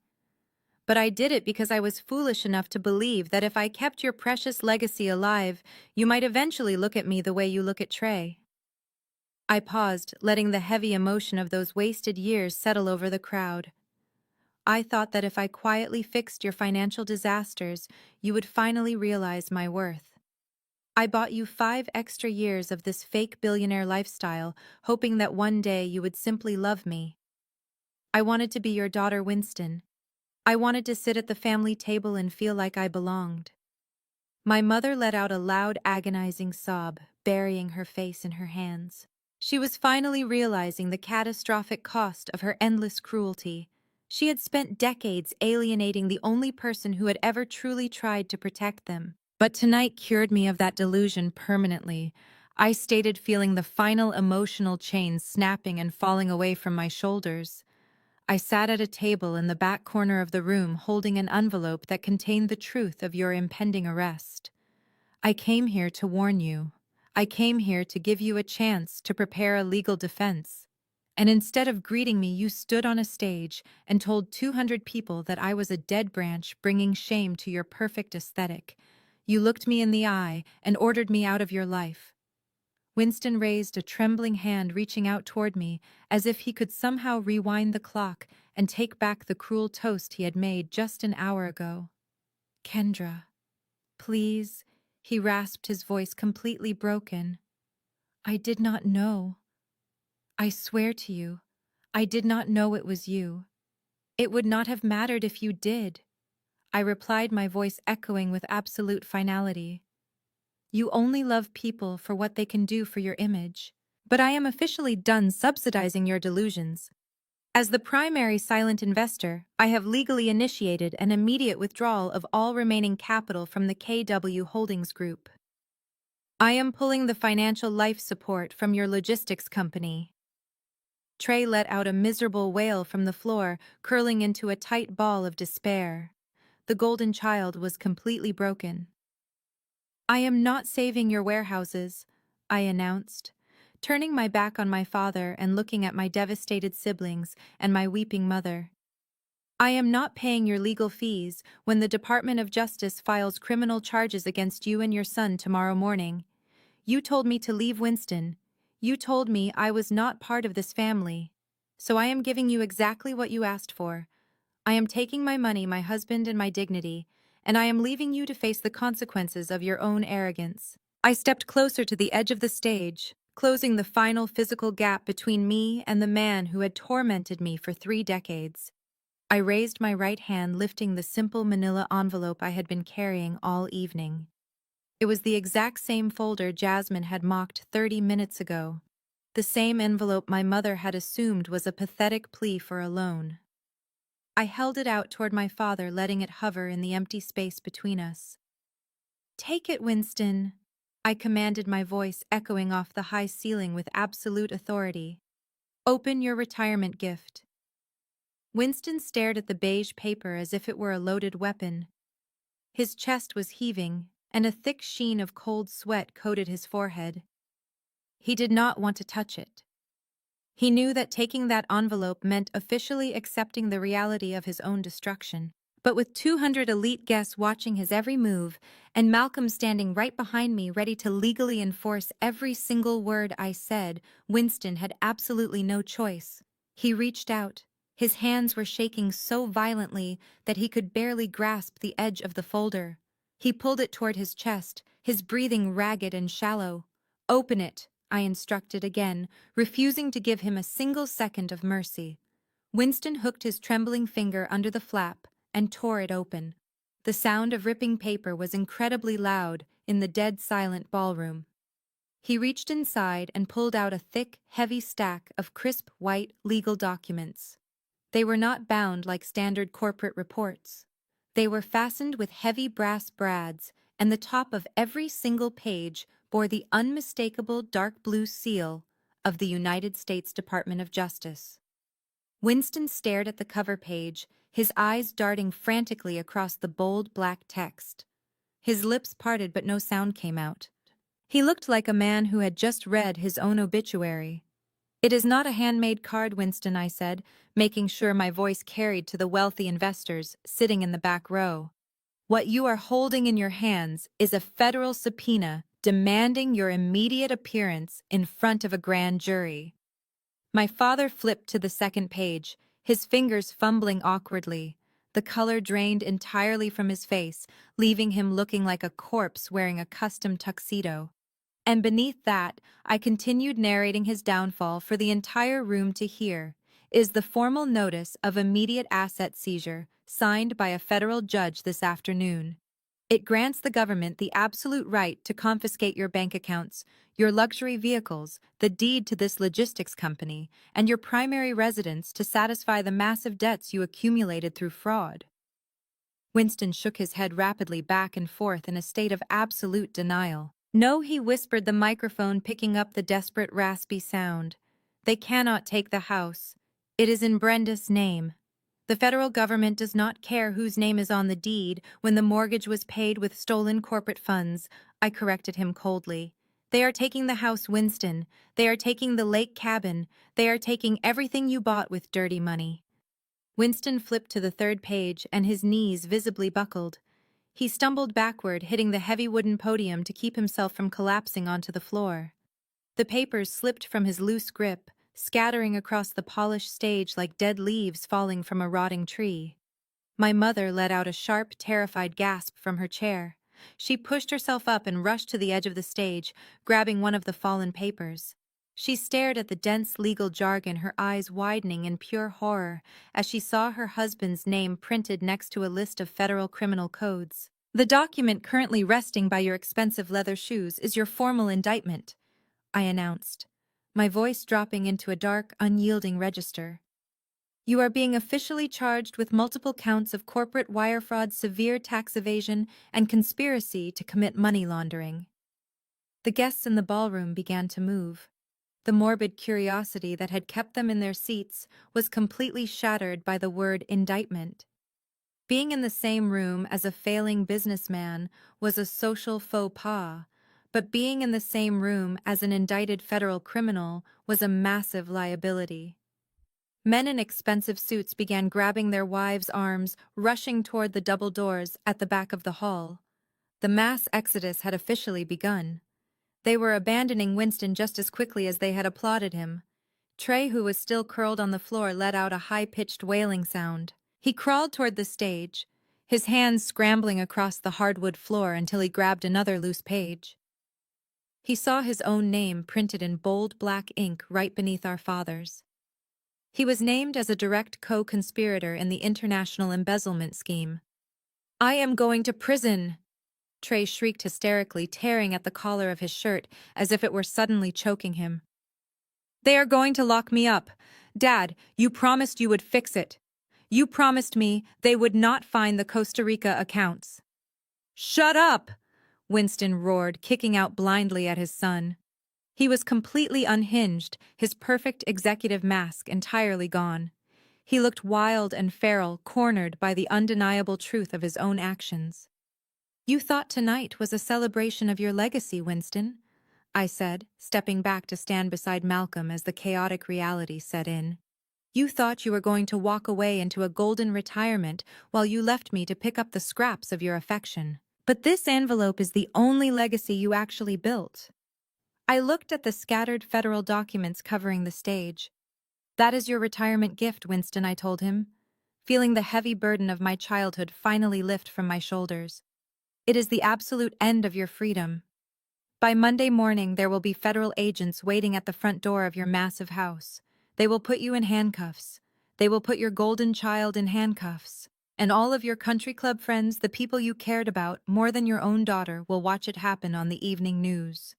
But I did it because I was foolish enough to believe that if I kept your precious legacy alive, you might eventually look at me the way you look at Trey. I paused, letting the heavy emotion of those wasted years settle over the crowd. I thought that if I quietly fixed your financial disasters, you would finally realize my worth. I bought you 5 extra years of this fake billionaire lifestyle, hoping that one day you would simply love me. I wanted to be your daughter Winston. I wanted to sit at the family table and feel like I belonged. My mother let out a loud, agonizing sob, burying her face in her hands. She was finally realizing the catastrophic cost of her endless cruelty. She had spent decades alienating the only person who had ever truly tried to protect them. But tonight cured me of that delusion permanently. I stated, feeling the final emotional chains snapping and falling away from my shoulders. I sat at a table in the back corner of the room holding an envelope that contained the truth of your impending arrest. I came here to warn you. I came here to give you a chance to prepare a legal defense. And instead of greeting me, you stood on a stage and told 200 people that I was a dead branch bringing shame to your perfect aesthetic. You looked me in the eye and ordered me out of your life. Winston raised a trembling hand, reaching out toward me, as if he could somehow rewind the clock and take back the cruel toast he had made just an hour ago. Kendra, please, he rasped, his voice completely broken. I did not know. I swear to you, I did not know it was you. It would not have mattered if you did. I replied, my voice echoing with absolute finality. You only love people for what they can do for your image. But I am officially done subsidizing your delusions. As the primary silent investor, I have legally initiated an immediate withdrawal of all remaining capital from the KW Holdings Group. I am pulling the financial life support from your logistics company. Trey let out a miserable wail from the floor, curling into a tight ball of despair. The golden child was completely broken. I am not saving your warehouses, I announced, turning my back on my father and looking at my devastated siblings and my weeping mother. I am not paying your legal fees when the Department of Justice files criminal charges against you and your son tomorrow morning. You told me to leave Winston. You told me I was not part of this family. So I am giving you exactly what you asked for. I am taking my money, my husband, and my dignity, and I am leaving you to face the consequences of your own arrogance. I stepped closer to the edge of the stage, closing the final physical gap between me and the man who had tormented me for 3 decades. I raised my right hand, lifting the simple manila envelope I had been carrying all evening. It was the exact same folder Jasmine had mocked 30 minutes ago. The same envelope my mother had assumed was a pathetic plea for a loan. I held it out toward my father, letting it hover in the empty space between us. Take it, Winston, I commanded, my voice echoing off the high ceiling with absolute authority. Open your retirement gift. Winston stared at the beige paper as if it were a loaded weapon. His chest was heaving, and a thick sheen of cold sweat coated his forehead. He did not want to touch it. He knew that taking that envelope meant officially accepting the reality of his own destruction. But with 200 elite guests watching his every move, and Malcolm standing right behind me ready to legally enforce every single word I said, Winston had absolutely no choice. He reached out. His hands were shaking so violently that he could barely grasp the edge of the folder. He pulled it toward his chest, his breathing ragged and shallow. Open it, I instructed again, refusing to give him a single second of mercy. Winston hooked his trembling finger under the flap and tore it open. The sound of ripping paper was incredibly loud in the dead silent ballroom. He reached inside and pulled out a thick, heavy stack of crisp white legal documents. They were not bound like standard corporate reports. They were fastened with heavy brass brads and the top of every single page bore the unmistakable dark blue seal of the United States Department of Justice. Winston stared at the cover page, his eyes darting frantically across the bold black text. His lips parted but no sound came out. He looked like a man who had just read his own obituary. "It is not a handmade card, Winston," I said, making sure my voice carried to the wealthy investors sitting in the back row. "What you are holding in your hands is a federal subpoena demanding your immediate appearance in front of a grand jury." My father flipped to the second page, his fingers fumbling awkwardly. The color drained entirely from his face, leaving him looking like a corpse wearing a custom tuxedo. And beneath that, I continued narrating his downfall for the entire room to hear, is the formal notice of immediate asset seizure, signed by a federal judge this afternoon. It grants the government the absolute right to confiscate your bank accounts, your luxury vehicles, the deed to this logistics company, and your primary residence to satisfy the massive debts you accumulated through fraud. Winston shook his head rapidly back and forth in a state of absolute denial. "No," he whispered, the microphone picking up the desperate raspy sound. "They cannot take the house. It is in Brenda's name. The federal government does not care whose name is on the deed when the mortgage was paid with stolen corporate funds," I corrected him coldly. "They are taking the house, Winston. They are taking the lake cabin. They are taking everything you bought with dirty money." Winston flipped to the third page, and his knees visibly buckled. He stumbled backward, hitting the heavy wooden podium to keep himself from collapsing onto the floor. The papers slipped from his loose grip, scattering across the polished stage like dead leaves falling from a rotting tree. My mother let out a sharp, terrified gasp from her chair. She pushed herself up and rushed to the edge of the stage, grabbing one of the fallen papers. She stared at the dense legal jargon, her eyes widening in pure horror as she saw her husband's name printed next to a list of federal criminal codes. "The document currently resting by your expensive leather shoes is your formal indictment," I announced, my voice dropping into a dark, unyielding register. "You are being officially charged with multiple counts of corporate wire fraud, severe tax evasion, and conspiracy to commit money laundering." The guests in the ballroom began to move. The morbid curiosity that had kept them in their seats was completely shattered by the word indictment. Being in the same room as a failing businessman was a social faux pas, but being in the same room as an indicted federal criminal was a massive liability. Men in expensive suits began grabbing their wives' arms, rushing toward the double doors at the back of the hall. The mass exodus had officially begun. They were abandoning Winston just as quickly as they had applauded him. Trey, who was still curled on the floor, let out a high-pitched wailing sound. He crawled toward the stage, his hands scrambling across the hardwood floor until he grabbed another loose page. He saw his own name printed in bold black ink right beneath our father's. He was named as a direct co-conspirator in the international embezzlement scheme. "I am going to prison!" Trey shrieked hysterically, tearing at the collar of his shirt as if it were suddenly choking him. "They are going to lock me up. Dad, you promised you would fix it. You promised me they would not find the Costa Rica accounts." "Shut up!" Winston roared, kicking out blindly at his son. He was completely unhinged, his perfect executive mask entirely gone. He looked wild and feral, cornered by the undeniable truth of his own actions. "You thought tonight was a celebration of your legacy, Winston," I said, stepping back to stand beside Malcolm as the chaotic reality set in. "You thought you were going to walk away into a golden retirement while you left me to pick up the scraps of your affection. But this envelope is the only legacy you actually built." I looked at the scattered federal documents covering the stage. "That is your retirement gift, Winston," I told him, feeling the heavy burden of my childhood finally lift from my shoulders. "It is the absolute end of your freedom. By Monday morning, there will be federal agents waiting at the front door of your massive house. They will put you in handcuffs. They will put your golden child in handcuffs. And all of your country club friends, the people you cared about more than your own daughter, will watch it happen on the evening news."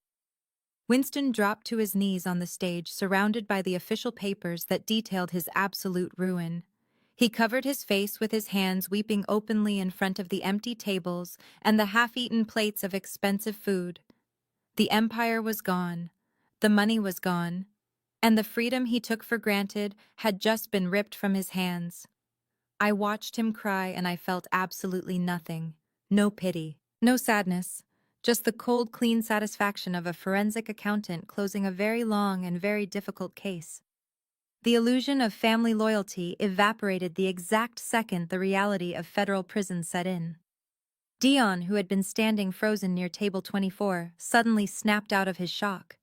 Winston dropped to his knees on the stage, surrounded by the official papers that detailed his absolute ruin. He covered his face with his hands, weeping openly in front of the empty tables and the half-eaten plates of expensive food. The empire was gone, the money was gone, and the freedom he took for granted had just been ripped from his hands. I watched him cry and I felt absolutely nothing. No pity, no sadness, just the cold, clean satisfaction of a forensic accountant closing a very long and very difficult case. The illusion of family loyalty evaporated the exact second the reality of federal prison set in. Dion, who had been standing frozen near table 24, suddenly snapped out of his shock.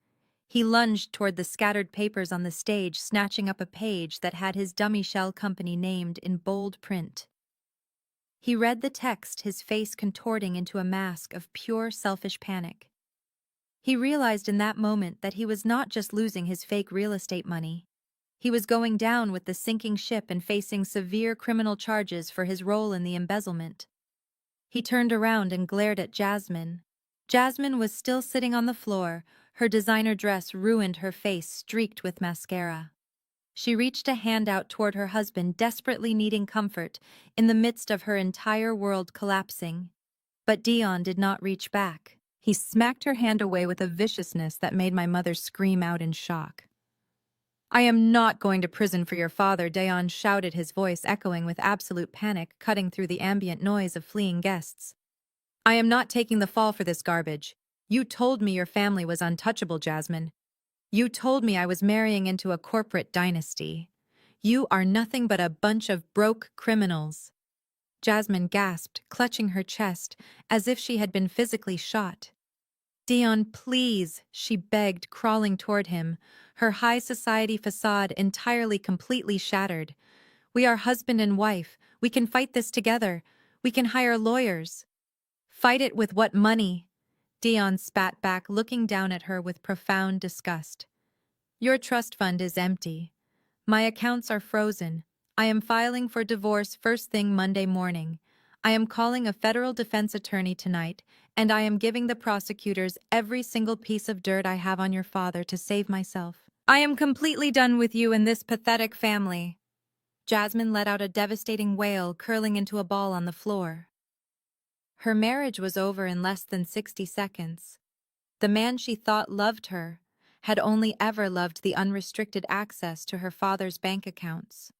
He lunged toward the scattered papers on the stage, snatching up a page that had his dummy shell company named in bold print. He read the text, his face contorting into a mask of pure selfish panic. He realized in that moment that he was not just losing his fake real estate money. He was going down with the sinking ship and facing severe criminal charges for his role in the embezzlement. He turned around and glared at Jasmine. Jasmine was still sitting on the floor, her designer dress ruined, her face streaked with mascara. She reached a hand out toward her husband, desperately needing comfort, in the midst of her entire world collapsing. But Dion did not reach back. He smacked her hand away with a viciousness that made my mother scream out in shock. "I am not going to prison for your father," Dion shouted, his voice echoing with absolute panic, cutting through the ambient noise of fleeing guests. "I am not taking the fall for this garbage. You told me your family was untouchable, Jasmine. You told me I was marrying into a corporate dynasty. You are nothing but a bunch of broke criminals." Jasmine gasped, clutching her chest, as if she had been physically shot. "Dion, please," she begged, crawling toward him, her high society facade entirely completely shattered. "We are husband and wife. We can fight this together. We can hire lawyers." "Fight it with what money?" Dion spat back, looking down at her with profound disgust. "Your trust fund is empty. My accounts are frozen. I am filing for divorce first thing Monday morning. I am calling a federal defense attorney tonight, and I am giving the prosecutors every single piece of dirt I have on your father to save myself. I am completely done with you and this pathetic family." Jasmine let out a devastating wail, curling into a ball on the floor. Her marriage was over in less than 60 seconds. The man she thought loved her had only ever loved the unrestricted access to her father's bank accounts.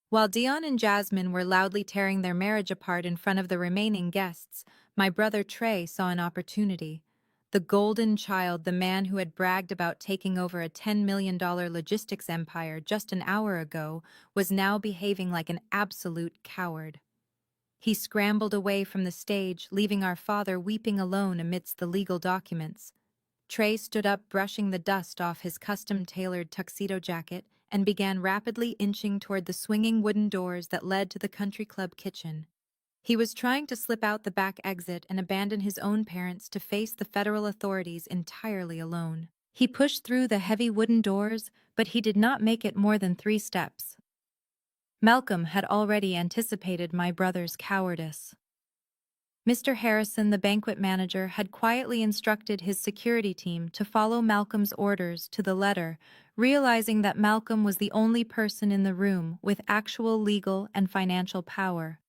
While Dion and Jasmine were loudly tearing their marriage apart in front of the remaining guests, my brother Trey saw an opportunity. The golden child, the man who had bragged about taking over a $10 million logistics empire just an hour ago, was now behaving like an absolute coward. He scrambled away from the stage, leaving our father weeping alone amidst the legal documents. Trey stood up, brushing the dust off his custom-tailored tuxedo jacket, and began rapidly inching toward the swinging wooden doors that led to the country club kitchen. He was trying to slip out the back exit and abandon his own parents to face the federal authorities entirely alone. He pushed through the heavy wooden doors, but he did not make it more than 3 steps. Malcolm had already anticipated my brother's cowardice. Mr. Harrison, the banquet manager, had quietly instructed his security team to follow Malcolm's orders to the letter, realizing that Malcolm was the only person in the room with actual legal and financial power.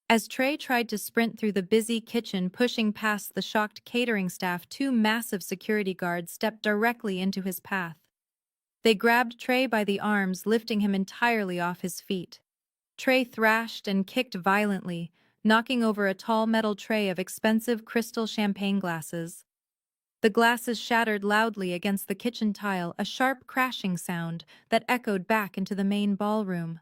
As Trey tried to sprint through the busy kitchen, pushing past the shocked catering staff, 2 massive security guards stepped directly into his path. They grabbed Trey by the arms, lifting him entirely off his feet. Trey thrashed and kicked violently, knocking over a tall metal tray of expensive crystal champagne glasses. The glasses shattered loudly against the kitchen tile, a sharp crashing sound that echoed back into the main ballroom.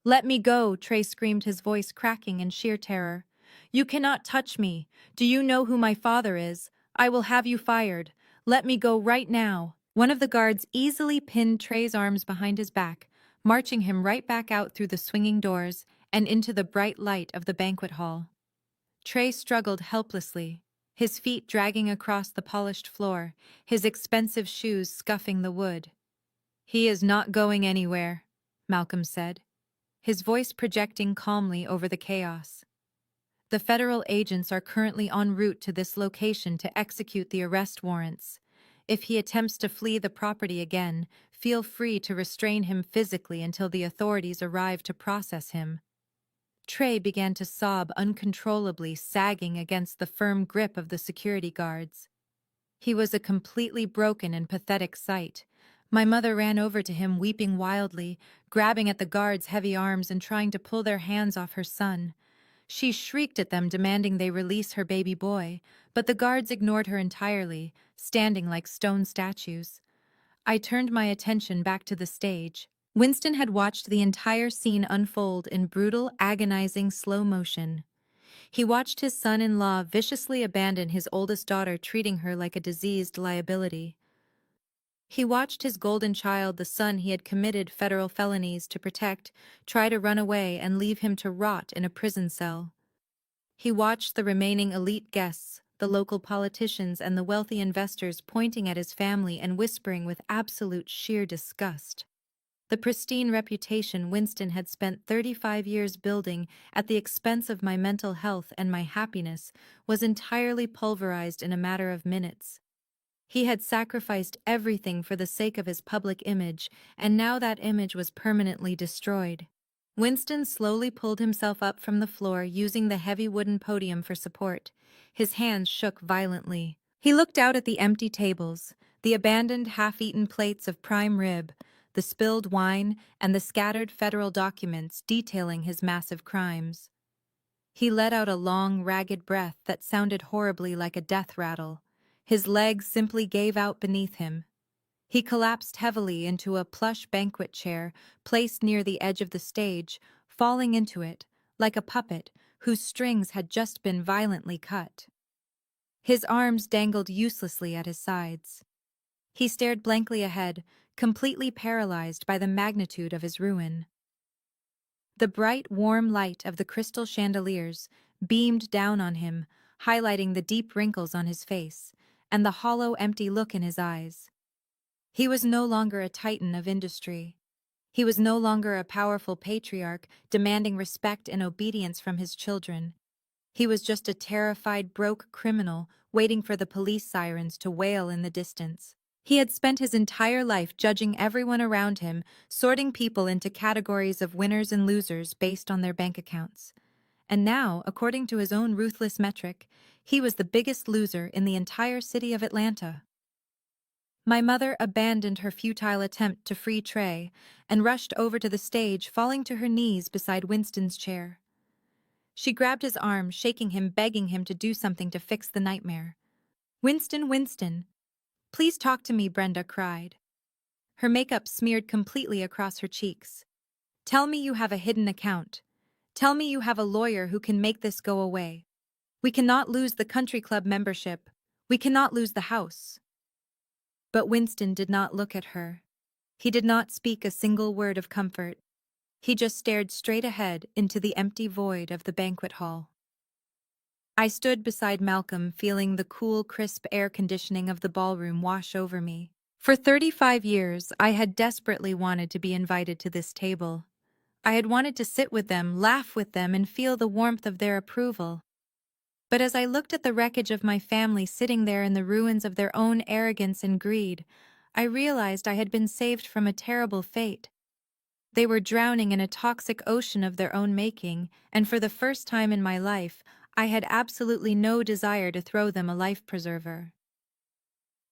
"Let me go," Trey screamed, his voice cracking in sheer terror. "You cannot touch me. Do you know who my father is? I will have you fired. Let me go right now." One of the guards easily pinned Trey's arms behind his back, marching him right back out through the swinging doors and into the bright light of the banquet hall. Trey struggled helplessly, his feet dragging across the polished floor, his expensive shoes scuffing the wood. "He is not going anywhere," Malcolm said, his voice projecting calmly over the chaos. "The federal agents are currently en route to this location to execute the arrest warrants. If he attempts to flee the property again, feel free to restrain him physically until the authorities arrive to process him. Trey began to sob uncontrollably, sagging against the firm grip of the security guards. He was a completely broken and pathetic sight. My mother ran over to him, weeping wildly, grabbing at the guards' heavy arms and trying to pull their hands off her son. She shrieked at them, demanding they release her baby boy, but the guards ignored her entirely, standing like stone statues. I turned my attention back to the stage. Winston had watched the entire scene unfold in brutal, agonizing slow motion. He watched his son-in-law viciously abandon his oldest daughter, treating her like a diseased liability. He watched his golden child, the son he had committed federal felonies to protect, try to run away and leave him to rot in a prison cell. He watched the remaining elite guests, the local politicians and the wealthy investors, pointing at his family and whispering with absolute sheer disgust. The pristine reputation Winston had spent 35 years building at the expense of my mental health and my happiness was entirely pulverized in a matter of minutes. He had sacrificed everything for the sake of his public image, and now that image was permanently destroyed. Winston slowly pulled himself up from the floor, using the heavy wooden podium for support. His hands shook violently. He looked out at the empty tables, the abandoned half-eaten plates of prime rib, the spilled wine, and the scattered federal documents detailing his massive crimes. He let out a long, ragged breath that sounded horribly like a death rattle. His legs simply gave out beneath him. He collapsed heavily into a plush banquet chair placed near the edge of the stage, falling into it, like a puppet whose strings had just been violently cut. His arms dangled uselessly at his sides. He stared blankly ahead, completely paralyzed by the magnitude of his ruin. The bright, warm light of the crystal chandeliers beamed down on him, highlighting the deep wrinkles on his face and the hollow, empty look in his eyes. He was no longer a titan of industry. He was no longer a powerful patriarch demanding respect and obedience from his children. He was just a terrified, broke criminal waiting for the police sirens to wail in the distance. He had spent his entire life judging everyone around him, sorting people into categories of winners and losers based on their bank accounts. And now, according to his own ruthless metric, he was the biggest loser in the entire city of Atlanta. My mother abandoned her futile attempt to free Trey and rushed over to the stage, falling to her knees beside Winston's chair. She grabbed his arm, shaking him, begging him to do something to fix the nightmare. "Winston, Winston, please talk to me," Brenda cried. Her makeup smeared completely across her cheeks. "Tell me you have a hidden account. Tell me you have a lawyer who can make this go away. We cannot lose the country club membership. We cannot lose the house." But Winston did not look at her. He did not speak a single word of comfort. He just stared straight ahead into the empty void of the banquet hall. I stood beside Malcolm, feeling the cool, crisp air conditioning of the ballroom wash over me. For 35 years, I had desperately wanted to be invited to this table. I had wanted to sit with them, laugh with them, and feel the warmth of their approval. But as I looked at the wreckage of my family sitting there in the ruins of their own arrogance and greed, I realized I had been saved from a terrible fate. They were drowning in a toxic ocean of their own making, and for the first time in my life, I had absolutely no desire to throw them a life preserver.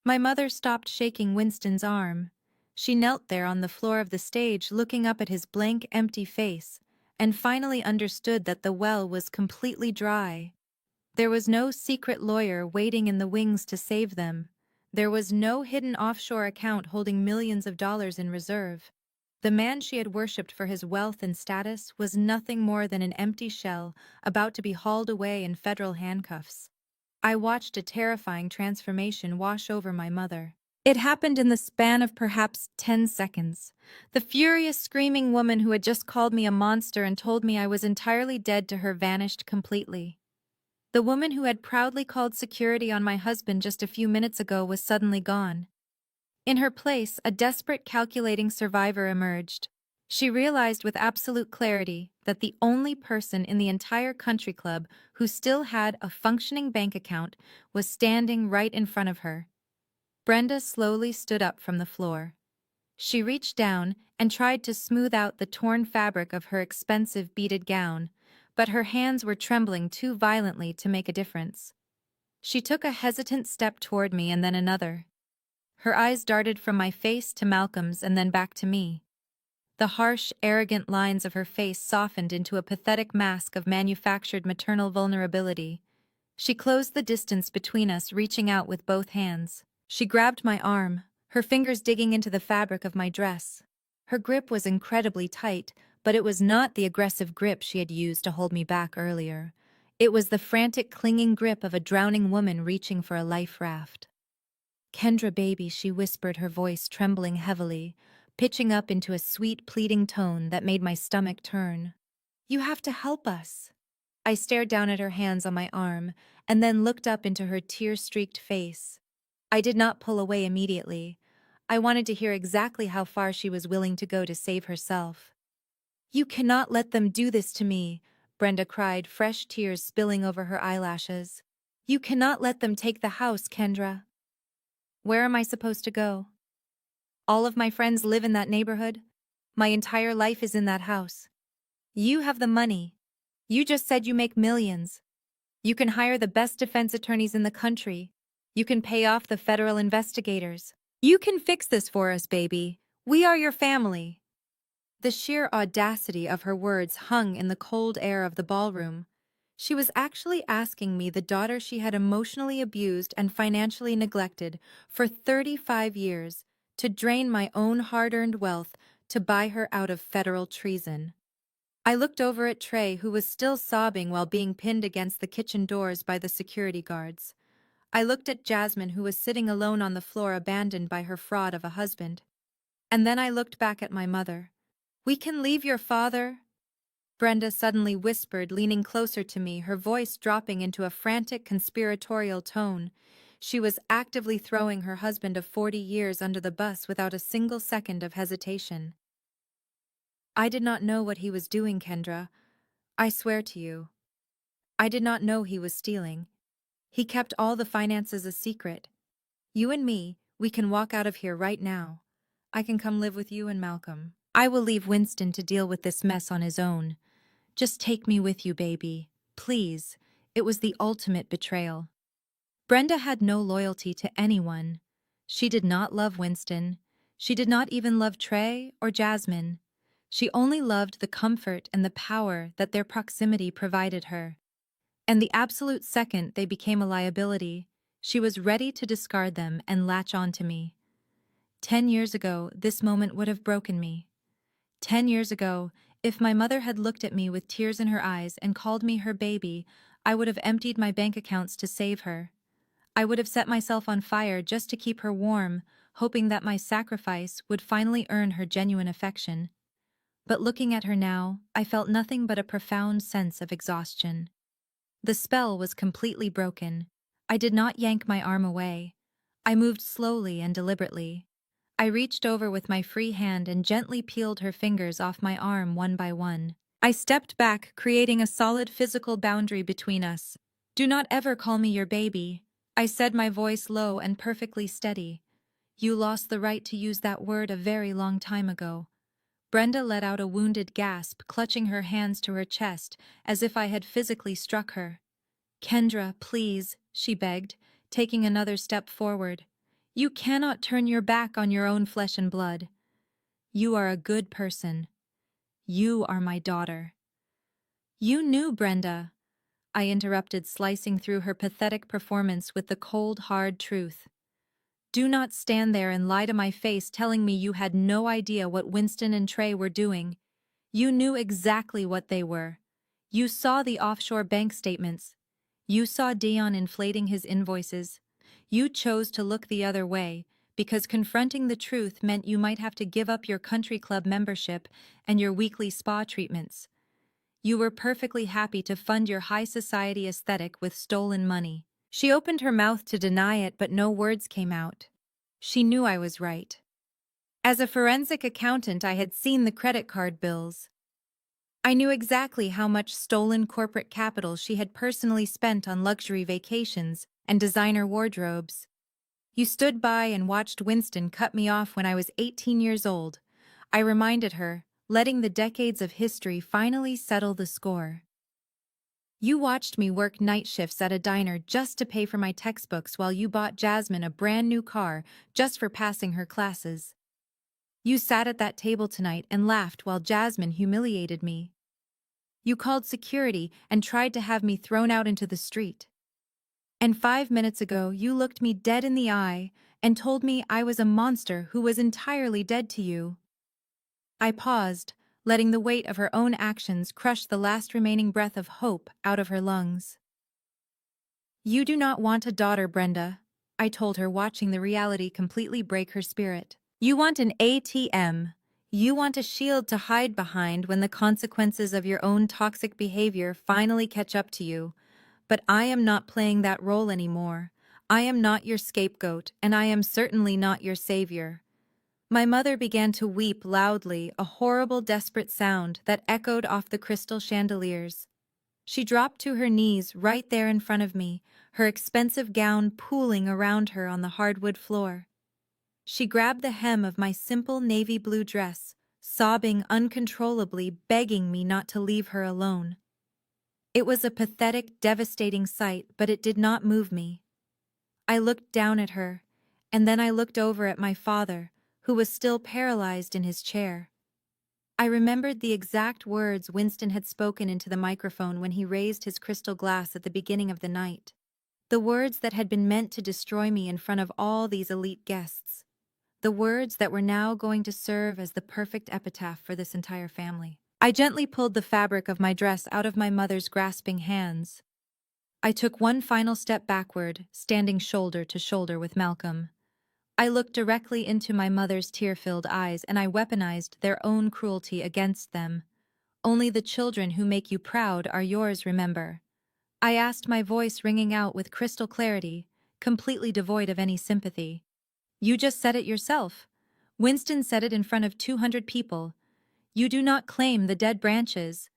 My mother stopped shaking Winston's arm. She knelt there on the floor of the stage, looking up at his blank, empty face, and finally understood that the well was completely dry. There was no secret lawyer waiting in the wings to save them. There was no hidden offshore account holding millions of dollars in reserve. The man she had worshipped for his wealth and status was nothing more than an empty shell about to be hauled away in federal handcuffs. I watched a terrifying transformation wash over my mother. It happened in the span of perhaps 10 seconds. The furious, screaming woman who had just called me a monster and told me I was entirely dead to her vanished completely. The woman who had proudly called security on my husband just a few minutes ago was suddenly gone. In her place, a desperate, calculating survivor emerged. She realized with absolute clarity that the only person in the entire country club who still had a functioning bank account was standing right in front of her. Brenda slowly stood up from the floor. She reached down and tried to smooth out the torn fabric of her expensive beaded gown, but her hands were trembling too violently to make a difference. She took a hesitant step toward me and then another. Her eyes darted from my face to Malcolm's and then back to me. The harsh, arrogant lines of her face softened into a pathetic mask of manufactured maternal vulnerability. She closed the distance between us, reaching out with both hands. She grabbed my arm, her fingers digging into the fabric of my dress. Her grip was incredibly tight, but it was not the aggressive grip she had used to hold me back earlier. It was the frantic, clinging grip of a drowning woman reaching for a life raft. "Kendra, baby," she whispered, her voice trembling heavily, pitching up into a sweet, pleading tone that made my stomach turn. "You have to help us." I stared down at her hands on my arm, and then looked up into her tear-streaked face. I did not pull away immediately. I wanted to hear exactly how far she was willing to go to save herself. "You cannot let them do this to me," Brenda cried, fresh tears spilling over her eyelashes. "You cannot let them take the house, Kendra." "Where am I supposed to go? All of my friends live in that neighborhood. My entire life is in that house. You have the money. You just said you make millions. You can hire the best defense attorneys in the country. You can pay off the federal investigators. You can fix this for us, baby. We are your family." The sheer audacity of her words hung in the cold air of the ballroom. She was actually asking me, the daughter she had emotionally abused and financially neglected for 35 years, to drain my own hard-earned wealth to buy her out of federal treason. I looked over at Trey, who was still sobbing while being pinned against the kitchen doors by the security guards. I looked at Jasmine, who was sitting alone on the floor, abandoned by her fraud of a husband. And then I looked back at my mother. "We can leave your father," Brenda suddenly whispered, leaning closer to me, her voice dropping into a frantic, conspiratorial tone. She was actively throwing her husband of 40 years under the bus without a single second of hesitation. "I did not know what he was doing, Kendra. I swear to you. I did not know he was stealing. He kept all the finances a secret. You and me, we can walk out of here right now. I can come live with you and Malcolm. I will leave Winston to deal with this mess on his own. Just take me with you, baby. Please." It was the ultimate betrayal. Brenda had no loyalty to anyone. She did not love Winston. She did not even love Trey or Jasmine. She only loved the comfort and the power that their proximity provided her. And the absolute second they became a liability, she was ready to discard them and latch on to me. 10 years ago, this moment would have broken me. 10 years ago, if my mother had looked at me with tears in her eyes and called me her baby, I would have emptied my bank accounts to save her. I would have set myself on fire just to keep her warm, hoping that my sacrifice would finally earn her genuine affection. But looking at her now, I felt nothing but a profound sense of exhaustion. The spell was completely broken. I did not yank my arm away. I moved slowly and deliberately. I reached over with my free hand and gently peeled her fingers off my arm one by one. I stepped back, creating a solid physical boundary between us. "Do not ever call me your baby," I said, my voice low and perfectly steady. "You lost the right to use that word a very long time ago." Brenda let out a wounded gasp, clutching her hands to her chest as if I had physically struck her. "Kendra, please," she begged, taking another step forward. "You cannot turn your back on your own flesh and blood. You are a good person. You are my daughter." "You knew, Brenda," I interrupted, slicing through her pathetic performance with the cold, hard truth. "Do not stand there and lie to my face telling me you had no idea what Winston and Trey were doing. You knew exactly what they were. You saw the offshore bank statements. You saw Dion inflating his invoices. You chose to look the other way because confronting the truth meant you might have to give up your country club membership and your weekly spa treatments. You were perfectly happy to fund your high society aesthetic with stolen money." She opened her mouth to deny it, but no words came out. She knew I was right. As a forensic accountant, I had seen the credit card bills. I knew exactly how much stolen corporate capital she had personally spent on luxury vacations and designer wardrobes. You stood by and watched Winston cut me off when I was 18 years old. I reminded her, letting the decades of history finally settle the score. You watched me work night shifts at a diner just to pay for my textbooks while you bought Jasmine a brand new car just for passing her classes. You sat at that table tonight and laughed while Jasmine humiliated me. You called security and tried to have me thrown out into the street. And 5 minutes ago, you looked me dead in the eye and told me I was a monster who was entirely dead to you. I paused, letting the weight of her own actions crush the last remaining breath of hope out of her lungs. You do not want a daughter, Brenda, I told her, watching the reality completely break her spirit. You want an ATM. You want a shield to hide behind when the consequences of your own toxic behavior finally catch up to you. But I am not playing that role anymore. I am not your scapegoat, and I am certainly not your savior. My mother began to weep loudly, a horrible, desperate sound that echoed off the crystal chandeliers. She dropped to her knees right there in front of me, her expensive gown pooling around her on the hardwood floor. She grabbed the hem of my simple navy blue dress, sobbing uncontrollably, begging me not to leave her alone. It was a pathetic, devastating sight, but it did not move me. I looked down at her, and then I looked over at my father, who was still paralyzed in his chair. I remembered the exact words Winston had spoken into the microphone when he raised his crystal glass at the beginning of the night. The words that had been meant to destroy me in front of all these elite guests. The words that were now going to serve as the perfect epitaph for this entire family. I gently pulled the fabric of my dress out of my mother's grasping hands. I took one final step backward, standing shoulder to shoulder with Malcolm. I looked directly into my mother's tear-filled eyes and I weaponized their own cruelty against them. Only the children who make you proud are yours, remember. I asked, my voice ringing out with crystal clarity, completely devoid of any sympathy. You just said it yourself. Winston said it in front of 200 people. You do not claim the dead branches.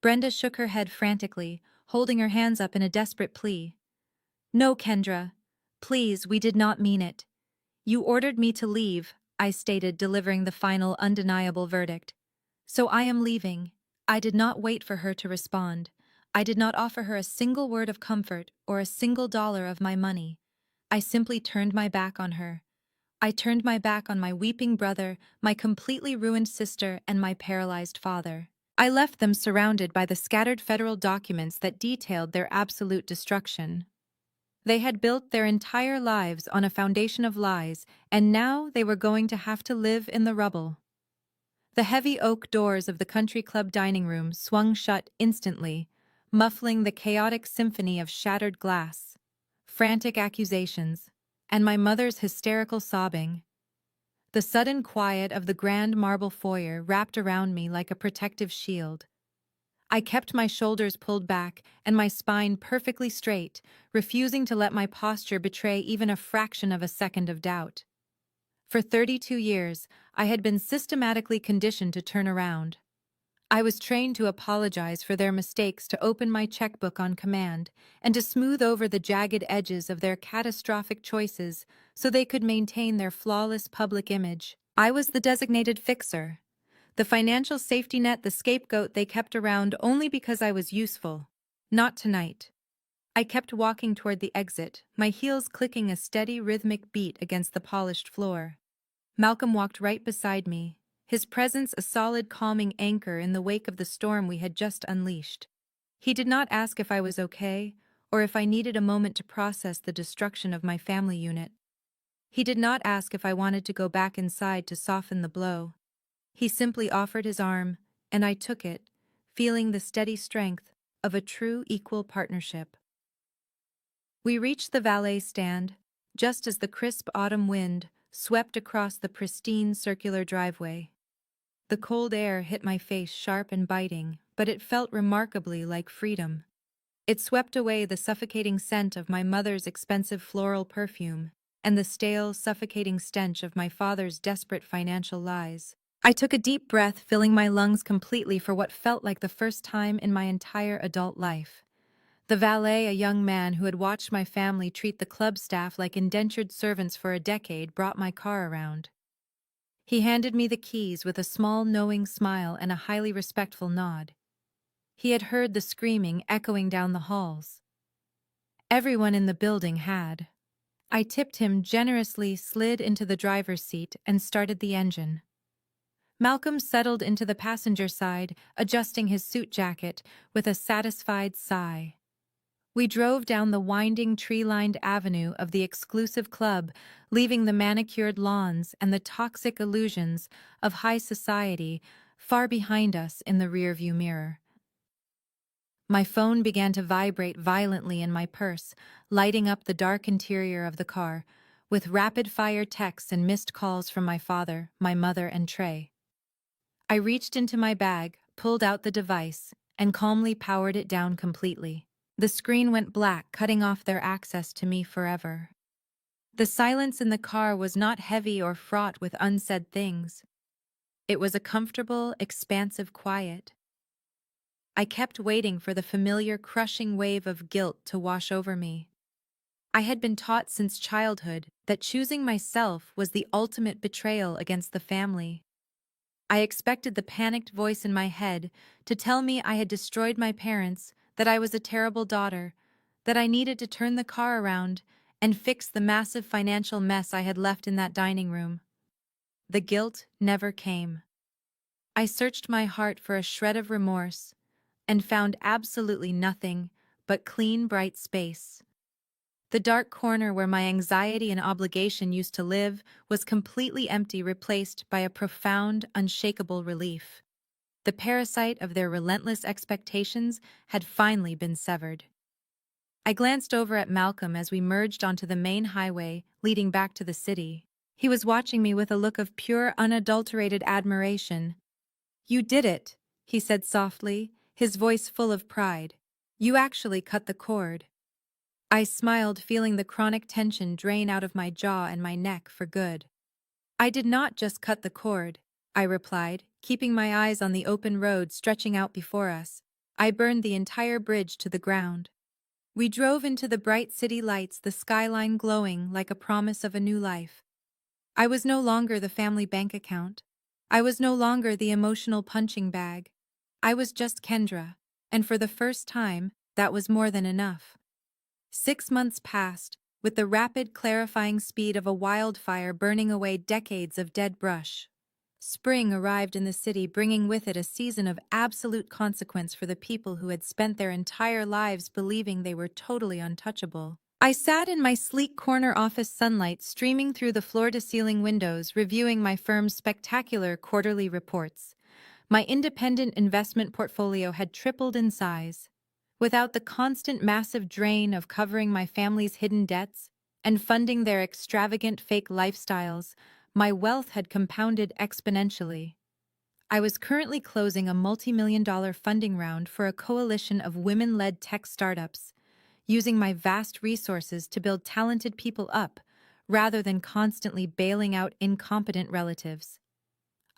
Brenda shook her head frantically, holding her hands up in a desperate plea. No, Kendra. Please, we did not mean it. You ordered me to leave, I stated, delivering the final undeniable verdict. So I am leaving. I did not wait for her to respond. I did not offer her a single word of comfort or a single dollar of my money. I simply turned my back on her. I turned my back on my weeping brother, my completely ruined sister, and my paralyzed father. I left them surrounded by the scattered federal documents that detailed their absolute destruction. They had built their entire lives on a foundation of lies, and now they were going to have to live in the rubble. The heavy oak doors of the country club dining room swung shut instantly, muffling the chaotic symphony of shattered glass, frantic accusations, and my mother's hysterical sobbing. The sudden quiet of the grand marble foyer wrapped around me like a protective shield. I kept my shoulders pulled back and my spine perfectly straight, refusing to let my posture betray even a fraction of a second of doubt. For 32 years, I had been systematically conditioned to turn around. I was trained to apologize for their mistakes, to open my checkbook on command, and to smooth over the jagged edges of their catastrophic choices so they could maintain their flawless public image. I was the designated fixer, the financial safety net, the scapegoat they kept around only because I was useful. Not tonight. I kept walking toward the exit, my heels clicking a steady rhythmic beat against the polished floor. Malcolm walked right beside me, his presence a solid calming anchor in the wake of the storm we had just unleashed. He did not ask if I was okay, or if I needed a moment to process the destruction of my family unit. He did not ask if I wanted to go back inside to soften the blow. He simply offered his arm, and I took it, feeling the steady strength of a true equal partnership. We reached the valet stand, just as the crisp autumn wind swept across the pristine circular driveway. The cold air hit my face sharp and biting, but it felt remarkably like freedom. It swept away the suffocating scent of my mother's expensive floral perfume and the stale, suffocating stench of my father's desperate financial lies. I took a deep breath, filling my lungs completely for what felt like the first time in my entire adult life. The valet, a young man who had watched my family treat the club staff like indentured servants for a decade, brought my car around. He handed me the keys with a small, knowing smile and a highly respectful nod. He had heard the screaming echoing down the halls. Everyone in the building had. I tipped him generously, slid into the driver's seat, and started the engine. Malcolm settled into the passenger side, adjusting his suit jacket with a satisfied sigh. We drove down the winding tree-lined avenue of the exclusive club, leaving the manicured lawns and the toxic illusions of high society far behind us in the rearview mirror. My phone began to vibrate violently in my purse, lighting up the dark interior of the car, with rapid-fire texts and missed calls from my father, my mother, and Trey. I reached into my bag, pulled out the device, and calmly powered it down completely. The screen went black, cutting off their access to me forever. The silence in the car was not heavy or fraught with unsaid things. It was a comfortable, expansive quiet. I kept waiting for the familiar crushing wave of guilt to wash over me. I had been taught since childhood that choosing myself was the ultimate betrayal against the family. I expected the panicked voice in my head to tell me I had destroyed my parents, that I was a terrible daughter, that I needed to turn the car around and fix the massive financial mess I had left in that dining room. The guilt never came. I searched my heart for a shred of remorse and found absolutely nothing but clean, bright space. The dark corner where my anxiety and obligation used to live was completely empty, replaced by a profound, unshakable relief. The parasite of their relentless expectations had finally been severed. I glanced over at Malcolm as we merged onto the main highway leading back to the city. He was watching me with a look of pure, unadulterated admiration. "You did it," he said softly, his voice full of pride. "You actually cut the cord." I smiled, feeling the chronic tension drain out of my jaw and my neck for good. "I did not just cut the cord," I replied, keeping my eyes on the open road stretching out before us. "I burned the entire bridge to the ground." We drove into the bright city lights, the skyline glowing like a promise of a new life. I was no longer the family bank account. I was no longer the emotional punching bag. I was just Kendra, and for the first time, that was more than enough. 6 months passed, with the rapid, clarifying speed of a wildfire burning away decades of dead brush. Spring arrived in the city, bringing with it a season of absolute consequence for the people who had spent their entire lives believing they were totally untouchable. I sat in my sleek corner office, sunlight streaming through the floor-to-ceiling windows, reviewing my firm's spectacular quarterly reports. My independent investment portfolio had tripled in size. Without the constant massive drain of covering my family's hidden debts and funding their extravagant fake lifestyles, my wealth had compounded exponentially. I was currently closing a multi-million-dollar funding round for a coalition of women-led tech startups, using my vast resources to build talented people up rather than constantly bailing out incompetent relatives.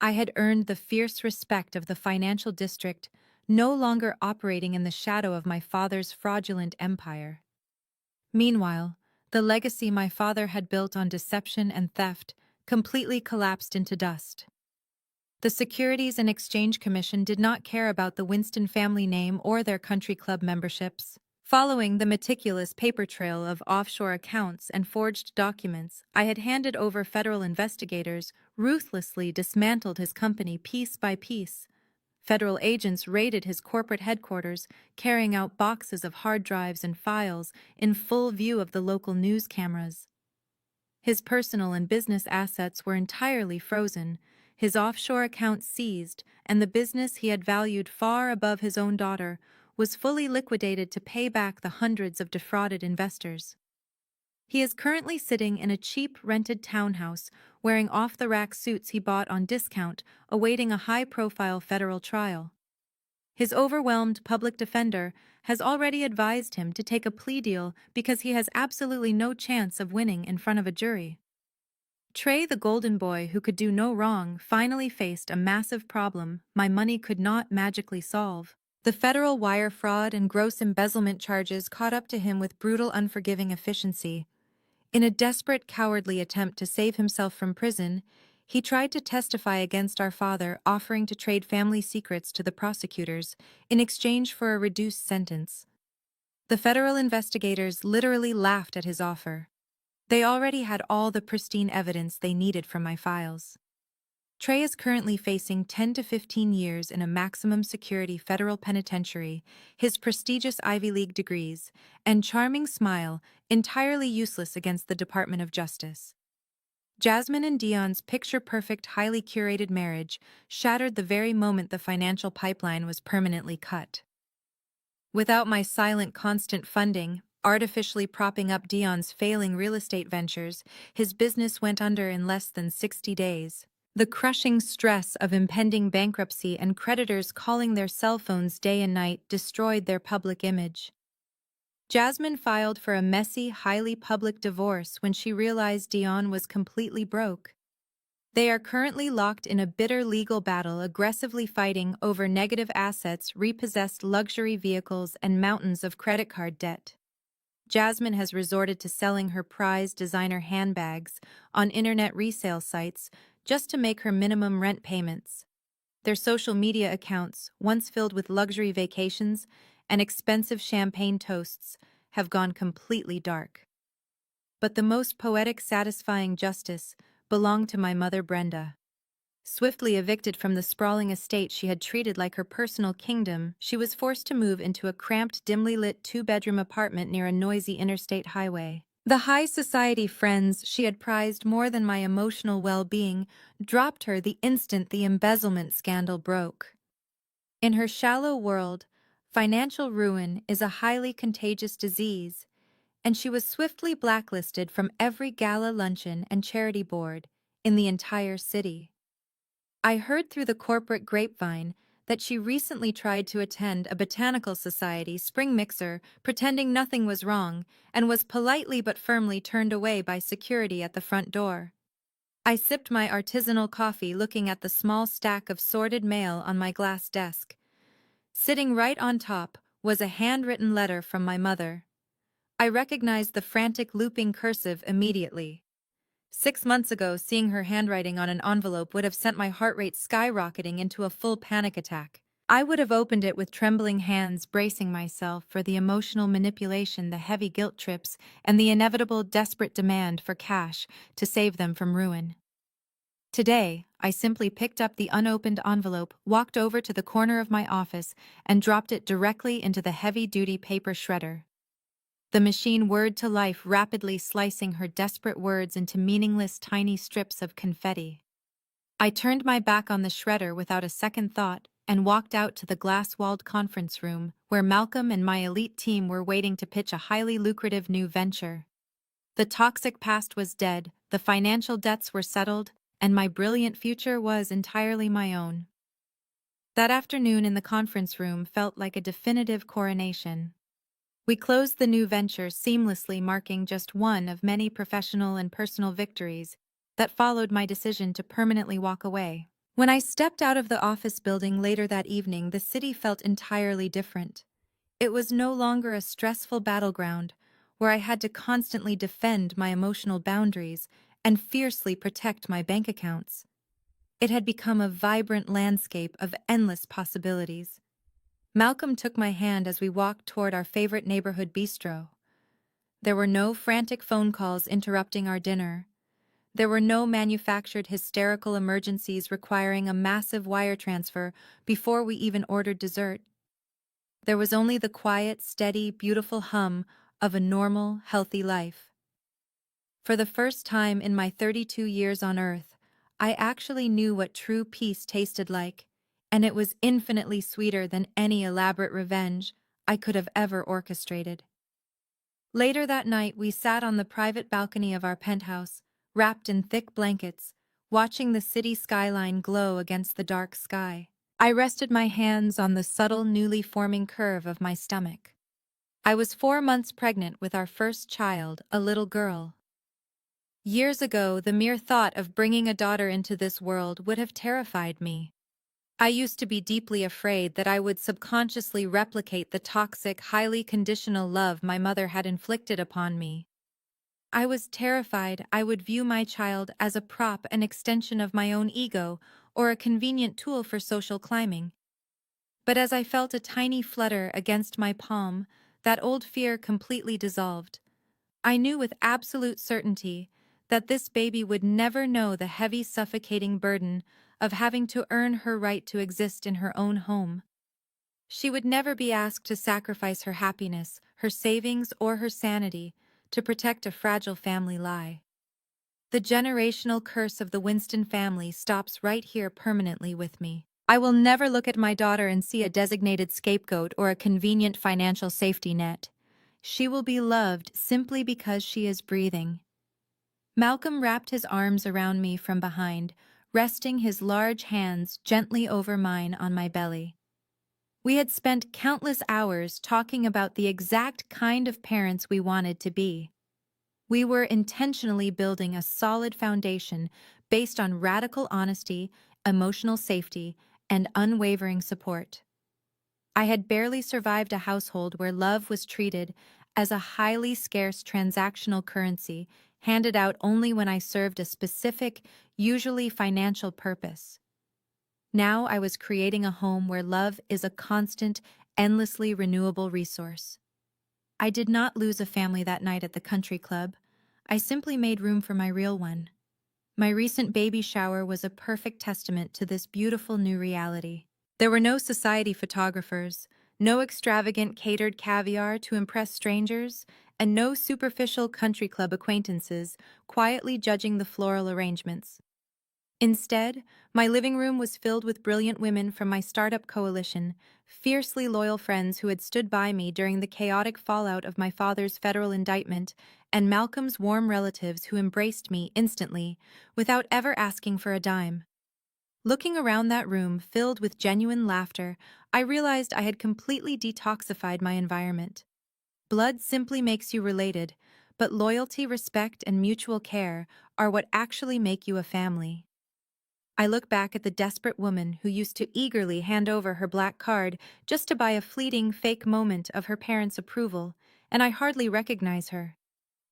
I had earned the fierce respect of the financial district, no longer operating in the shadow of my father's fraudulent empire. Meanwhile, the legacy my father had built on deception and theft completely collapsed into dust. The Securities and Exchange Commission did not care about the Winston family name or their country club memberships. Following the meticulous paper trail of offshore accounts and forged documents I had handed over, federal investigators ruthlessly dismantled his company piece by piece. Federal agents raided his corporate headquarters, carrying out boxes of hard drives and files in full view of the local news cameras. His personal and business assets were entirely frozen, his offshore accounts seized, and the business he had valued far above his own daughter was fully liquidated to pay back the hundreds of defrauded investors. He is currently sitting in a cheap rented townhouse, wearing off-the-rack suits he bought on discount, awaiting a high-profile federal trial. His overwhelmed public defender has already advised him to take a plea deal because he has absolutely no chance of winning in front of a jury. Trey, the golden boy who could do no wrong, finally faced a massive problem my money could not magically solve. The federal wire fraud and gross embezzlement charges caught up to him with brutal, unforgiving efficiency. In a desperate, cowardly attempt to save himself from prison, he tried to testify against our father, offering to trade family secrets to the prosecutors in exchange for a reduced sentence. The federal investigators literally laughed at his offer. They already had all the pristine evidence they needed from my files. Trey is currently facing 10 to 15 years in a maximum security federal penitentiary, his prestigious Ivy League degrees, and charming smile entirely useless against the Department of Justice. Jasmine and Dion's picture-perfect, highly curated marriage shattered the very moment the financial pipeline was permanently cut. Without my silent, constant funding, artificially propping up Dion's failing real estate ventures, his business went under in less than 60 days. The crushing stress of impending bankruptcy and creditors calling their cell phones day and night destroyed their public image. Jasmine filed for a messy, highly public divorce when she realized Dion was completely broke. They are currently locked in a bitter legal battle, aggressively fighting over negative assets, repossessed luxury vehicles, and mountains of credit card debt. Jasmine has resorted to selling her prized designer handbags on internet resale sites just to make her minimum rent payments. Their social media accounts, once filled with luxury vacations and expensive champagne toasts, have gone completely dark. But the most poetic, satisfying justice belonged to my mother Brenda. Swiftly evicted from the sprawling estate she had treated like her personal kingdom, she was forced to move into a cramped, dimly lit two-bedroom apartment near a noisy interstate highway. The high society friends she had prized more than my emotional well-being dropped her the instant the embezzlement scandal broke. In her shallow world, financial ruin is a highly contagious disease, and she was swiftly blacklisted from every gala luncheon and charity board in the entire city. I heard through the corporate grapevine that she recently tried to attend a botanical society spring mixer, pretending nothing was wrong, and was politely but firmly turned away by security at the front door. I sipped my artisanal coffee, looking at the small stack of sordid mail on my glass desk. Sitting right on top was a handwritten letter from my mother. I recognized the frantic looping cursive immediately. 6 months ago, seeing her handwriting on an envelope would have sent my heart rate skyrocketing into a full panic attack. I would have opened it with trembling hands, bracing myself for the emotional manipulation, the heavy guilt trips, and the inevitable desperate demand for cash to save them from ruin. Today, I simply picked up the unopened envelope, walked over to the corner of my office, and dropped it directly into the heavy-duty paper shredder. The machine whirred to life, rapidly slicing her desperate words into meaningless tiny strips of confetti. I turned my back on the shredder without a second thought and walked out to the glass-walled conference room where Malcolm and my elite team were waiting to pitch a highly lucrative new venture. The toxic past was dead, the financial debts were settled, and my brilliant future was entirely my own. That afternoon in the conference room felt like a definitive coronation. We closed the new venture seamlessly, marking just one of many professional and personal victories that followed my decision to permanently walk away. When I stepped out of the office building later that evening, the city felt entirely different. It was no longer a stressful battleground where I had to constantly defend my emotional boundaries and fiercely protect my bank accounts. It had become a vibrant landscape of endless possibilities. Malcolm took my hand as we walked toward our favorite neighborhood bistro. There were no frantic phone calls interrupting our dinner. There were no manufactured hysterical emergencies requiring a massive wire transfer before we even ordered dessert. There was only the quiet, steady, beautiful hum of a normal, healthy life. For the first time in my 32 years on Earth, I actually knew what true peace tasted like, and it was infinitely sweeter than any elaborate revenge I could have ever orchestrated. Later that night, we sat on the private balcony of our penthouse, wrapped in thick blankets, watching the city skyline glow against the dark sky. I rested my hands on the subtle, newly forming curve of my stomach. I was 4 months pregnant with our first child, a little girl. Years ago, the mere thought of bringing a daughter into this world would have terrified me. I used to be deeply afraid that I would subconsciously replicate the toxic, highly conditional love my mother had inflicted upon me. I was terrified I would view my child as a prop, an extension of my own ego, or a convenient tool for social climbing. But as I felt a tiny flutter against my palm, that old fear completely dissolved. I knew with absolute certainty that this baby would never know the heavy, suffocating burden of having to earn her right to exist in her own home. She would never be asked to sacrifice her happiness, her savings, or her sanity to protect a fragile family lie. The generational curse of the Winston family stops right here permanently with me. I will never look at my daughter and see a designated scapegoat or a convenient financial safety net. She will be loved simply because she is breathing. Malcolm wrapped his arms around me from behind, resting his large hands gently over mine on my belly. We had spent countless hours talking about the exact kind of parents we wanted to be. We were intentionally building a solid foundation based on radical honesty, emotional safety, and unwavering support. I had barely survived a household where love was treated as a highly scarce transactional currency handed out only when I served a specific, usually financial purpose. Now I was creating a home where love is a constant, endlessly renewable resource. I did not lose a family that night at the country club. I simply made room for my real one. My recent baby shower was a perfect testament to this beautiful new reality. There were no society photographers, no extravagant catered caviar to impress strangers, and no superficial country club acquaintances quietly judging the floral arrangements. Instead, my living room was filled with brilliant women from my startup coalition, fiercely loyal friends who had stood by me during the chaotic fallout of my father's federal indictment, and Malcolm's warm relatives who embraced me instantly, without ever asking for a dime. Looking around that room filled with genuine laughter, I realized I had completely detoxified my environment. Blood simply makes you related, but loyalty, respect, and mutual care are what actually make you a family. I look back at the desperate woman who used to eagerly hand over her black card just to buy a fleeting, fake moment of her parents' approval, and I hardly recognize her.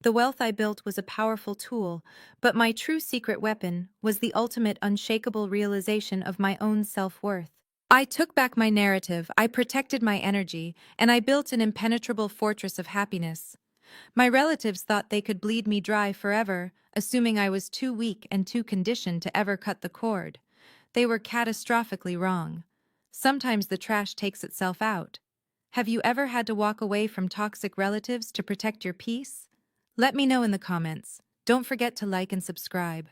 The wealth I built was a powerful tool, but my true secret weapon was the ultimate unshakable realization of my own self-worth. I took back my narrative, I protected my energy, and I built an impenetrable fortress of happiness. My relatives thought they could bleed me dry forever, assuming I was too weak and too conditioned to ever cut the cord. They were catastrophically wrong. Sometimes the trash takes itself out. Have you ever had to walk away from toxic relatives to protect your peace? Let me know in the comments. Don't forget to like and subscribe.